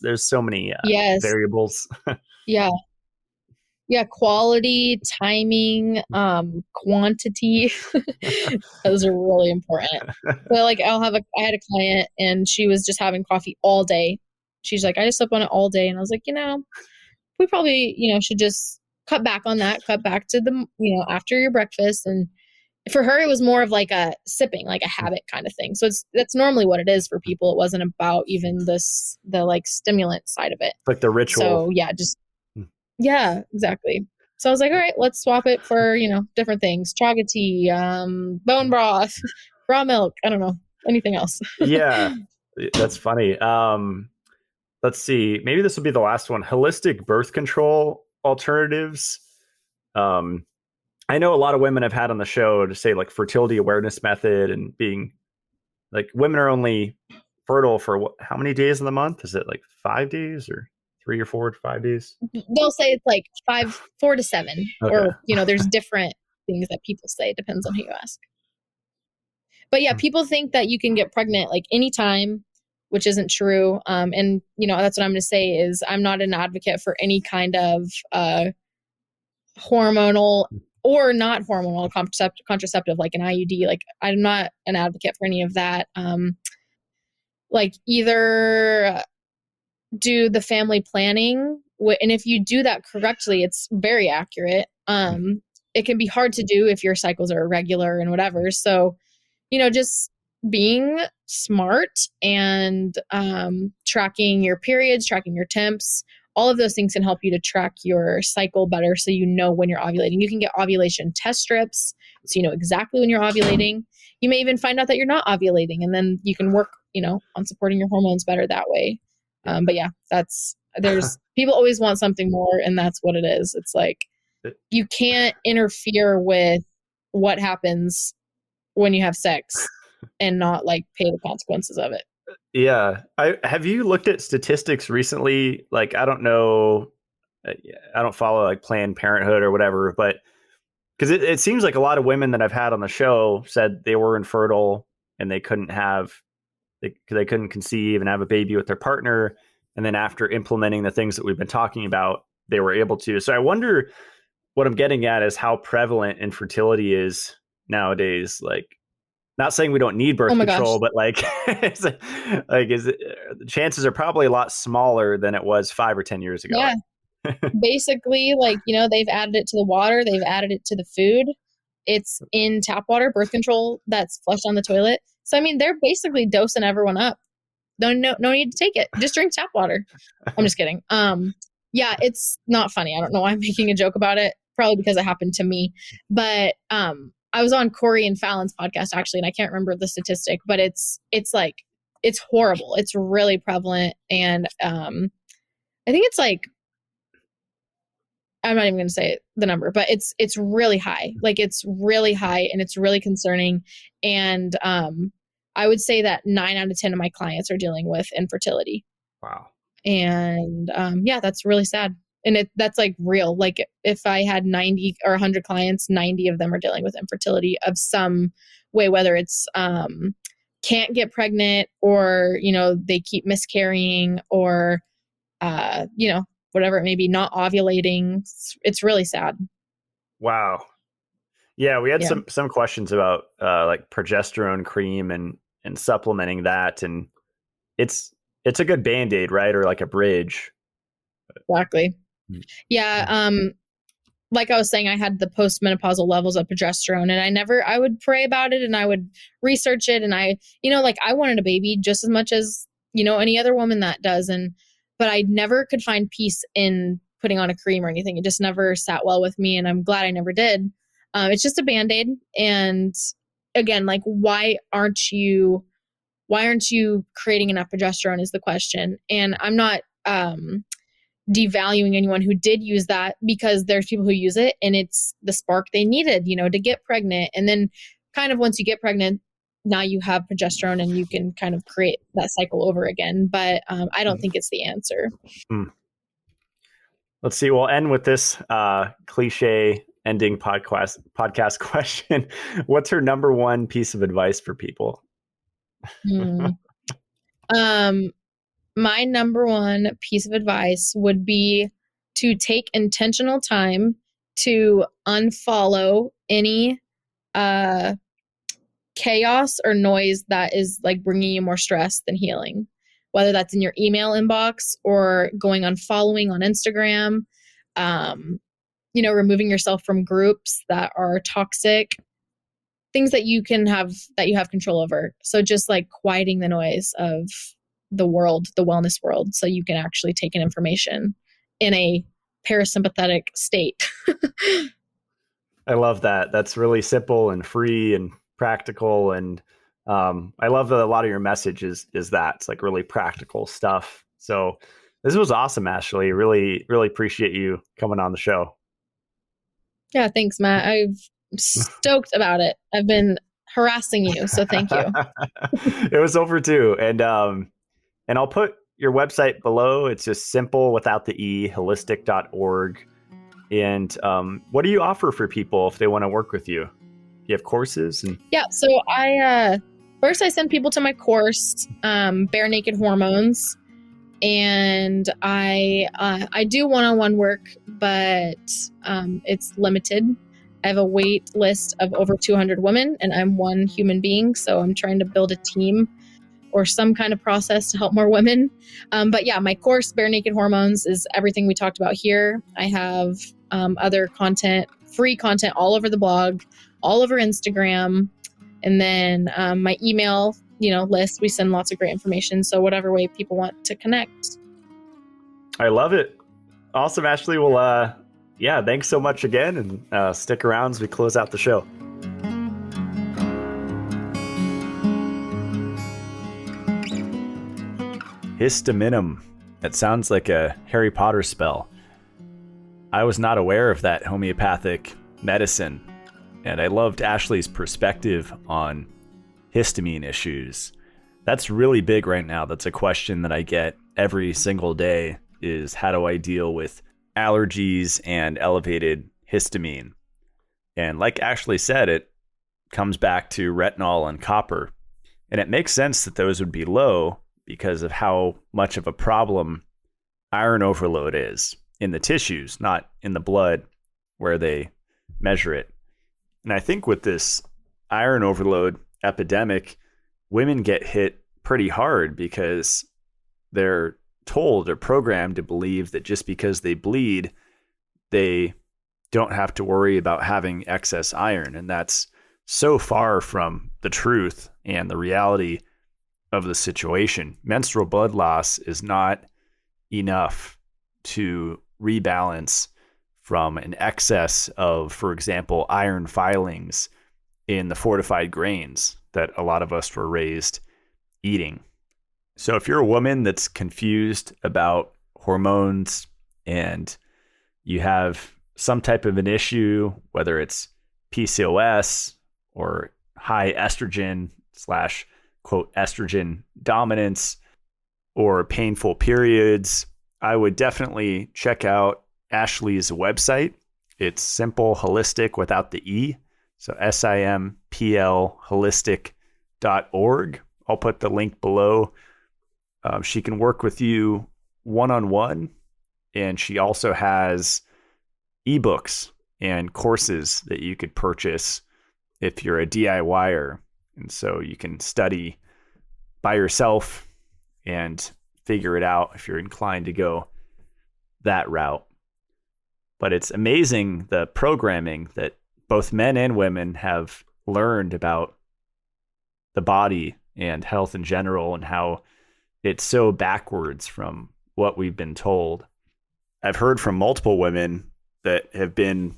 There's so many Yes. variables. Yeah. Yeah, quality, timing, quantity. Those are really important. So like I had a client and she was just having coffee all day. She's like, I just slept on it all day. And I was like, we probably, should just cut back on that, cut back to the, after your breakfast. And for her, it was more of like a sipping, like a habit kind of thing. So that's normally what it is for people. It wasn't about even the like stimulant side of it. Like the ritual. So yeah, just yeah, exactly. So I was like, all right, let's swap it for, different things. Chaga tea, bone broth. raw milk. I don't know. Anything else. Yeah, that's funny. Let's see. Maybe this will be the last one. Holistic birth control alternatives. Um, I know a lot of women have had on the show to say like fertility awareness method and being like women are only fertile for how many days in the month? Is it like 5 days or 3 or 4 to 5 days? They'll say it's like 4 to 7, Okay. or, there's different things that people say. Depends on who you ask. But yeah, people think that you can get pregnant like anytime, which isn't true. And that's what I'm going to say is I'm not an advocate for any kind of hormonal or not hormonal contraceptive like an IUD. Like I'm not an advocate for any of that. Like either do the family planning, and if you do that correctly, it's very accurate. It can be hard to do if your cycles are irregular and whatever. So, just being smart and tracking your periods, tracking your temps, all of those things can help you to track your cycle better so you know when you're ovulating. You can get ovulation test strips so you know exactly when you're ovulating. You may even find out that you're not ovulating, and then you can work, on supporting your hormones better that way. But yeah, there's people always want something more, and that's what it is. It's like you can't interfere with what happens when you have sex and not like pay the consequences of it. Yeah. Have you looked at statistics recently? Like, I don't know. I don't follow like Planned Parenthood or whatever, but because it seems like a lot of women that I've had on the show said they were infertile and they couldn't they couldn't conceive and have a baby with their partner. And then after implementing the things that we've been talking about, they were able to. So I wonder, what I'm getting at is how prevalent infertility is nowadays. Like, not saying we don't need birth control, but like, the chances are probably a lot smaller than it was 5 or 10 years ago. Yeah. Basically, like, they've added it to the water, they've added it to the food. It's in tap water, birth control that's flushed on the toilet. So, I mean, they're basically dosing everyone up. No need to take it. Just drink tap water. I'm just kidding. Yeah, it's not funny. I don't know why I'm making a joke about it. Probably because it happened to me. But I was on Corey and Fallon's podcast actually, and I can't remember the statistic, but it's like, it's horrible. It's really prevalent. And I think it's like, I'm not even going to say the number, but it's really high. Like it's really high and it's really concerning. And I would say that 9 out of 10 of my clients are dealing with infertility. Wow. And yeah, that's really sad. And that's like real. Like if I had 90 or 100 clients, 90 of them are dealing with infertility of some way, whether it's can't get pregnant or, they keep miscarrying or, whatever it may be, not ovulating. It's really sad. Wow. Yeah, we had some questions about like progesterone cream and supplementing that, and it's a good Band-Aid, right? Or like a bridge. Exactly. Yeah. Like I was saying, I had the postmenopausal levels of progesterone, and I would pray about it and I would research it, and I wanted a baby just as much as, any other woman that does. But I never could find peace in putting on a cream or anything. It just never sat well with me, and I'm glad I never did. It's just a Band-Aid. And again, like, why aren't you creating enough progesterone is the question. And I'm not devaluing anyone who did use that, because there's people who use it and it's the spark they needed, to get pregnant. And then kind of once you get pregnant, now you have progesterone and you can kind of create that cycle over again. But I don't think it's the answer. Let's see. We'll end with this cliche ending podcast question. What's her number one piece of advice for people? My number one piece of advice would be to take intentional time to unfollow any chaos or noise that is like bringing you more stress than healing, whether that's in your email inbox or going on following on Instagram, removing yourself from groups that are toxic, things that you have control over. So just like quieting the noise of the world, the wellness world, so you can actually take in information in a parasympathetic state. I love that. That's really simple and free and practical. And I love that a lot of your message is that it's like really practical stuff. So this was awesome, Ashlee. Really, really appreciate you coming on the show. Yeah, thanks, Matt. I'm stoked about it. I've been harassing you, so thank you. It was over too. And I'll put your website below. It's just simple without the E, holistic.org. And what do you offer for people if they want to work with you? You have courses? Yeah, so I first I send people to my course, Bare Naked Hormones, and I do one-on-one work, but it's limited. I have a wait list of over 200 women, and I'm one human being, so I'm trying to build a team or some kind of process to help more women. But yeah, my course, Bare Naked Hormones, is everything we talked about here. I have other content, free content all over the blog, all over Instagram, and then my email, list. We send lots of great information. So whatever way people want to connect. I love it. Awesome, Ashlee. Well, yeah, thanks so much again, and stick around as we close out the show. Histamine. That sounds like a Harry Potter spell. I was not aware of that homeopathic medicine, and I loved Ashlee's perspective on histamine issues. That's really big right now. That's a question that I get every single day, is how do I deal with allergies and elevated histamine? And like Ashlee said, it comes back to retinol and copper. And it makes sense that those would be low because of how much of a problem iron overload is in the tissues, not in the blood where they measure it. And I think with this iron overload epidemic, women get hit pretty hard because they're told or programmed to believe that just because they bleed, they don't have to worry about having excess iron. And that's so far from the truth and the reality of the situation. Menstrual blood loss is not enough to rebalance from an excess of, for example, iron filings in the fortified grains that a lot of us were raised eating. So if you're a woman that's confused about hormones and you have some type of an issue, whether it's PCOS or high estrogen / quote estrogen dominance or painful periods, I would definitely check out Ashlee's website. It's simple holistic without the E. So SIMPL holistic.org. I'll put the link below. She can work with you one-on-one, and she also has ebooks and courses that you could purchase if you're a DIYer. And so you can study by yourself and figure it out if you're inclined to go that route. But it's amazing the programming that both men and women have learned about the body and health in general, and how it's so backwards from what we've been told. I've heard from multiple women that have been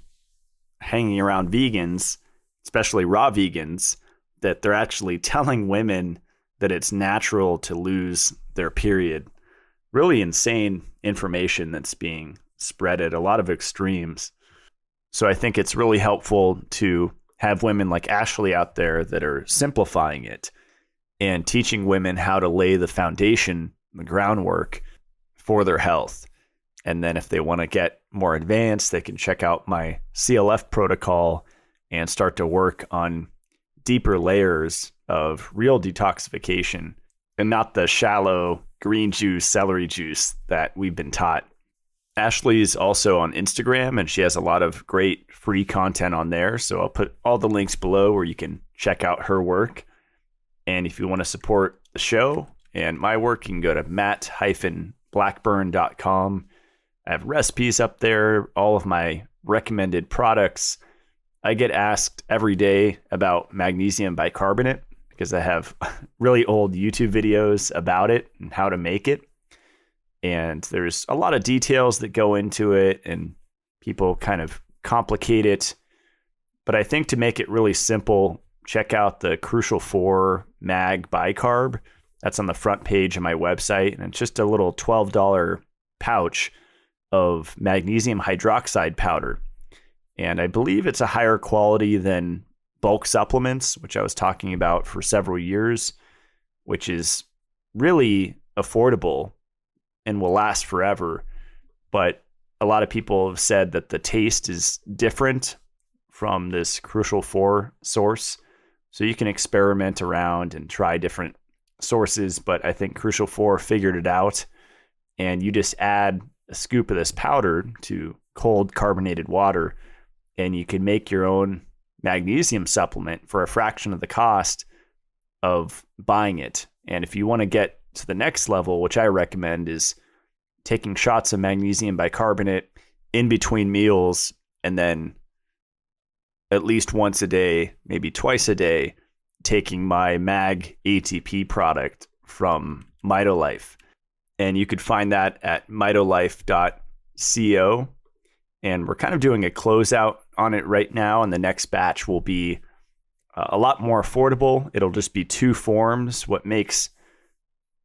hanging around vegans, especially raw vegans, that they're actually telling women that it's natural to lose their period. Really insane information that's being spread at a lot of extremes. So I think it's really helpful to have women like Ashlee out there that are simplifying it and teaching women how to lay the foundation, the groundwork for their health. And then if they want to get more advanced, they can check out my CLF protocol and start to work on deeper layers of real detoxification and not the shallow green juice, celery juice that we've been taught. Ashlee's also on Instagram, and she has a lot of great free content on there. So I'll put all the links below where you can check out her work. And if you want to support the show and my work, you can go to matt-blackburn.com. I have recipes up there, all of my recommended products. I get asked every day about magnesium bicarbonate because I have really old YouTube videos about it and how to make it. And there's a lot of details that go into it, and people kind of complicate it. But I think to make it really simple check out the Crucial 4 Mag Bicarb. That's on the front page of my website, and it's just a little $12 pouch of magnesium hydroxide powder. And I believe it's a higher quality than bulk supplements, which I was talking about for several years, which is really affordable and will last forever. But a lot of people have said that the taste is different from this Crucial 4 source. So you can experiment around and try different sources, but I think Crucial 4 figured it out. And you just add a scoop of this powder to cold carbonated water, and you can make your own magnesium supplement for a fraction of the cost of buying it. And if you want to get to the next level, which I recommend, is taking shots of magnesium bicarbonate in between meals, and then at least once a day, maybe twice a day, taking my Mag ATP product from Mitolife. And you could find that at mitolife.co. And we're kind of doing a closeout on it right now, and the next batch will be a lot more affordable. It'll just be 2 forms. What makes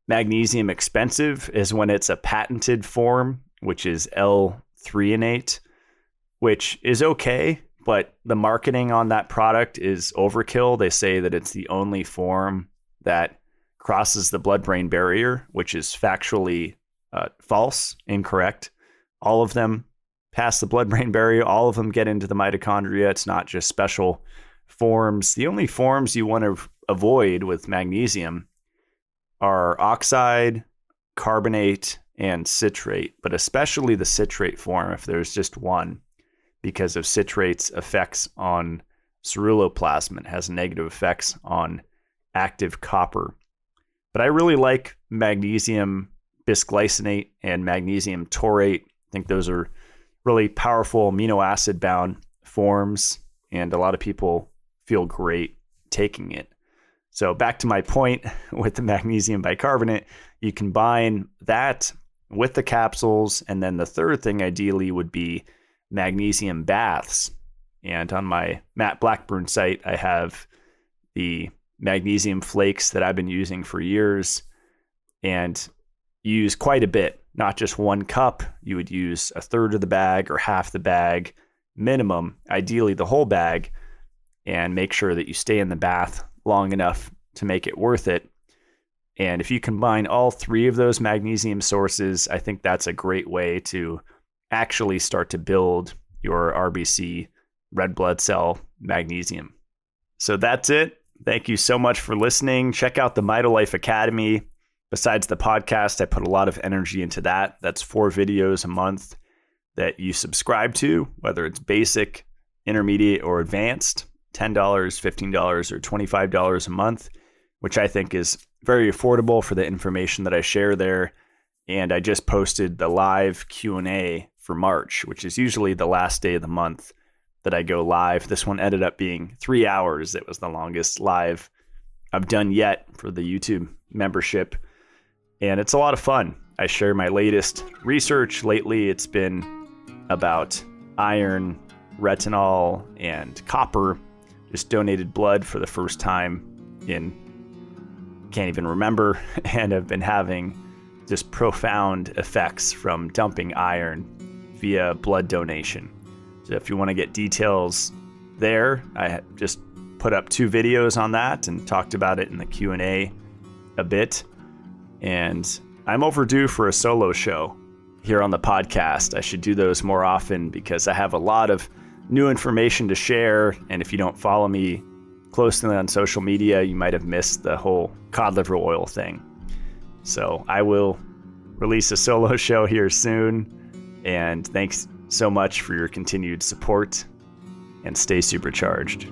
magnesium expensive is when it's a patented form, which is L-threonate, which is okay, but the marketing on that product is overkill. They say that it's the only form that crosses the blood-brain barrier, which is factually false, incorrect. All of them pass the blood-brain barrier. All of them get into the mitochondria. It's not just special forms. The only forms you want to avoid with magnesium are oxide, carbonate, and citrate, but especially the citrate form if there's just one, because of citrate's effects on ceruloplasmin. It has negative effects on active copper. But I really like magnesium bisglycinate and magnesium taurate. I think those are really powerful amino acid bound forms, and a lot of people feel great taking it. So back to my point with the magnesium bicarbonate, you combine that with the capsules, and then the third thing ideally would be magnesium baths. And on my Matt Blackburn site, I have the magnesium flakes that I've been using for years, and use quite a bit, not just 1 cup. You would use a third of the bag or half the bag minimum, ideally the whole bag, and make sure that you stay in the bath long enough to make it worth it. And if you combine all 3 of those magnesium sources, I think that's a great way to actually start to build your RBC, red blood cell magnesium. So that's it. Thank you so much for listening. Check out the Mitolife Academy. Besides the podcast, I put a lot of energy into that. That's 4 videos a month that you subscribe to, whether it's basic, intermediate, or advanced, $10, $15, or $25 a month, which I think is very affordable for the information that I share there. And I just posted the live Q&A for March, which is usually the last day of the month that I go live. This one ended up being 3 hours. It was the longest live I've done yet for the YouTube membership. And it's a lot of fun. I share my latest research. Lately, it's been about iron, retinol, and copper. Just donated blood for the first time in, can't even remember, and have been having just profound effects from dumping iron via blood donation. So if you want to get details there, I just put up 2 videos on that and talked about it in the Q&A a bit. And I'm overdue for a solo show here on the podcast. I should do those more often because I have a lot of new information to share. And if you don't follow me closely on social media, you might have missed the whole cod liver oil thing. So I will release a solo show here soon. And thanks so much for your continued support, and stay supercharged.